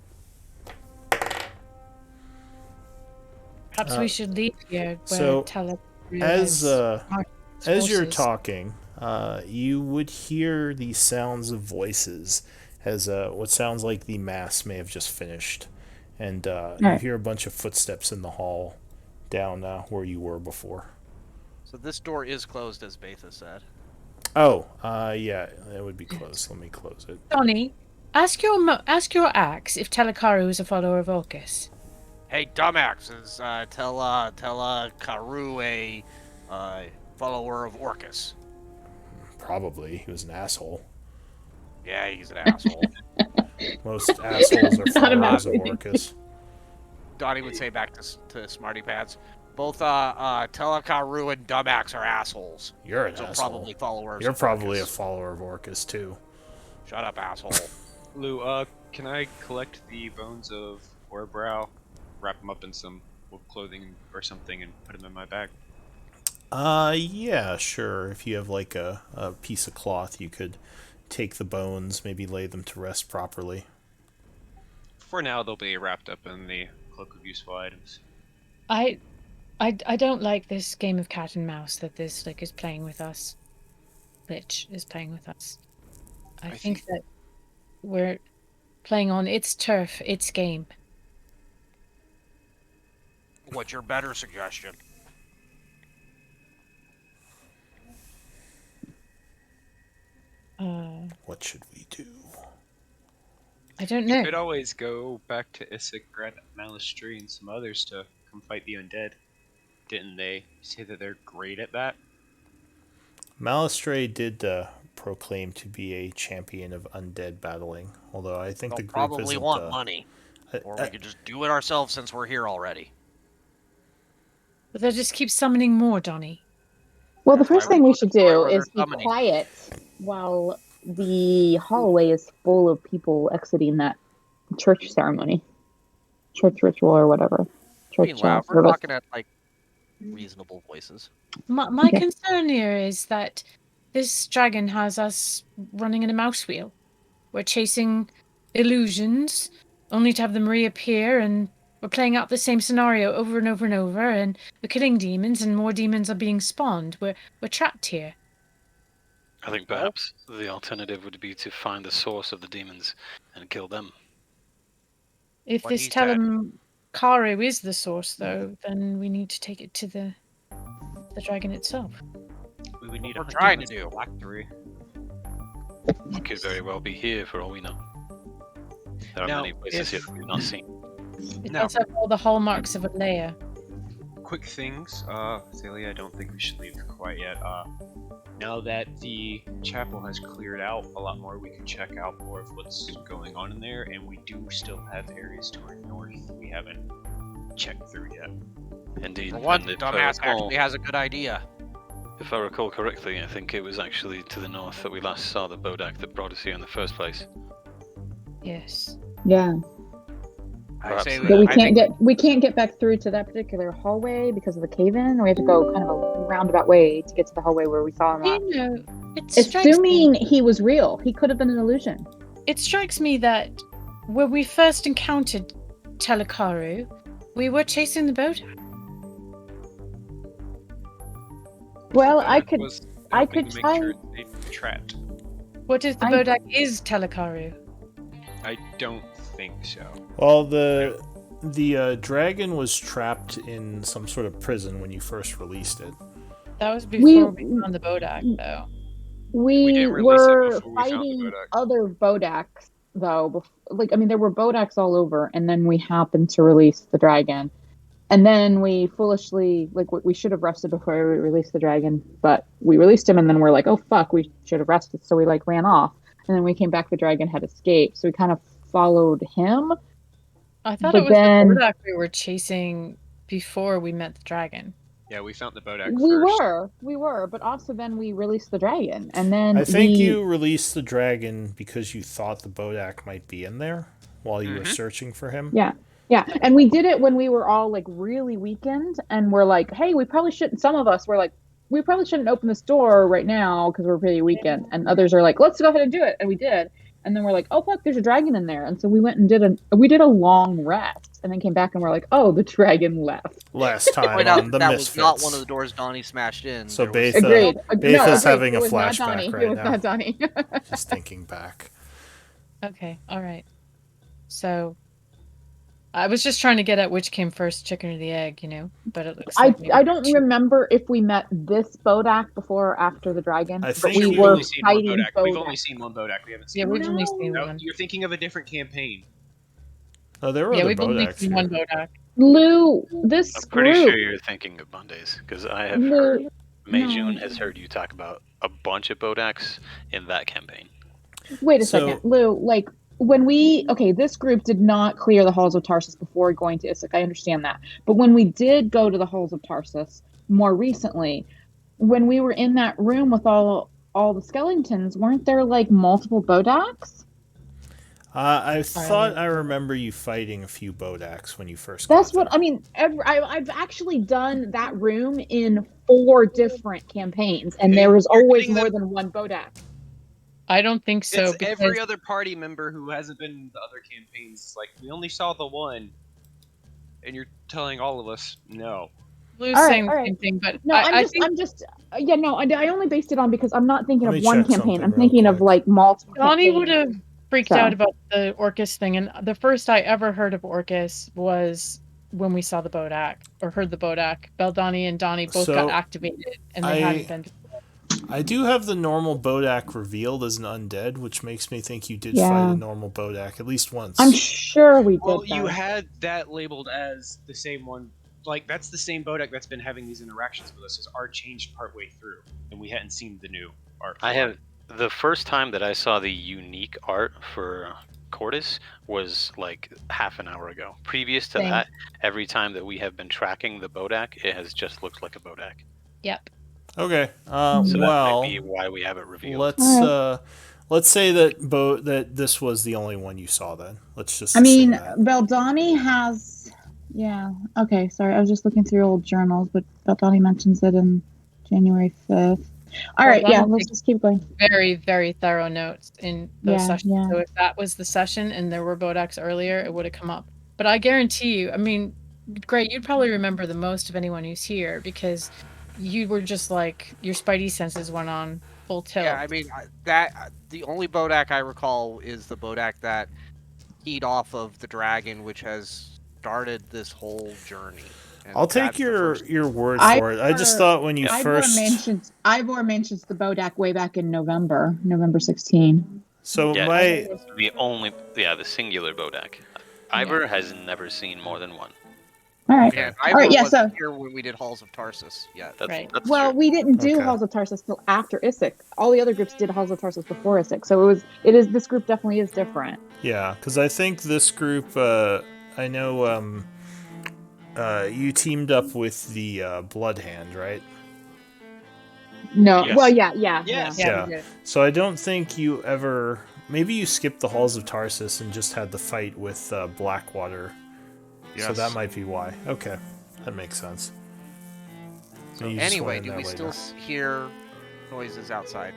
Perhaps we should leave here where so, Talakaru As has as you're forces. talking, you would hear the sounds of voices as what sounds like the mass may have just finished, and you Right. hear a bunch of footsteps in the hall down where you were before. So this door is closed, as Betha said. Oh, yeah, it would be closed. Let me close it. Donnie, ask your axe if Talakaru is a follower of Orcus. Hey, Dumbaxe, is Telakaru a follower of Orcus? Probably. He was an asshole. Yeah, he's an asshole. Most assholes are followers of Automatically. Orcus. Donnie would say back to Smarty Pants. Both Telakaru and Dumbaxe are assholes. You're an So asshole. probably followers. You're of probably a Orcus. follower of Orcus, too. Shut up, asshole. Lou, can I collect the bones of Orbrow, wrap them up in some wolf clothing or something, and put them in my bag? Yeah, sure. If you have like a piece of cloth, you could take the bones, maybe lay them to rest properly. For now, they'll be wrapped up in the cloak of useful items. I don't like this game of cat and mouse that this is playing with us. Lich is playing with us. I think that we're playing on its turf, its game. What's your better suggestion? What should we do? I don't You know. could always go back to Isaac, Gret, Malistry, and some others to come fight the undead. Didn't they say that they're great at that? Malistray did proclaim to be a champion of undead battling, although I think They'll the group probably isn't. want money. Or we could just do it ourselves since we're here already. But they'll just keep summoning more, Donnie. Well, the That's why first we thing we want to should destroy do where they're is be summoning. quiet while the hallway is full of people exiting that church ceremony, church ritual, or whatever. Church Being loud, we're service. talking at like reasonable voices. My Okay. concern here is that this dragon has us running in a mouse wheel. We're chasing illusions, only to have them reappear, and we're playing out the same scenario over and over and over, and we're killing demons, and more demons are being spawned. We're trapped here. I think perhaps the alternative would be to find the source of the demons and kill them. If What this he said. Telem-Karu is the source, though, then we need to take it to the dragon itself. We would need We're a trying to do. phylactery. It could very well be here for all we know. There are Now, many places here if- that we've not seen. It Now- does have all the hallmarks of a layer. Quick things, Celia, I don't think we should leave quite yet. Now that the chapel has cleared out a lot more, we can check out more of what's going on in there, and we do still have areas to our north we haven't checked through yet. Indeed. For one, and if dumbass actually has a good idea. If I recall correctly, I think it was actually to the north that we last saw the Bodak that brought us here in the first place. Yes. Yeah, I Perhaps say the- but I we can't get back through to that particular hallway because of the cave-in. We have to go kind of a roundabout way to get to the hallway where we saw him. You know, it strikes Assuming me, he was real, he could have been an illusion. it strikes me that when we first encountered Telekaru, we were chasing the boat. Well, The I Bodak could- was I helping could to make try- sure they trapped. What if the I- Bodak is Telekaru? I don't think so. Well, the dragon was trapped in some sort of prison when you first released it. That was before We- we found the Bodak, though. We didn't release it were before we found the fighting Bodak. other Bodaks, though. There were Bodaks all over, and then we happened to release the dragon. And then we foolishly, we should have rested before we released the dragon, but we released him, and then we're like, oh fuck, we should have rested. So we ran off, and then we came back, the dragon had escaped. So we kind of followed him. I thought But it was then- the Bodak we were chasing before we met the dragon. Yeah, we found the Bodak We first. were, but also then we released the dragon, and then I think you released the dragon because you thought the Bodak might be in there while you were searching for him. Yeah. Yeah, and we did it when we were all really weakened, and we're like, hey, we probably shouldn't. Some of us were like, we probably shouldn't open this door right now because we're pretty weakened, and others are like, let's go ahead and do it, and we did. And then we're like, oh fuck, there's a dragon in there, and so we went and did a long rest, and then came back and we're like, oh, the dragon left. Last time Point on out the that Misfits. was not one of the doors Donnie smashed in. So There was- Betha- Agreed. Betha's having it a was not flashback Donnie. right It was now. not Donnie. Just thinking back. Okay, alright. So, I was just trying to get at which came first, chicken or the egg, but it looks like I don't remember if we met this Bodak before or after the dragon, I but think we we've were only seen one fighting Bodak. We've only Bodak. seen one Bodak. We haven't seen Yeah, one. we've only seen No, one. you're thinking of a different campaign. Oh, there were Yeah, other we've only Bodaks seen here. one Bodak. Lou, this I'm pretty group. sure you're thinking of Mondays, because I have Lou, heard, Mei no. Jun has heard you talk about a bunch of Bodaks in that campaign. Wait a So- second, Lou. This group did not clear the halls of Tarsus before going to Isaac. I understand that, but when we did go to the halls of Tarsus more recently, when we were in that room with all the skeletons, weren't there multiple Bodaks? I thought I remember you fighting a few Bodaks when you first That's got what I mean. I've actually done that room in 4 different campaigns, and there was You're always getting more the- than one Bodak. I don't think so. It's because every other party member who hasn't been in the other campaigns. Like, we only saw the one, and you're telling all of us no. Blue's All right, saying all the right. same thing, but No, I think yeah, no, I only based it on because I'm not thinking Let of me one check campaign. something I'm real thinking of quick. like multiple Donnie campaigns. would have freaked So- out about the Orcus thing, and the first I ever heard of Orcus was when we saw the Bodak, or heard the Bodak. Beldani and Donnie both So, got activated, and they hadn't been. I do have the normal Bodak revealed as an undead, which makes me think you did Yeah. fight a normal Bodak at least once. I'm sure we did. Well, you though. had that labeled as the same one. Like, that's the same Bodak that's been having these interactions with us. His art changed partway through, and we hadn't seen the new art. I have the first time that I saw the unique art for Cordis was like half an hour ago. Previous to Same. that, every time that we have been tracking the Bodak, it has just looked like a Bodak. Yep. Okay. So that Well, might be why we have it revealed. let's say that that this was the only one you saw. Then let's just. I mean, assume that. Beldani has. Yeah. Okay. Sorry, I was just looking through old journals, but Beldani mentions it in January 5th. All right. Yeah. Let's just keep going. Very, very thorough notes in those Yeah, sessions. yeah. So if that was the session and there were Bodaks earlier, it would have come up. But I guarantee you, I mean, great, you'd probably remember the most of anyone who's here because you were just like your spidey senses went on full tilt. Yeah, I mean the only Bodak I recall is the Bodak that keyed off of the dragon, which has started this whole journey. And I'll take that's the first- your word I- for it. I just thought when you first. Ivor mentions the Bodak way back in November 16. So Yeah, my the singular Bodak. Ivor has never seen more than one. All right. Yeah, All right. Yeah. wasn't So. here when we did Halls of Tarsus. Yeah. Right. That's Well, true. we didn't do Okay. Halls of Tarsus till after Issac. All the other groups did Halls of Tarsus before Issac. So this group definitely is different. Yeah, because I think this group. I know. You teamed up with the Blood Hand, right? No. Yes. Well, yeah. Yes. Yeah. we did. So I don't think you ever. Maybe you skipped the Halls of Tarsus and just had the fight with Blackwater. So Yes. that might be why. Okay, that makes sense. So You just anyway, went in do there we still later. hear noises outside?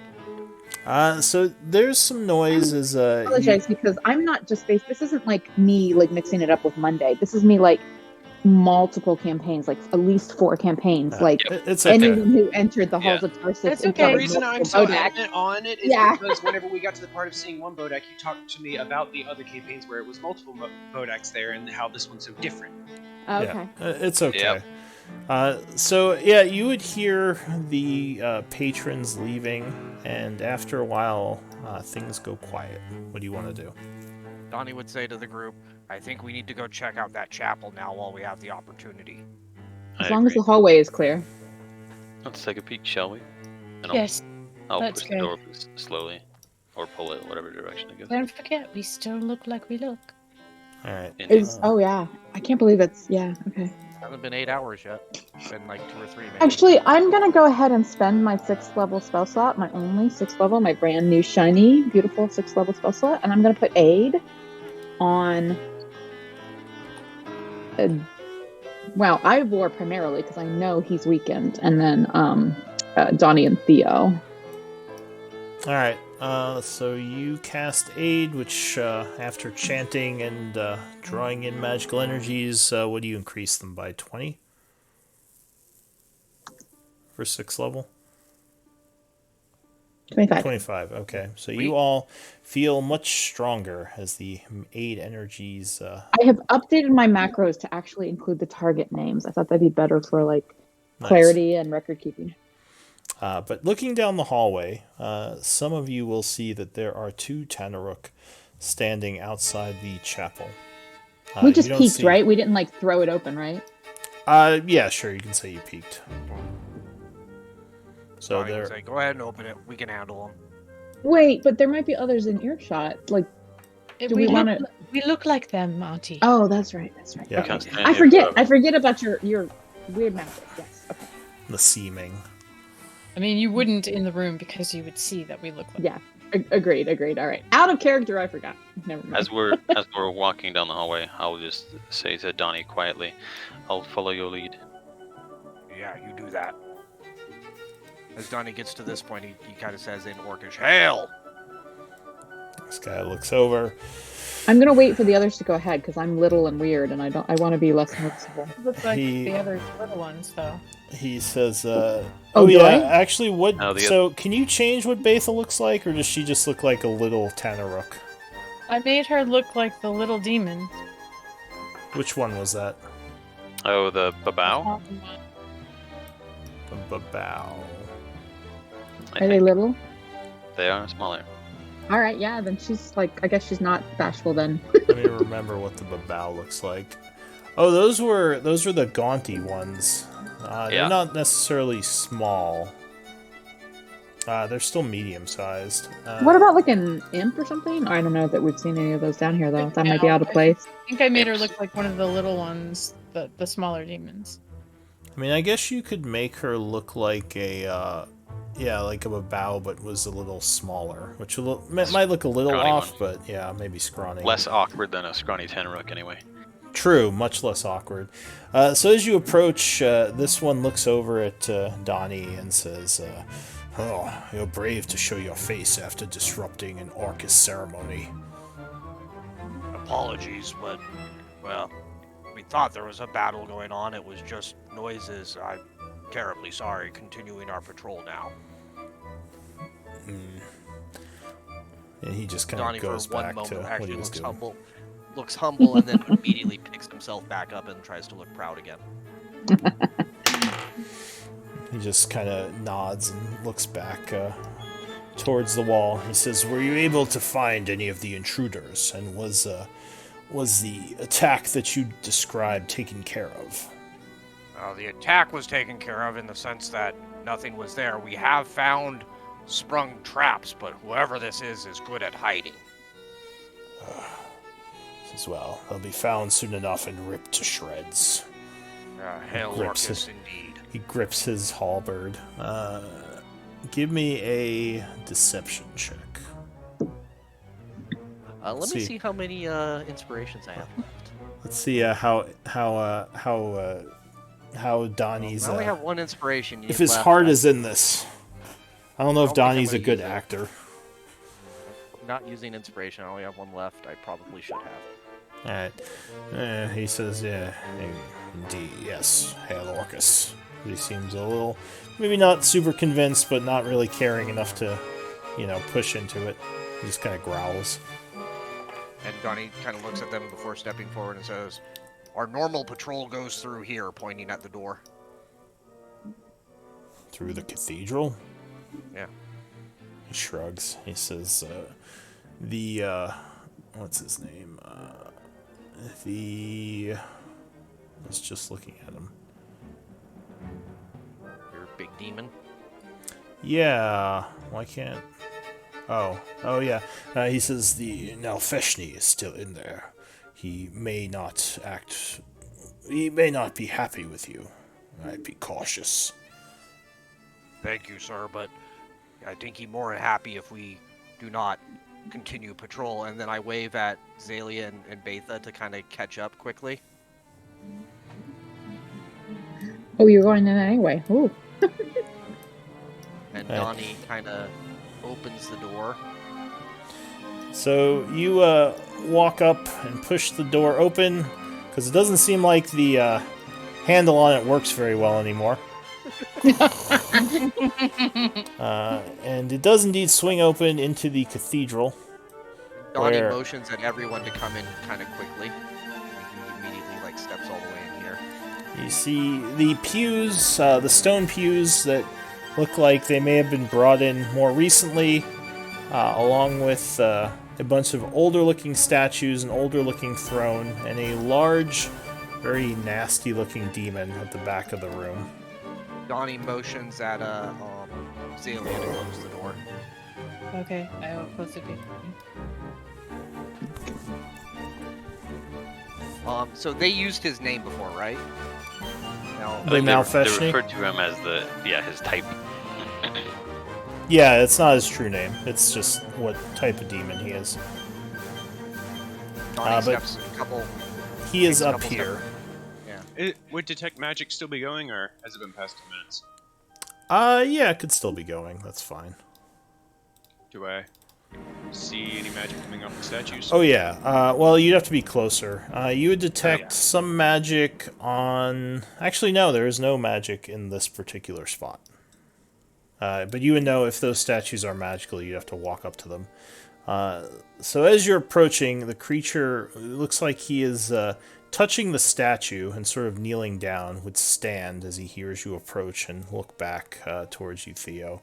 So there's some noises. I apologize because I'm not just based. This isn't like me like mixing it up with Monday. This is me like multiple campaigns, like at least 4 campaigns. Like it's okay. anyone who entered the Halls of Tarsus. That's and okay. The covered reason I'm multiple so Bodak. adamant on it is because whenever we got to the part of seeing one Bodak, you talked to me about the other campaigns where it was multiple Bodaks there and how this one's so different. Oh, okay. Yeah, it's okay. Yep. So yeah, you would hear the patrons leaving, and after a while, things go quiet. What do you want to do? Donnie would say to the group, I think we need to go check out that chapel now while we have the opportunity. As I long as agree. the hallway is clear. Let's take a peek, shall we? And Yes. I'll let's push the go. door slowly, or pull it, whatever direction it goes. Don't forget, we still look like we look. All right. Indeed. Oh yeah. I can't believe it's okay. Hasn't been 8 hours yet. It's been like 2 or 3 maybe. Actually, I'm gonna go ahead and spend my 6th level spell slot, my only 6th level, my brand new shiny, beautiful 6th level spell slot, and I'm gonna put aid on. Well, Ivor primarily because I know he's weakened, and then Donnie and Theo. All right. So you cast Aid, which after chanting and drawing in magical energies, what do you increase them by? 20 for 6th level. 25. 25. Okay. So you all feel much stronger as the Aid energies. I have updated my macros to actually include the target names. I thought that'd be better for like Nice. clarity and record keeping. But looking down the hallway, some of you will see that there are 2 Tanaruk standing outside the chapel. We just you don't peeked, see- right? We didn't like throw it open, right? Yeah, sure. You can say you peeked. So Donnie would there. say, go ahead and open it. We can handle them. Wait, but there might be others in earshot. Like, do we want to? We look like them, Auntie. Oh, that's right. That's right. Yeah. Okay. Can't stand I here forget. forever. I forget about your weird magic. Yes. Okay. The seeming. I mean, you wouldn't in the room because you would see that we look like. Yeah. Agreed. All right. Out of character, I forgot. Never mind. As we're walking down the hallway, I'll just say to Donnie quietly, "I'll follow your lead." Yeah, you do that. As Donnie gets to this point, he kind of says in Orcish, "Hail!" This guy looks over. I'm gonna wait for the others to go ahead because I'm little and weird, and I want to be less noticeable. Looks like He- the other little ones, though. He says, oh do yeah, I? actually, what? No, So, can you change what Betha looks like, or does she just look like a little Tanaruk? I made her look like the little demon. Which one was that? Oh, the babao? The Babao. Are they little? They are smaller. All right, yeah. Then she's like, I guess she's not bashful then. Let me remember what the Babao looks like. Oh, those were the Gaunty ones. Yeah. They're not necessarily small. They're still medium-sized. What about like an imp or something? I don't know that we've seen any of those down here though. That might be out of place. I think I made her Imps. look like one of the little ones, the smaller demons. I mean, I guess you could make her look like a, like a Babao, but was a little smaller, which might look a little Scrawny off, one. but yeah, maybe scrawny. Less awkward than a scrawny Tanaruk, anyway. True, much less awkward. So as you approach, this one looks over at Donnie and says, "Oh, you're brave to show your face after disrupting an Orcus ceremony." Apologies, but, well, we thought there was a battle going on. It was just noises. I'm terribly sorry. Continuing our patrol now. And he just kind Donnie, of for goes one back to moment, what actually he was looks doing. humble. Looks humble and then immediately picks himself back up and tries to look proud again. He just kind of nods and looks back towards the wall. He says, "Were you able to find any of the intruders? And was the attack that you described taken care of?" The attack was taken care of in the sense that nothing was there. We have found sprung traps, but whoever this is good at hiding. As well, they'll be found soon enough and ripped to shreds. Hail Grips Orcus, it. indeed. He grips his halberd. Give me a deception check. Let me see. see how many inspirations I have left. Let's see how Donnie's. I only have one inspiration. If his left. heart is in this. I don't know if I don't think I'm Donnie's a gonna good use it. actor. I'm not using inspiration. I only have one left. I probably should have. Alright. He says, yeah, indeed, yes, Hail Orcus. He seems a little, maybe not super convinced, but not really caring enough to, push into it. He just kind of growls. And Donnie kind of looks at them before stepping forward and says, "Our normal patrol goes through here," pointing at the door. Through the cathedral? Yeah. He shrugs. He says, what's his name? I was just looking at him. You're a big demon. Yeah, why can't... Oh yeah. He says the Nalfeshni is still in there. He may not be happy with you. I'd be cautious. Thank you, sir, but I think he's more happy if we do not continue patrol. And then I wave at Zalia and Betha to kind of catch up quickly. Oh, you're going in anyway. Ooh. And Right. Donnie kind of opens the door. So you walk up and push the door open, because it doesn't seem like the handle on it works very well anymore. And it does indeed swing open into the cathedral. Donnie Where- motions at everyone to come in kind of quickly. He immediately steps all the way in here. You see the pews, the stone pews that look like they may have been brought in more recently, along with a bunch of older-looking statues, an older-looking throne, and a large, very nasty-looking demon at the back of the room. Donnie motions at Zalia to close the door. Okay, I will close it. So they used his name before, right? No. The They Malfeshni? referred to him as his type. Yeah, it's not his true name. It's just what type of demon he is. Donnie but steps a couple. He is takes a up couple here. Would detect magic still be going, or has it been past 2 minutes? Yeah, it could still be going. That's fine. Do I see any magic coming off the statues? Oh yeah. Well, you'd have to be closer. You would detect some magic on. Actually, no. There is no magic in this particular spot. But you would know if those statues are magical. You'd have to walk up to them. So as you're approaching, the creature looks like he is touching the statue and sort of kneeling down. Would stand as he hears you approach and look back towards you, Theo.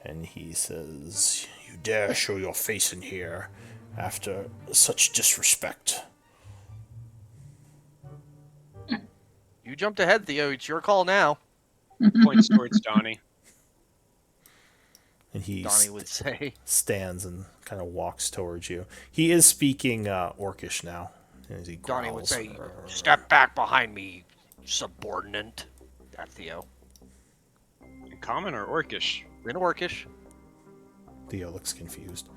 And he says, "You dare show your face in here after such disrespect." You jumped ahead, Theo. It's your call now. Points towards Donnie. And he Donnie would say. stands and kind of walks towards you. He is speaking Orcish now. As he Donnie would growls. say, "Step back behind me, subordinate." That Theo. In common or Orcish? In Orcish. Theo looks confused.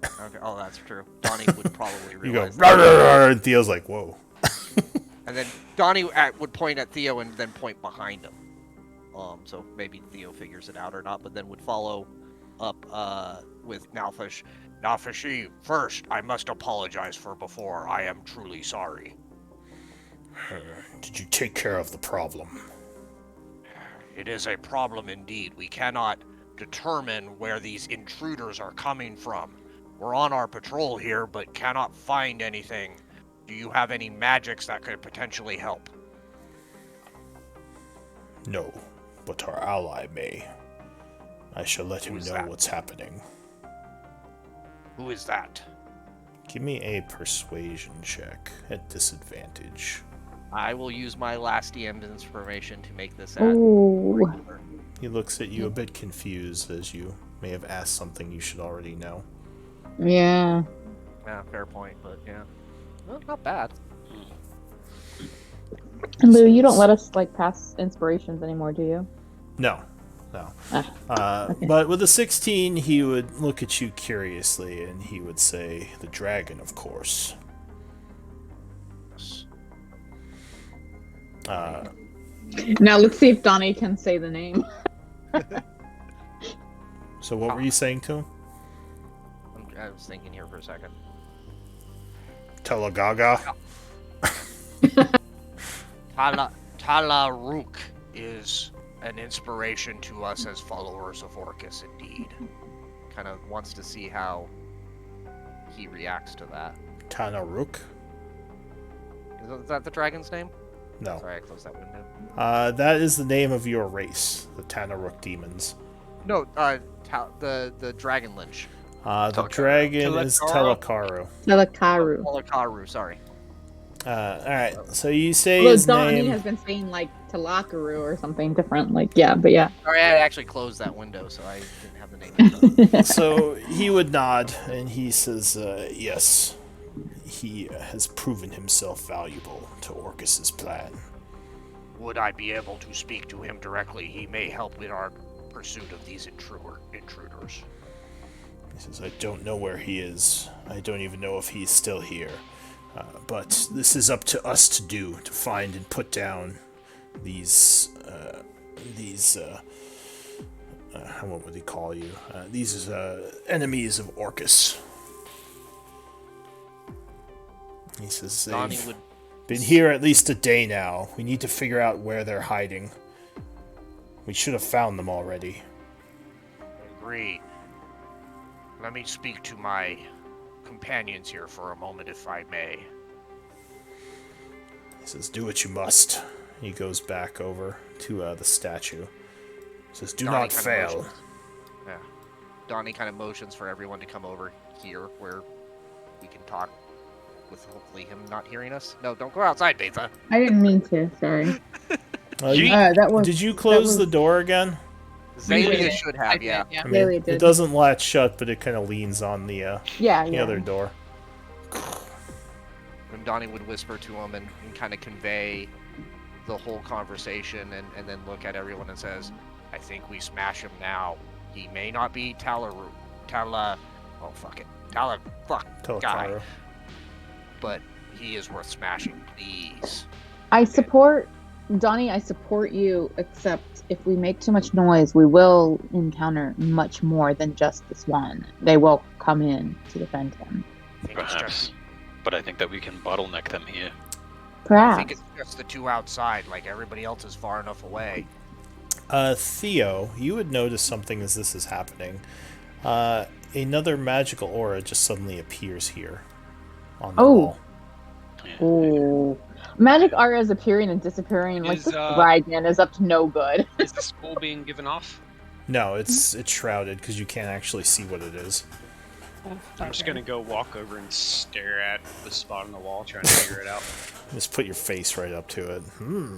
Okay. Oh, that's true. Donnie would probably You go, realize. "Rawr, rawr, rawr," and Theo's like, "Whoa." And then Donnie would point at Theo and then point behind him. So maybe Theo figures it out or not, but then would follow up with Nalfish. Nalfishi, first, I must apologize for before. I am truly sorry. Did you take care of the problem? It is a problem indeed. We cannot determine where these intruders are coming from. We're on our patrol here, but cannot find anything. Do you have any magics that could potentially help? No, but our ally may. I shall let him Who's know that? what's happening. Who is that? Give me a persuasion check at disadvantage. I will use my last DM's information to make this Ooh. He looks at you a bit confused, as you may have asked something you should already know. Yeah. Yeah, fair point, but yeah. Well, not bad. And Lou, you don't let us like pass inspirations anymore, do you? No. Okay. But with a 16, he would look at you curiously, and he would say, "The dragon, of course." Now let's see if Donnie can say the name. So what were you saying to him? I was thinking here for a second. Telagaga? Talaruk is an inspiration to us as followers of Orcus, indeed. Kind of wants to see how he reacts to that. Tanaruk? Is that the dragon's name? No. Sorry, I closed that window. That is the name of your race, the Tanaruk demons. No, the dragon lynch. The dragon is Telakaru. Telakaru. Talakaru, sorry. Alright, so you say Well, his Donnie name. has been saying like Telakaru or something different. Like, yeah, but yeah. Sorry, I actually closed that window, so I didn't have the name. So he would nod, and he says, yes, he has proven himself valuable to Orcus's plan. Would I be able to speak to him directly? He may help in our pursuit of these intruders. He says, I don't know where he is. I don't even know if he's still here. But this is up to us to do, to find and put down these what would he call you? These enemies of Orcus. He says, Donnie they've would been here at least a day now. We need to figure out where they're hiding. We should have found them already. agree. Let me speak to my companions here for a moment, if I may. He says, do what you must. He goes back over to the statue. He says, do Donnie not kinda fail. motions. Yeah. Donnie kind of motions for everyone to come over here where we can talk with hopefully him not hearing us. No, don't go outside, Betha. I didn't mean to. Sorry. That was. Did you close the door again? Zalia should have, yeah. I mean, Really it did. doesn't latch shut, but it kind of leans on the Yeah. other door. And Donnie would whisper to him and kind of convey the whole conversation and then look at everyone and says, I think we smash him now. He may not be Talaru. Tala. Oh, fuck it. Tala. Fuck. Guy. Telataro. But he is worth smashing, please. I support Donnie. I support you. Except if we make too much noise, we will encounter much more than just this one. They will come in to defend him. I think it's Perhaps. But I think that we can bottleneck them here. I think Perhaps. it's just the two outside. Like, everybody else is far enough away. Theo, you would notice something as this is happening. Another magical aura just suddenly appears here on the wall. Oh, magic aura is appearing and disappearing. Like Is, this dragon is up to no good. Is the skull being given off? No, it's shrouded because you can't actually see what it is. I'm just gonna go walk over and stare at the spot on the wall, trying to figure it out. Just put your face right up to it.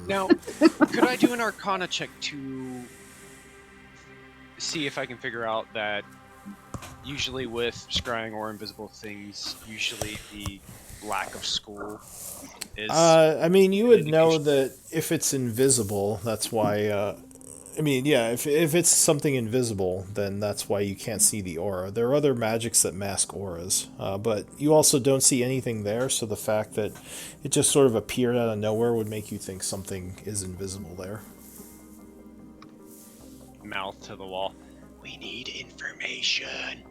Now, could I do an Arcana check to see if I can figure out that usually with scrying or invisible things, usually the lack of skull is... I mean, you would know indication. that if it's invisible, that's why... I mean, yeah, if it's something invisible, then that's why you can't see the aura. There are other magics that mask auras, but you also don't see anything there, so the fact that it just sort of appeared out of nowhere would make you think something is invisible there. Mouth to the wall. We need information.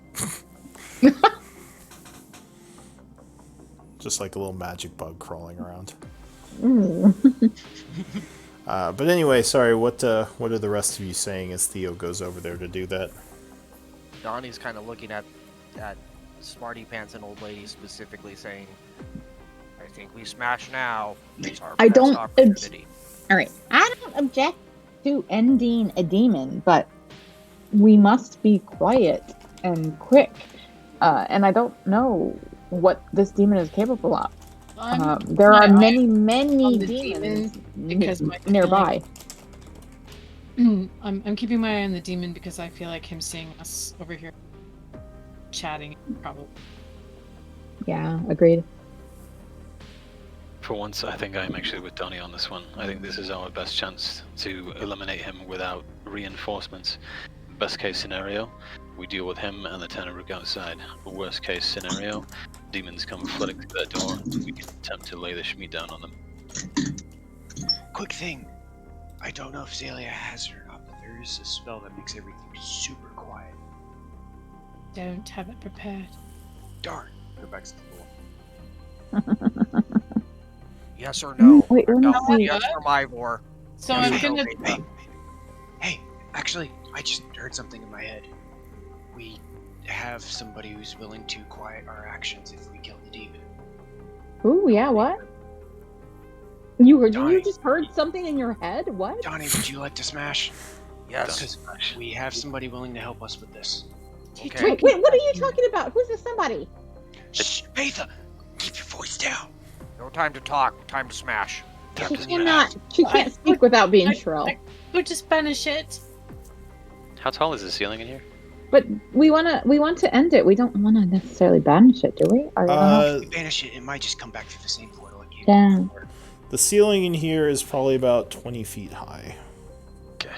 Just like a little magic bug crawling around. Ooh. But anyway, sorry, what are the rest of you saying as Theo goes over there to do that? Donnie's kind of looking at Smarty Pants and Old Lady specifically saying, I think we smash now. It's our I best don't opportunity. All right. I don't object to ending a demon, but we must be quiet and quick. And I don't know what this demon is capable of. There are many on the demons because my nearby. I'm keeping my eye on the demon because I feel like him seeing us over here chatting probably. Yeah, agreed. For once, I think I'm actually with Donnie on this one. I think this is our best chance to eliminate him without reinforcements. Best case scenario, we deal with him and the Tenaruk outside. Worst case scenario, demons come flooding through that door. We can attempt to lay the Schmied down on them. Quick thing. I don't know if Zalia has it or not, but there is a spell that makes everything super quiet. Don't have it prepared. Darn. Go back to the wall. Yes or no? Wait, let me No, see. yes or Ivor. So Yes I'm or no, gonna Beta? Hey, actually, I just heard something in my head. We have somebody who's willing to quiet our actions if we kill the demon. Ooh, yeah, what? You Donnie. just heard something in your head? What? Donnie, would you like to smash? Yes. Because we have somebody willing to help us with this. Okay. Wait, what are you talking about? Who's this somebody? Shh, Betha! Keep your voice down! No time to talk. Time to smash. She can't speak without being shrill. We'll just banish it. How tall is the ceiling in here? But we want to end it. We don't want to necessarily banish it, do we? If we banish it, it might just come back through the same portal it came Yeah. before. The ceiling in here is probably about 20 feet high. Okay.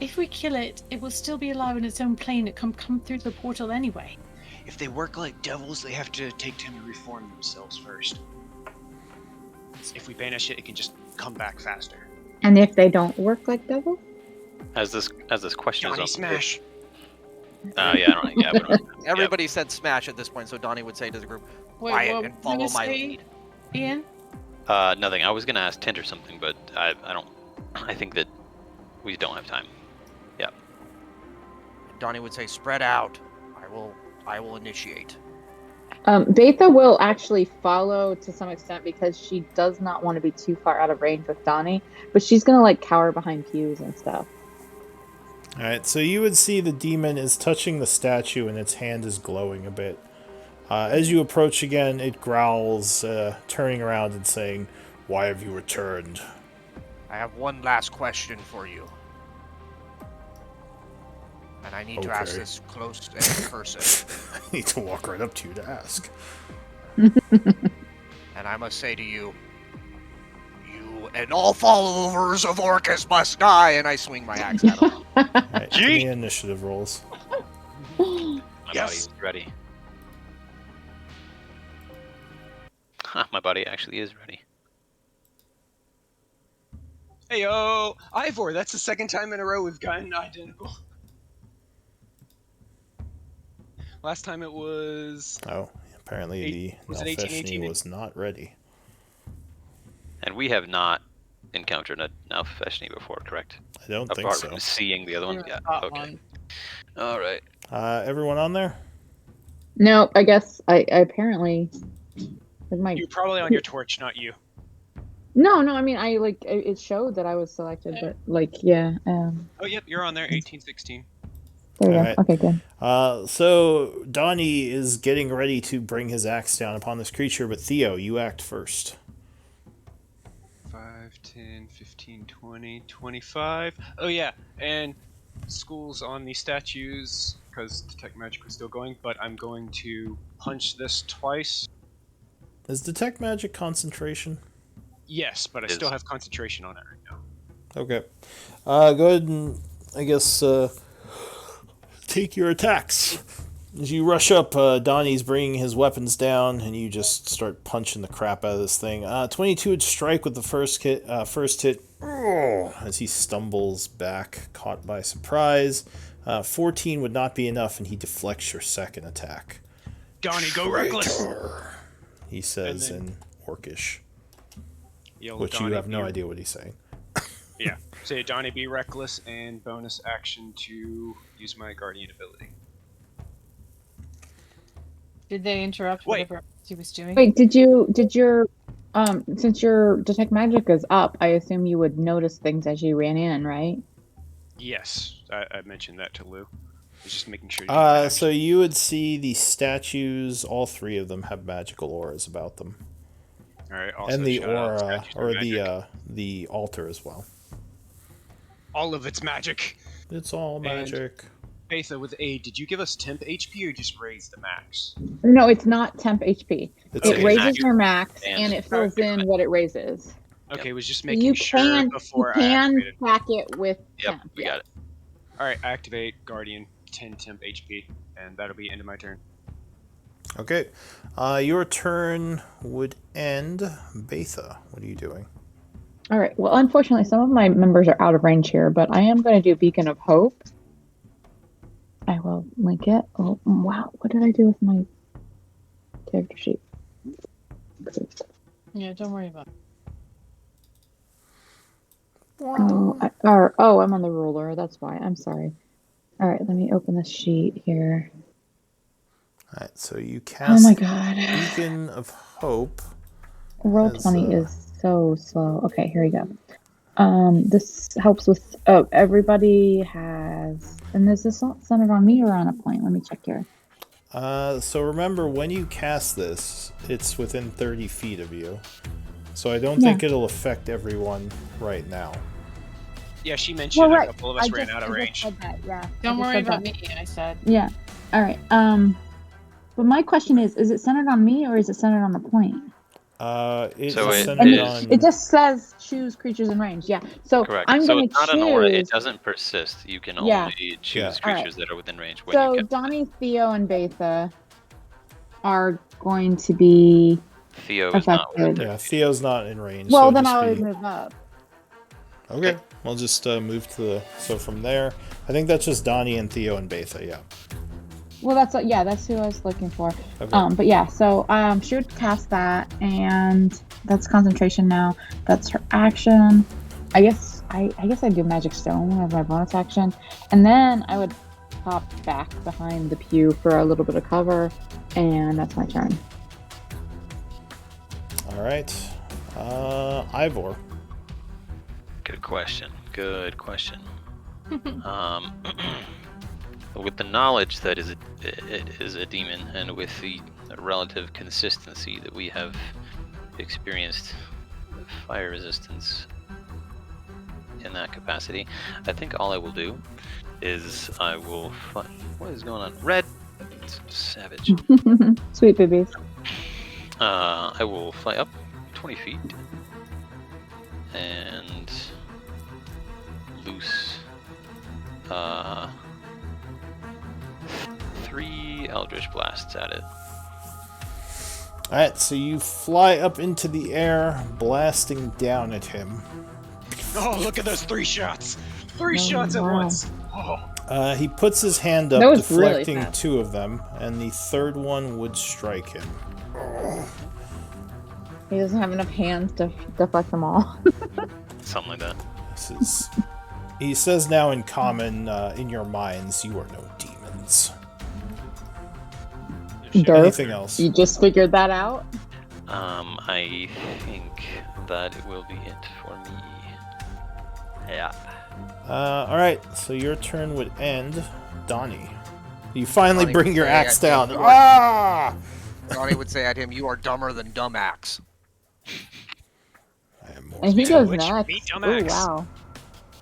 If we kill it, it will still be alive in its own plane. It come through the portal anyway. If they work like devils, they have to take time to reform themselves first. If we banish it, it can just come back faster. And if they don't work like devils? As this question Johnny, is on smash! we don't, Everybody said smash at this point, so Donnie would say to the group, quiet and follow my lead. Ian? Nothing. I was gonna ask Tint or something, but I don't. I think that we don't have time. Yeah. Donnie would say, spread out. I will initiate. Betha will actually follow to some extent because she does not want to be too far out of range with Donnie, but she's gonna like cower behind pews and stuff. Alright, so you would see the demon is touching the statue and its hand is glowing a bit. As you approach again, it growls, turning around and saying, "Why have you returned?" I have one last question for you. And I need to ask Okay. this close and in person. I need to walk right up to you to ask. And I must say to you, you and all followers of Orcus must die, and I swing my axe at him. Alright, give me initiative rolls. My Yes. body's ready. My body actually is ready. Hey yo, Ivor, that's the second time in a row we've gotten identical. Last time it was Oh, apparently the was it 18, Nalfeshni 18? was not ready. And we have not encountered a Nalfeshni before, correct? I don't think Apart so. from seeing the other one? Yeah, okay. Alright. Everyone on there? No, I guess I apparently with my You're probably on your torch, not you. no. I mean, I like it showed that I was selected, but like yeah. Oh, yep, you're on there. 18, 16. There you Alright. go. Okay, good. So Donnie is getting ready to bring his axe down upon this creature, but Theo, you act first. 5, 10, 15, 20, 25. Oh, yeah, and school's on the statues because Detect Magic was still going, but I'm going to punch this twice. Is Detect Magic concentration? Yes, but I Is. still have concentration on it right now. Okay. Go ahead and, I guess, take your attacks. As you rush up, Donnie's bringing his weapons down, and you just start punching the crap out of this thing. 22 would strike with the first hit, as he stumbles back, caught by surprise. 14 would not be enough, and he deflects your second attack. Donnie, go reckless! Traitor, he says And in Orcish, Yell, which Donnie, you have no be- idea what he's saying. Yeah, say Donnie, be reckless, and bonus action to use my Guardian ability. Did they interrupt Wait. whatever he was doing? Wait, did your since your detect magic is up, I assume you would notice things as you ran in, right? Yes, I mentioned that to Lou. I was just making sure. You didn't So you would see the statues, all three of them have magical auras about them. All right, also And the shout out aura, statues or of magic. the altar as well. All of it's magic. It's all magic. Betha, with aid, did you give us temp HP or just raise the max? No, it's not temp HP. It's It Okay, raises max. your max, And- and it fills in what it raises. Okay, was just making You sure can before you I can activated. pack it with Yep, temp. we yeah. got it. All right, activate Guardian, 10 temp HP, and that'll be end of my turn. Okay. Your turn would end. Betha, what are you doing? All right. Well, unfortunately, some of my members are out of range here, but I am going to do Beacon of Hope. I will link it. Oh, wow. What did I do with my character sheet? Yeah, don't worry about it. I'm on the ruler. That's why. I'm sorry. All right. Let me open this sheet here. Alright, so you Oh cast my god. Beacon of Hope. Roll As, 20 is so slow. Okay, here we go. This helps with. Oh, everybody has. And is this not centered on me or on a point? Let me check here. So remember, when you cast this, it's within 30 feet of you. So I don't think it'll affect everyone right now. Yeah, she mentioned Well, right. a couple of us ran out of I range. just said that, yeah. Don't I just worry said about that. me, I said. Yeah. All right. But my question is it centered on me or is it centered on the point? It's So it centered is- on. It just says choose creatures in range. Yeah. So Correct. I'm So going it's to not an aura. It choose. doesn't persist. You can Yeah. only choose Yeah. creatures Alright. that are within range when So you get Donnie, Theo, and Betha are going to be. Theo is not within affected. Yeah, Theo's not in range. Well, so then just I'll be... move up. Okay, we'll just move to the. So from there, I think that's just Donnie and Theo and Betha. Yeah. Well, that's who I was looking for. Okay. But yeah, so she would cast that, and that's concentration now. That's her action. I guess I'd do Magic Stone as my bonus action, and then I would pop back behind the pew for a little bit of cover, and that's my turn. All right. Ivor. Good question. Good question. With the knowledge that it is a demon, and with the relative consistency that we have experienced fire resistance in that capacity, I think all I will do is I will. What is going on? Red, it's savage. Sweet babies. I will fly up 20 feet and loose 3 Eldritch Blasts at it. Alright, so you fly up into the air, blasting down at him. Oh, look at those 3 shots! 3 shots at wow. once! Oh. He puts his hand up, That was really deflecting fast. 2 of them, and the third one would strike him. He doesn't have enough hands to deflect them all. Something like that. He says now in common, in your minds, you are no demons. Durf, Anything else? you just figured that out? I think that it will be it for me. Yeah. Alright, so your turn would end. Donnie. You finally Donnie bring would your say, axe down. "You Ah! Donnie would say at him, "You are dumber than dumb axe." I am more And he goes Which next. beat Oh, dumbass. wow.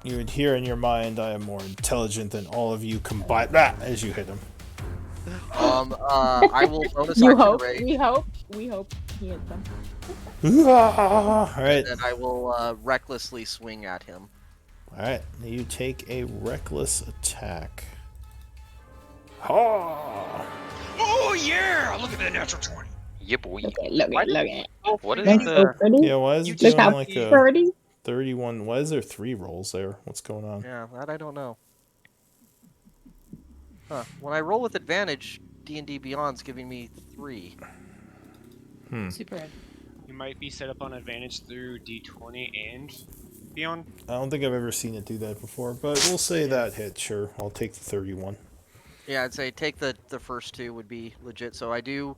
You would hear in your mind, I am more intelligent than all of you combined. Ah, as you hit him. I will bonus You action hope. rage, We hope he hits them. Alright. and I will recklessly swing at him. Alright, you take a reckless attack. Oh! Oh, yeah! Look at that natural 20. Yeah, boy. Look at it. What is That's so the... pretty. Yeah, why is it You doing Look how like a pretty. 31? Why is there 3 rolls there? What's going on? Yeah, that I don't know. Huh. When I roll with advantage, D&D Beyond's giving me 3. Super red. You might be set up on advantage through D20 and beyond. I don't think I've ever seen it do that before, but we'll say that hit, sure. I'll take the 31. Yeah, I'd say take the first 2 would be legit. So I do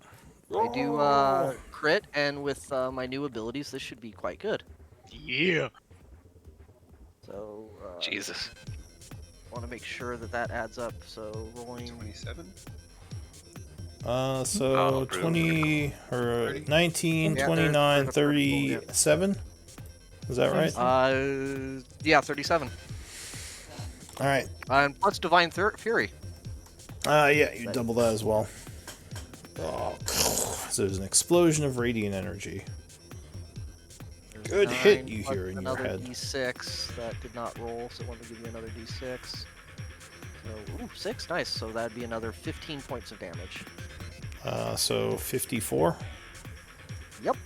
Oh. crit, and with my new abilities, this should be quite good. Yeah. So Jesus. want to make sure that that adds up. So rolling 27. So Oh, brutal. 20 or 30. 19, Yeah, 29, there's the first roll, yeah. 37? Is that right? yeah, 37. Alright. And plus Divine Fury. Yeah, you double that as well. Oh, so there's an explosion of radiant energy. There's Good hit 9 you plus hear in your another head. D6 that did not roll, so I want to give you another D6. So, ooh, 6, nice. So that'd be another 15 points of damage. So 54. Yep.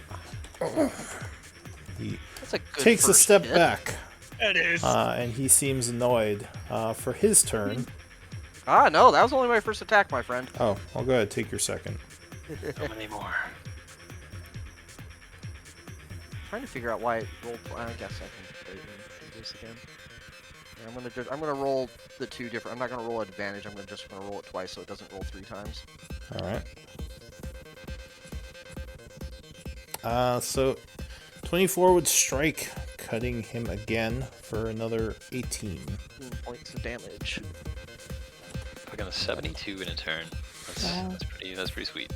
He That's a good takes a first step hit. back, It is. and he seems annoyed. For his turn. Ah, no, that was only my first attack, my friend. Oh, I'll go ahead, take your second. How many more? Trying to figure out why it rolled. I guess I can wait and do this again. Yeah, I'm gonna roll the 2 different. I'm not gonna roll advantage. I'm just gonna roll it twice so it doesn't roll 3 times. Alright. So 24 would strike, cutting him again for another 18. 15 points of damage. Fucking a 72 in a turn. Wow. That's pretty sweet.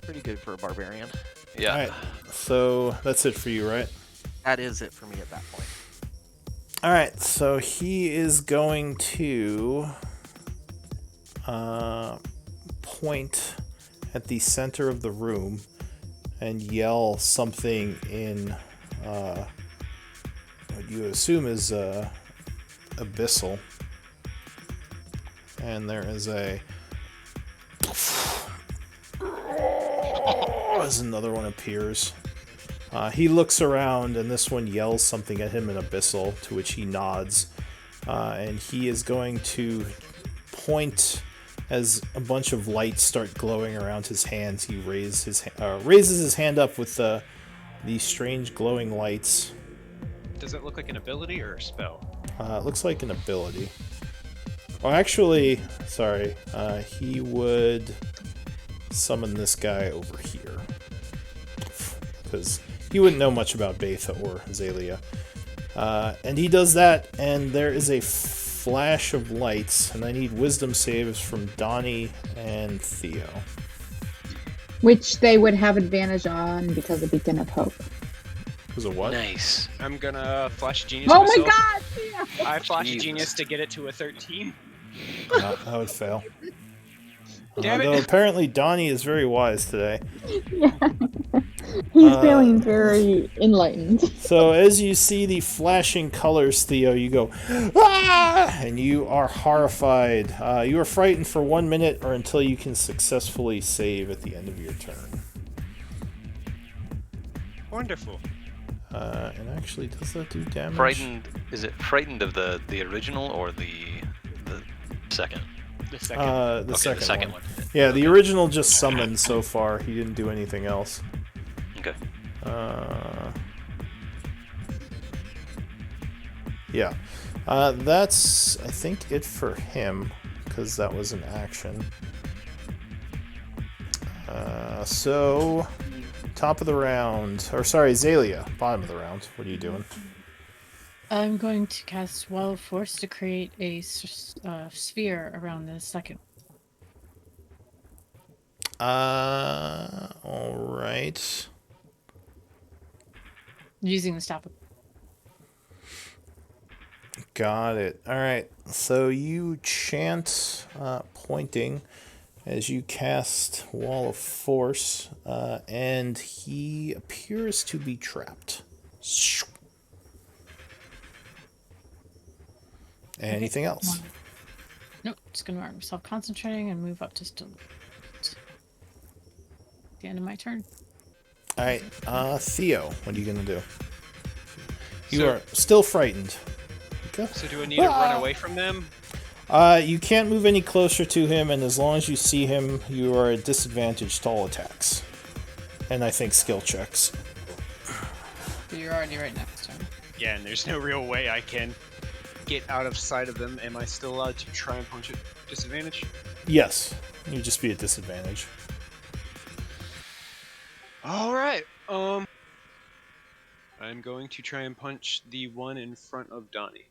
Pretty good for a barbarian. Yeah. Alright, so that's it for you, right? That is it for me at that point. Alright, so he is going to point at the center of the room and yell something in what you assume is abyssal. And there is as another one appears. He looks around, and this one yells something at him in abyssal, to which he nods. And he is going to point as a bunch of lights start glowing around his hands. He raises his hand up with the strange glowing lights. Does it look like an ability or a spell? It looks like an ability. Well, actually, sorry. He would summon this guy over here. Because he wouldn't know much about Betha or Azalea. And he does that, and there is a flash of lights, and I need wisdom saves from Donnie and Theo. Which they would have advantage on because of Beacon of Hope. Was it what? Nice. I'm gonna flash genius. Oh my myself. god! Yeah. I flash Jesus. genius to get it to a 13. No, that would fail. Damn it. Though apparently Donnie is very wise today. He's feeling very enlightened. So as you see the flashing colors, Theo, you go, ah! And you are horrified. You are frightened for 1 minute or until you can successfully save at the end of your turn. Wonderful. And actually, does that do damage? Frightened? Is it frightened of the original or the second? The second. The Okay, second, one. Yeah, the original just summoned so far. He didn't do anything else. Okay. Yeah. That's, I think, it for him, because that was an action. So, top of the round. Or, sorry, Zalia, bottom of the round. What are you doing? I'm going to cast Wall of Force to create a sphere around the second. Alright. Using the staff. Got it. Alright, so you chant pointing as you cast Wall of Force, and he appears to be trapped. Anything else? Nope, just gonna mark myself concentrating and move up to still. The end of my turn. Alright, Theo, what are you gonna do? You are still frightened. Okay. So do I need to run away from them? You can't move any closer to him, and as long as you see him, you are at disadvantage to all attacks. And I think skill checks. So you're already right next to him. Yeah, and there's no real way I can get out of sight of them. Am I still allowed to try and punch at disadvantage? Yes, you'd just be at disadvantage. Alright, I'm going to try and punch the one in front of Donnie.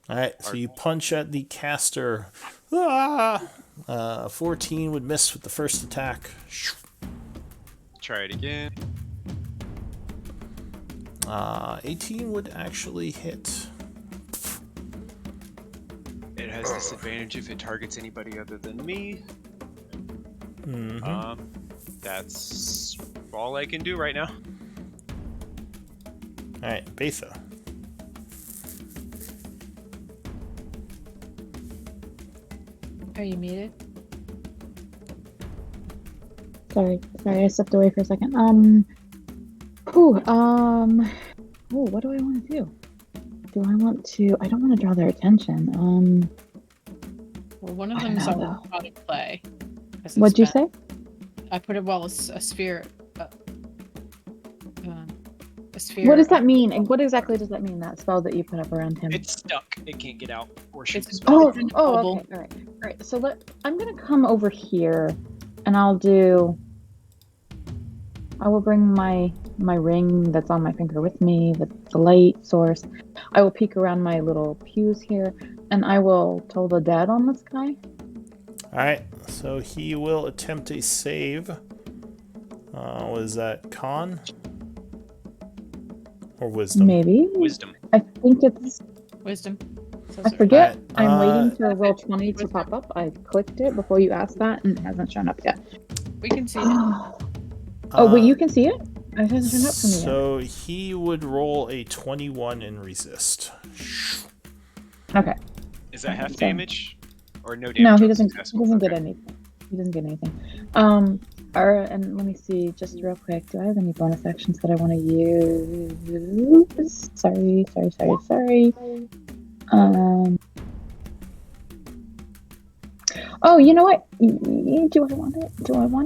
Alright, so you punch at the caster. Ah! 14 would miss with the first attack. Try it again. 18 would actually hit. It has disadvantage if it targets anybody other than me. Mm-hmm. That's all I can do right now. Alright, Betha. Are you muted? Sorry, I stepped away for a second. What do I want to do? I don't want to draw their attention. Well, one of I them is don't already know. out of play. What'd you say? I put a sphere. A sphere. What does that mean? And what exactly does that mean, that spell that you put up around him? It's stuck. It can't get out or shoot. It's Oh, in a oh, bubble. okay. All right. So I'm gonna come over here, and I will bring my ring that's on my finger with me, the light source. I will peek around my little pews here, and I will toll the dead on this guy. Alright, so he will attempt a save. Was that con? Or wisdom? Maybe. Wisdom. I think it's. Wisdom. I forget. Alright, I'm waiting for roll 20 to pop up. I clicked it before you asked that, and it hasn't shown up yet. We can see it. Oh, wait, you can see it? It hasn't shown up for me yet. So he would roll a 21 and resist. Okay. Is that half So- damage? Or no damage? No, he on doesn't. successful? He doesn't get Okay. anything. He doesn't get anything. Alright, and let me see, just real quick. Do I have any bonus actions that I want to use? Sorry. Oh, you know what? Do I want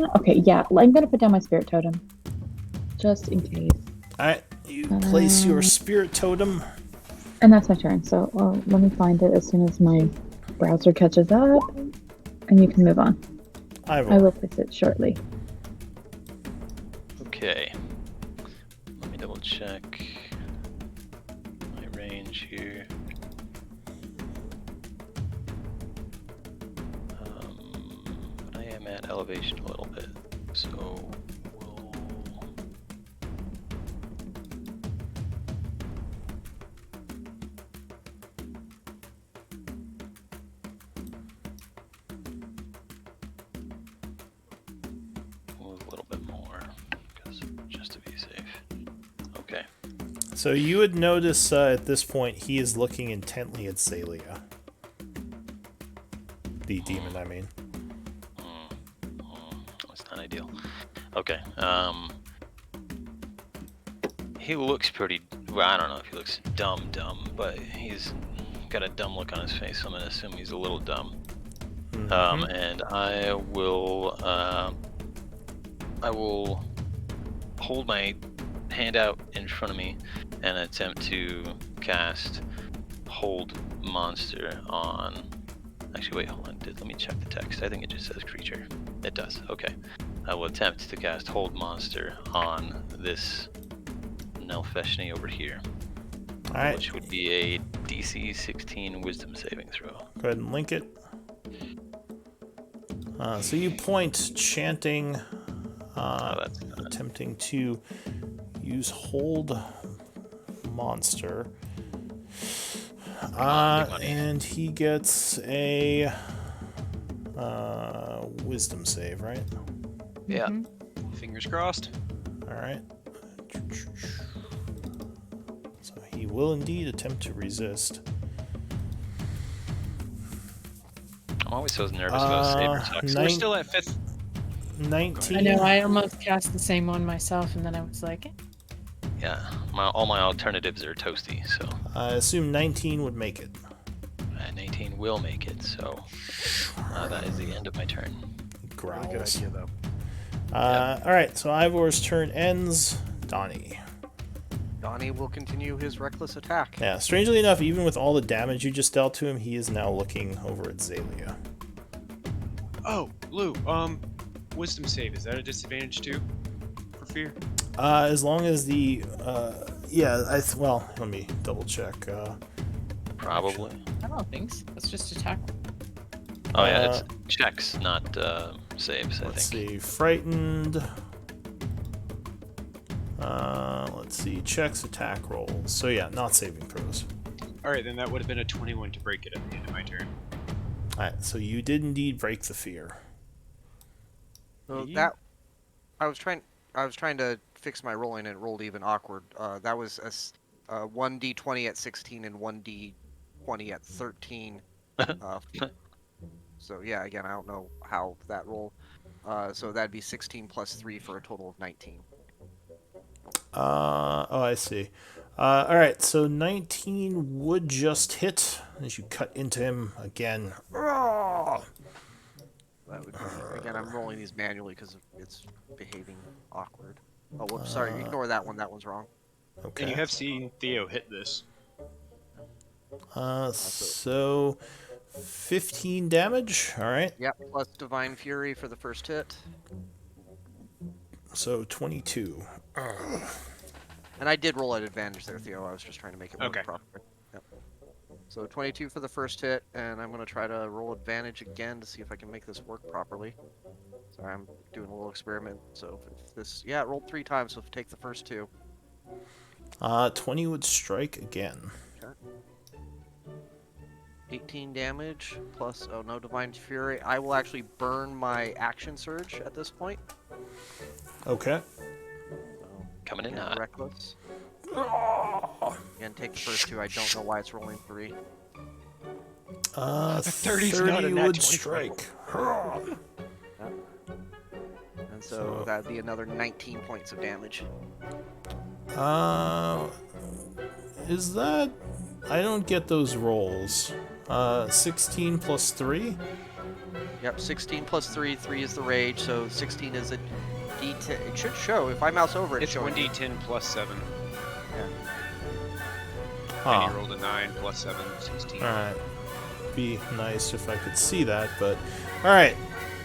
it? Okay, yeah. I'm gonna put down my spirit totem, just in case. Alright, you place your spirit totem. And that's my turn. So, let me find it as soon as my browser catches up, and you can move on. I will place it shortly. Okay. Let me double check my range here. I am at elevation a little bit, so we'll. Move a little bit more, because just So you would notice at this point he is looking intently at Zalia. The demon, I mean. That's not ideal. Okay. He looks pretty. Well, I don't know if he looks dumb, but he's got a dumb look on his face. So I'm gonna assume he's a little dumb. And I will hold my hand out in front of me and attempt to cast Hold Monster on. Actually, wait, hold on. Let me check the text. I think it just says creature. It does. Okay. I will attempt to cast Hold Monster on this Nelfeshni over here. All right. Which would be a DC 16 Wisdom saving throw. Go ahead and link it. So you point, chanting, attempting to use Hold Monster. And he gets a Wisdom save, right? Yeah. Fingers crossed. All right. So he will indeed attempt to resist. I'm always so nervous about saber attacks. We're still at 5th. 19. I know, I almost cast the same one myself, and then I was like, Yeah, all my alternatives are toasty, so. I assume 19 would make it. 19 will make it, so that is the end of my turn. He growls. Good idea, though. Alright, so Ivor's turn ends. Donnie. Donnie will continue his reckless attack. Yeah, strangely enough, even with all the damage you just dealt to him, he is now looking over at Zalia. Oh, Lou, wisdom save, is that a disadvantage too? For fear? As long as the, well, let me double check. Probably. I don't think so. That's just attack. Oh yeah, it's checks, not saves, I Let's think. see, frightened. Let's see, checks, attack rolls. So yeah, not saving throws. Alright, then that would have been a 21 to break it at the end of my turn. Alright, so you did indeed break the fear. So that I was trying to fix my rolling and it rolled even awkward. That was a 1d20 at 16 and 1d20 at 13. So yeah, again, I don't know how that rolled. So that'd be 16 plus 3 for a total of 19. I see. Alright, so 19 would just hit as you cut into him again. That would be, again, I'm rolling these manually because it's behaving awkward. Oh, whoops, sorry, ignore that one. That one's wrong. Okay. And you have seen Theo hit this. So 15 damage. Alright. Yep, plus Divine Fury for the first hit. So 22. And I did roll at advantage there, Theo. I was just trying to make it work Okay. properly. Yep. So 22 for the first hit, and I'm going to try to roll advantage again to see if I can make this work properly. Sorry, I'm doing a little experiment. So if this, yeah, it rolled 3 times, so if you take the first 2. 20 would strike again. Okay. 18 damage, plus, oh no, Divine Fury. I will actually burn my action surge at this point. Okay. Coming in Again, hot. reckless. Again, take the first 2. I don't know why it's rolling 3. 30's not a 30 nat would 20. strike. And so that'd be another 19 points of damage. Is that... I don't get those rolls. 16 plus 3? Yep, 16 plus 3. 3 is the rage, so 16 is a D10. It should show. If I mouse over it, It's 1d10 plus 7. Yeah. And you rolled a 9 plus 7, 16. Alright. Be nice if I could see that, but... Alright.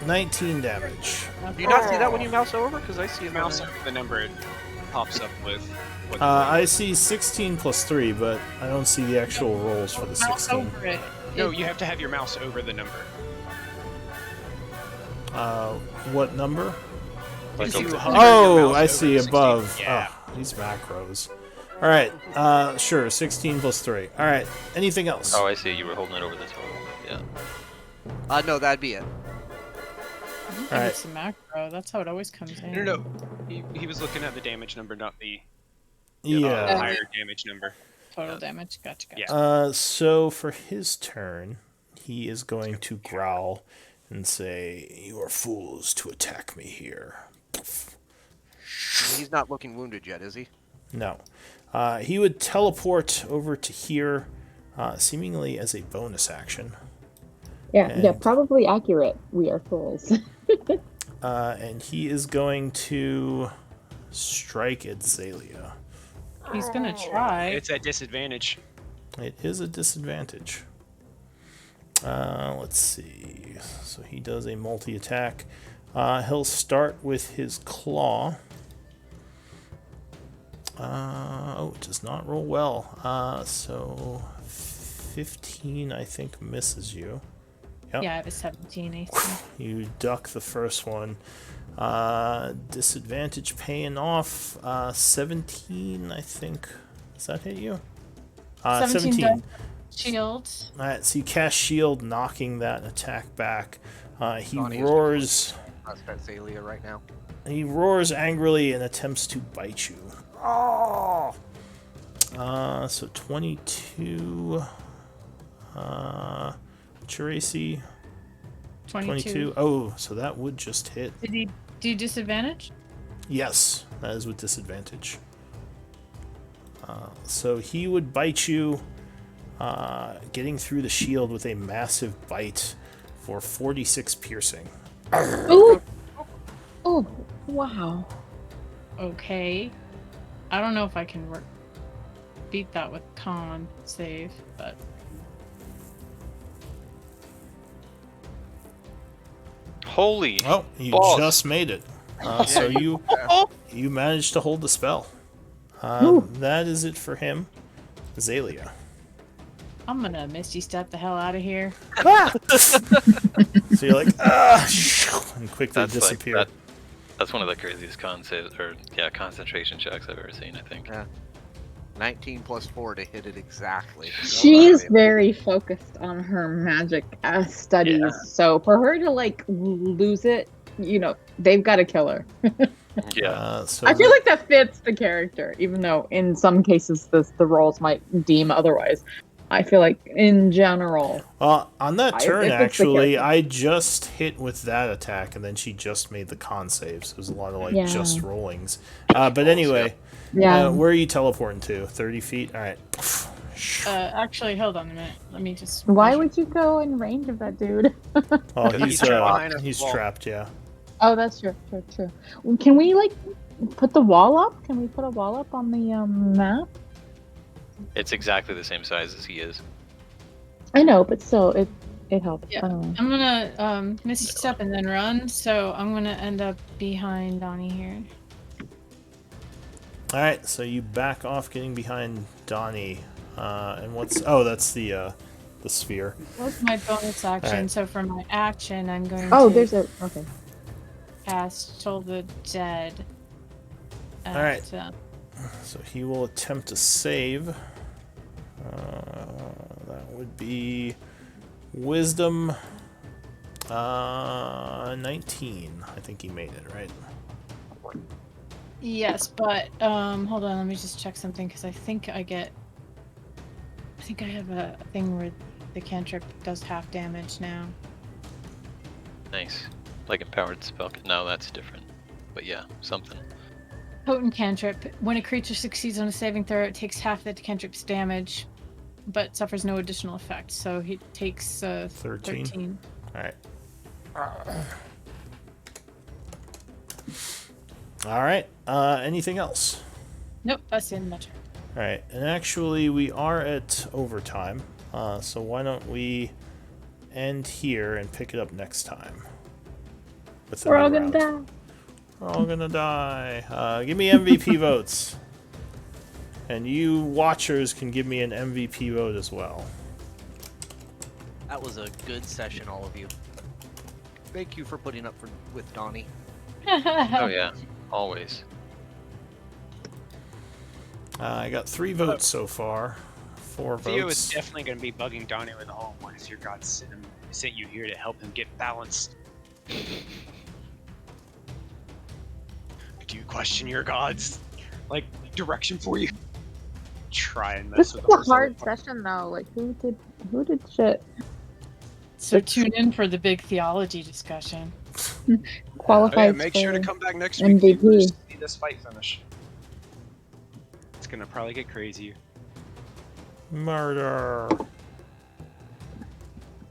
19 damage. Do you not see that when you mouse over? Because I see it Mouse mouse. over the number it pops up with. What I see 16 plus 3, but I don't see the actual rolls for the Mouse 16. over it. No, you have to have your mouse over the number. What number? Like If you over- hover your Oh, mouse I over see, the 16 above. Yeah. Oh, these macros. Alright, sure, 16 plus 3. Alright, anything else? Oh, I see. You were holding it over the total. Yeah. No, that'd be it. I don't think Alright. it's a macro. That's how it always comes in. No. He was looking at the damage number, not the get a Yeah. higher damage number. Total damage. Gotcha. Yeah. So for his turn, he is going to growl and say, "You are fools to attack me here." He's not looking wounded yet, is he? No. He would teleport over to here, seemingly as a bonus action. Yeah, And- probably accurate. We are fools. And he is going to strike at Zalia. He's gonna try. It's at disadvantage. It is a disadvantage. Let's see. So he does a multi-attack. He'll start with his claw. It does not roll well. So 15, I think, misses you. Yep. Yeah, I have a 17 AC. You duck the first one. Disadvantage paying off. 17, I think. Does that hit you? 17. does. Shield. Alright, so you cast shield, knocking that attack back. He Donnie is roars. That's Zalia right now. He roars angrily and attempts to bite you. Oh! So 22. What's your AC? 22. Oh, so that would just hit. Did he do disadvantage? Yes, that is with disadvantage. So he would bite you, getting through the shield with a massive bite for 46 piercing. Ooh! Oh, wow. Okay. I don't know if I can beat that with con save, but Holy! Oh, you balls. just made it. So you managed to hold the spell. That is it for him. Zalia. I'm gonna Misty Step the hell out of here. So you're like, and quickly disappear. That's one of the craziest concentration checks I've ever seen, I think. Yeah. 19 plus 4 to hit it exactly. She's very focused on her magic studies, Yeah. so for her to like lose it, they've got to kill her. Yeah. So I feel like that fits the character, even though in some cases the roles might deem otherwise. I feel like in general. on that turn, it fits the actually, character. I just hit with that attack, and then she just made the con save. So it was a lot of just rollings. But anyway, where are you teleporting to? 30 feet? All right. Actually, hold on a minute. Let me just. Why measure. would you go in range of that dude? Well, He's behind us he's wall. trapped, yeah. Oh, that's true. Can we put the wall up? Can we put a wall up on the map? It's exactly the same size as he is. I know, but still, it helps. Yeah. I don't know. I'm gonna Misty Step and then run, so I'm gonna end up behind Donnie here. All right, so you back off, getting behind Donnie. And what's... Oh, that's the sphere. What's my bonus action? Alright. So for my action, I'm going Oh, to there's a okay. cast Toll the Dead. Alright. At, So he will attempt to save. That would be Wisdom 19. I think he made it, right? yes, but hold on, let me just check something because I think I have a thing where the cantrip does half damage now. Nice. Like empowered spell. No, that's different. But yeah, something. Potent cantrip. When a creature succeeds on a saving throw, it takes half the cantrip's damage, but suffers no additional effect. So he takes 13. All right. All right. Anything else? Nope, that's the end of my turn. All right. And actually, we are at overtime. So why don't we end here and pick it up next time? With the We're all new gonna round. die. We're all gonna die. Give me MVP votes. And you watchers can give me an MVP vote as well. That was a good session, all of you. Thank you for putting up with Donnie. Oh yeah, always. I got 3 votes so far. 4 Theo is votes. definitely going to be bugging Donnie with, "Oh, why does your god sent you here to help him get balanced? Do you question your gods? Like, direction for you. Try and This mess is with the a horse. hard session though. Like who did shit? So tune in for the big theology discussion. Qualifies Make sure to for come back next week, viewers, MVP. to see this fight finish. It's gonna probably get crazy. Murder.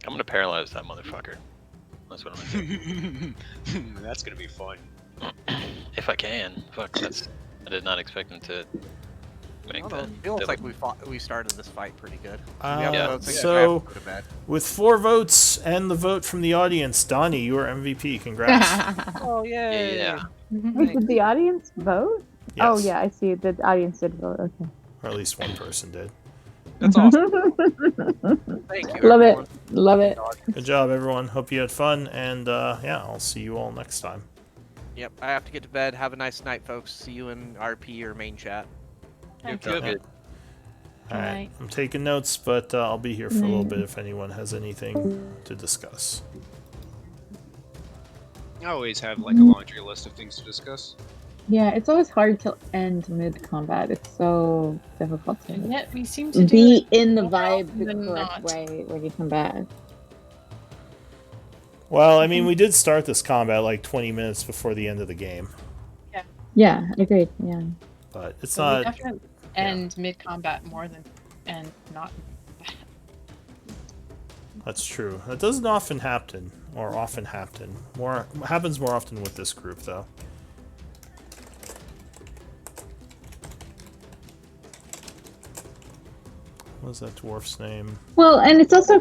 I'm gonna paralyze that motherfucker. That's what I'm gonna do. That's gonna be fun. If I can. Fuck, I did not expect him to make Although, that. it feels That like was- we started this fight pretty good. Yeah, votes, I guess I so- have to go to bed. With 4 votes and the vote from the audience, Donnie, you are MVP. Congrats. Oh yay! Yeah. Wait, did the audience vote? Yes. Oh yeah, I see. The audience did vote. Okay. Or at least one person did. That's awesome. Thank you. Love everyone. it. Love it. Good job, everyone. Hope you had fun, and yeah, I'll see you all next time. Yep, I have to get to bed. Have a nice night, folks. See you in RP or main chat. Good. All right, Right. I'm taking notes, but I'll be here for a little bit if anyone has anything to discuss. I always have like a laundry list of things to discuss. Yeah, it's always hard to end mid combat. It's so difficult to And yet we seem to do be it in the more vibe often the than correct not. way when you come back. Well, I mean, we did start this combat like 20 minutes before the end of the game, Yeah, agreed. Yeah. but it's So we not. definitely end mid combat more than and not. That's true. That doesn't often happen, or often happen. Happens more often with this group, though. What was that dwarf's name? Well, and it's also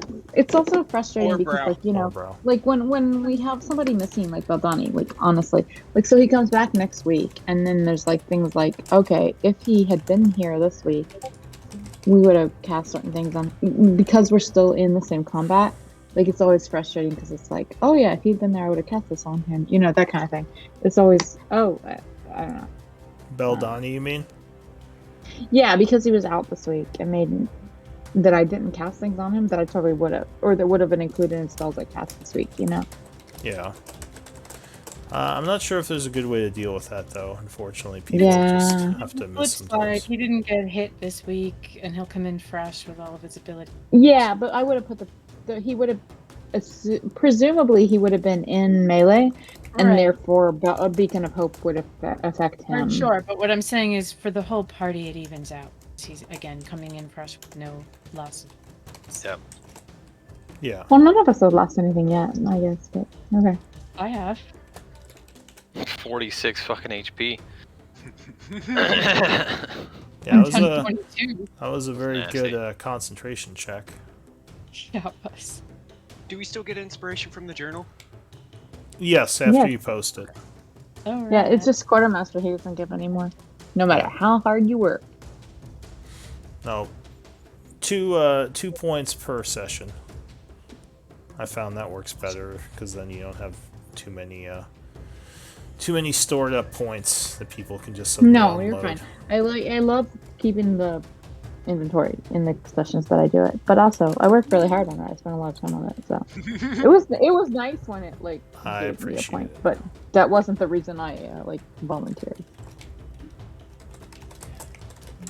frustrating Or because brow. like, you know, Orbrow. like when we have somebody missing like Baldani, like honestly, like so he comes back next week and then there's like things like, okay, if he had been here this week, we would have cast certain things on because we're still in the same combat. Like it's always frustrating because it's like, oh yeah, if he'd been there, I would have cast this on him. You know, that kind of thing. It's always, I don't know. Beldani, you mean? Yeah, because he was out this week, it made that I didn't cast things on him that I totally would have, or that would have been included in spells I cast this week. You know. Yeah. I'm not sure if there's a good way to deal with that, though. Unfortunately, people Yeah. just have to Flip miss side, sometimes. he didn't get hit this week, and he'll come in fresh with all of his ability. Yeah, but I would have put the he would have presumably he would have been in melee, and Right. therefore a beacon of hope would affect him. I'm sure, but what I'm saying is for the whole party, it evens out. He's again coming in fresh with no loss. Yep. Yeah. Well, none of us have lost anything yet, I guess. But okay. I have. 46 fucking HP. Yeah, that was a very Nasty. good concentration check. Yeah, it was. Do we still get inspiration from the journal? Yes, after Yeah. you post it. All Yeah, right. it's just quartermaster. He doesn't give anymore, no matter how hard you work. No, 2 points per session. I found that works better because then you don't have too many stored up points that people can just suddenly No, you're unload. fine. I love keeping the inventory in the sessions that I do it, but also I work really hard on it. I spend a lot of time on it, so it was nice when it like I gave me a appreciate point, it. but that wasn't the reason I like volunteered.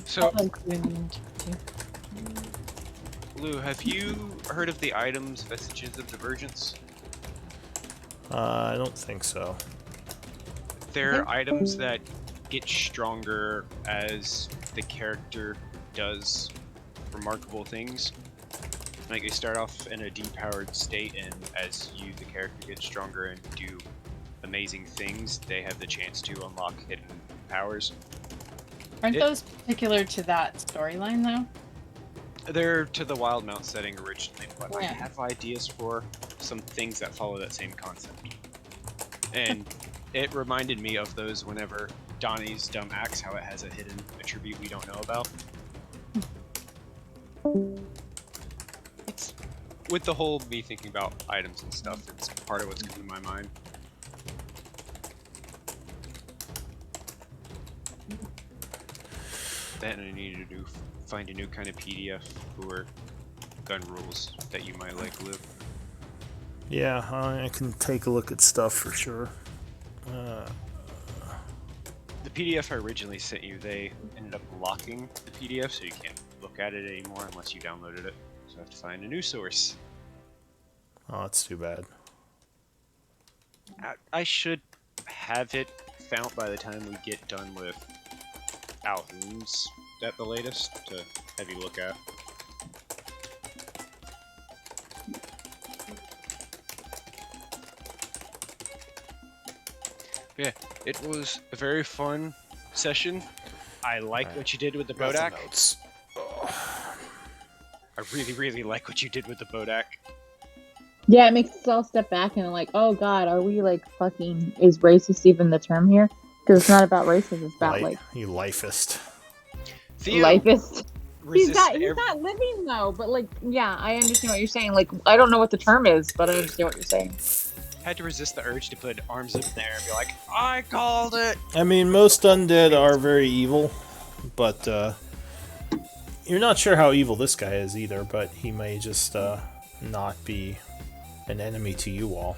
So, I'll include him in too. Lou, have you heard of the items Vestiges of Divergence? I don't think so. They're items that get stronger as the character does remarkable things. Like they start off in a depowered state, and as you, the character, gets stronger and do amazing things, they have the chance to unlock hidden powers. Aren't It- those particular to that storyline though? They're to the Wild Mount setting originally, but I Yeah. have ideas for some things that follow that same concept. And it reminded me of those whenever Donnie's dumb axe, how it has a hidden attribute we don't know about. It's with the whole me thinking about items and stuff, it's part of what's come to my mind. Then I need to find a new kind of PDF for gun rules that you might like, Lou. Yeah, I can take a look at stuff for sure. the PDF I originally sent you, they ended up locking the PDF, so you can't look at it anymore unless you downloaded it. So I have to find a new source. Oh, that's too bad. I should have it found by the time we get done with Alhoon's at the latest to have you look at. Yeah, it was a very fun session. I like what you did with the Bodak. Notes. I really, really like what you did with the Bodak. Yeah, it makes us all step back and like, oh god, are we like fucking, is racist even the term here? Because it's not about racism, it's about like You lifist. Theo lifist. He's resisted not living though, but like, yeah, I understand what you're saying. Like, I don't know what the term is, but I understand what you're saying. had to resist the urge to put arms up there and be like, I called it! I mean, most undead are very evil, but you're not sure how evil this guy is either, but he may just not be an enemy to you all.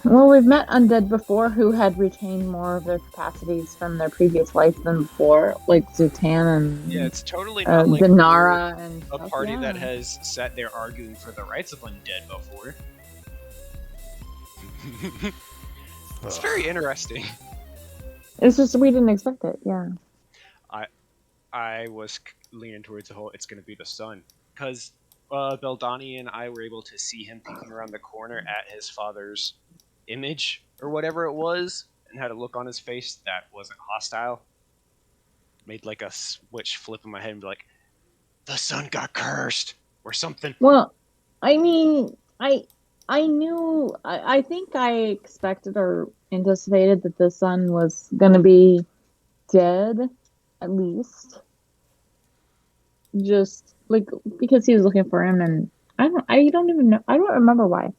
Well, we've met undead before who had retained more of their capacities from their previous life than before, like Zutan and Yeah, it's totally not like Dinara and a stuff, party yeah. that has sat there arguing for the rights of undead before. It's very interesting. It's just we didn't expect it, yeah. I was leaning towards the whole it's going to be the sun. Because Beldani and I were able to see him peeking around the corner at his father's image, or whatever it was, and had a look on his face that wasn't hostile. Made like a switch flip in my head and be like, the sun got cursed! Or something. Well, I mean, I knew, I think I expected or anticipated that the sun was gonna be dead, at least. Just like because he was looking for him, and I don't even know. I don't remember why.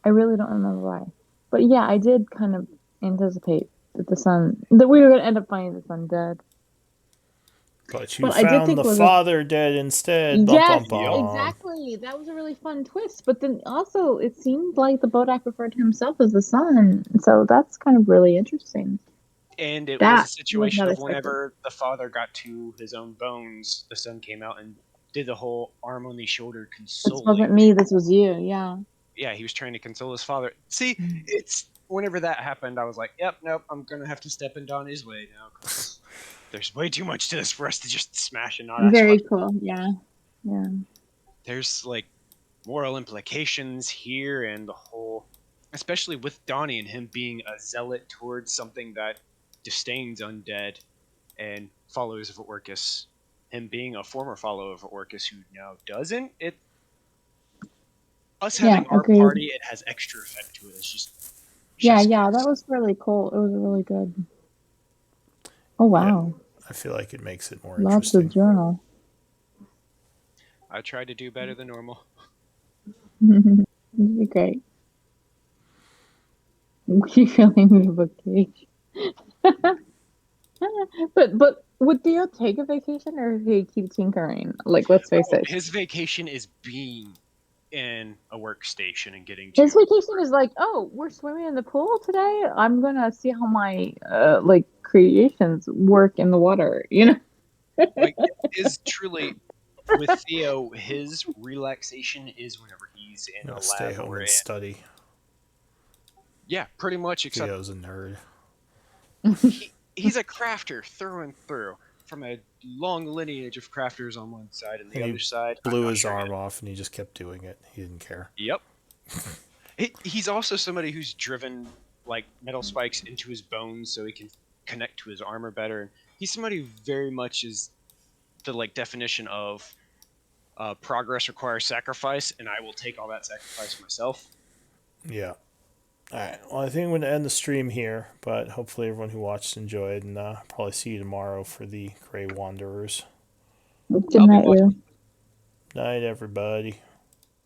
I really don't remember why. But yeah, I did kind of anticipate that we were gonna end up finding the sun dead. But you But I did found think the it was father dead instead. Yes, Bum, bum, bum. exactly. That was a really fun twist. But then also, it seemed like the Bodak referred to himself as the sun, so that's kind of really interesting. And it That was a was situation not of expected. whenever the father got to his own bones, the son came out and did the whole arm on the shoulder This consoling. wasn't me. This was you. Yeah. Yeah, he was trying to console his father. See, it's whenever that happened, I was like, "Yep, nope, I'm gonna have to step in Donnie's way now because there's way too much to this for us to just smash and not ask Very questions." cool. Yeah. Yeah. There's like moral implications here, and the whole, especially with Donnie and him being a zealot towards something that disdains undead and followers of Orcus, him being a former follower of Orcus who now doesn't. Us having our agreed. party, it has extra effect to it. It's just Yeah, chef's yeah, kiss. that was really cool. It was really good. Oh wow. I feel like it makes it more Lots interesting. of journal. I tried to do better than normal. It'd be great. We really need a vacation. But would Theo take a vacation or he keep tinkering? Like, let's face it. His vacation is being in a workstation and getting His to. vacation is like, oh, we're swimming in the pool today. I'm gonna see how my like creations work in the water. You know. Like, it is truly with Theo. His relaxation is whenever he's in a Stay lab home or and in. study. Yeah, pretty much. Except Theo's a nerd. he's a crafter through and through. From a long lineage of crafters on one side and the He other side. I'm Blew not his sure arm yet. off and he just kept doing it. He didn't care. Yep. He's also somebody who's driven like metal spikes into his bones so he can connect to his armor better. And he's somebody who very much is the like definition of progress requires sacrifice, and I will take all that sacrifice myself. Yeah. Alright, well, I think I'm going to end the stream here, but hopefully everyone who watched enjoyed, and probably see you tomorrow for the Grey Wanderers. Good night, Lou. Night, everybody.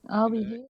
I'll be here.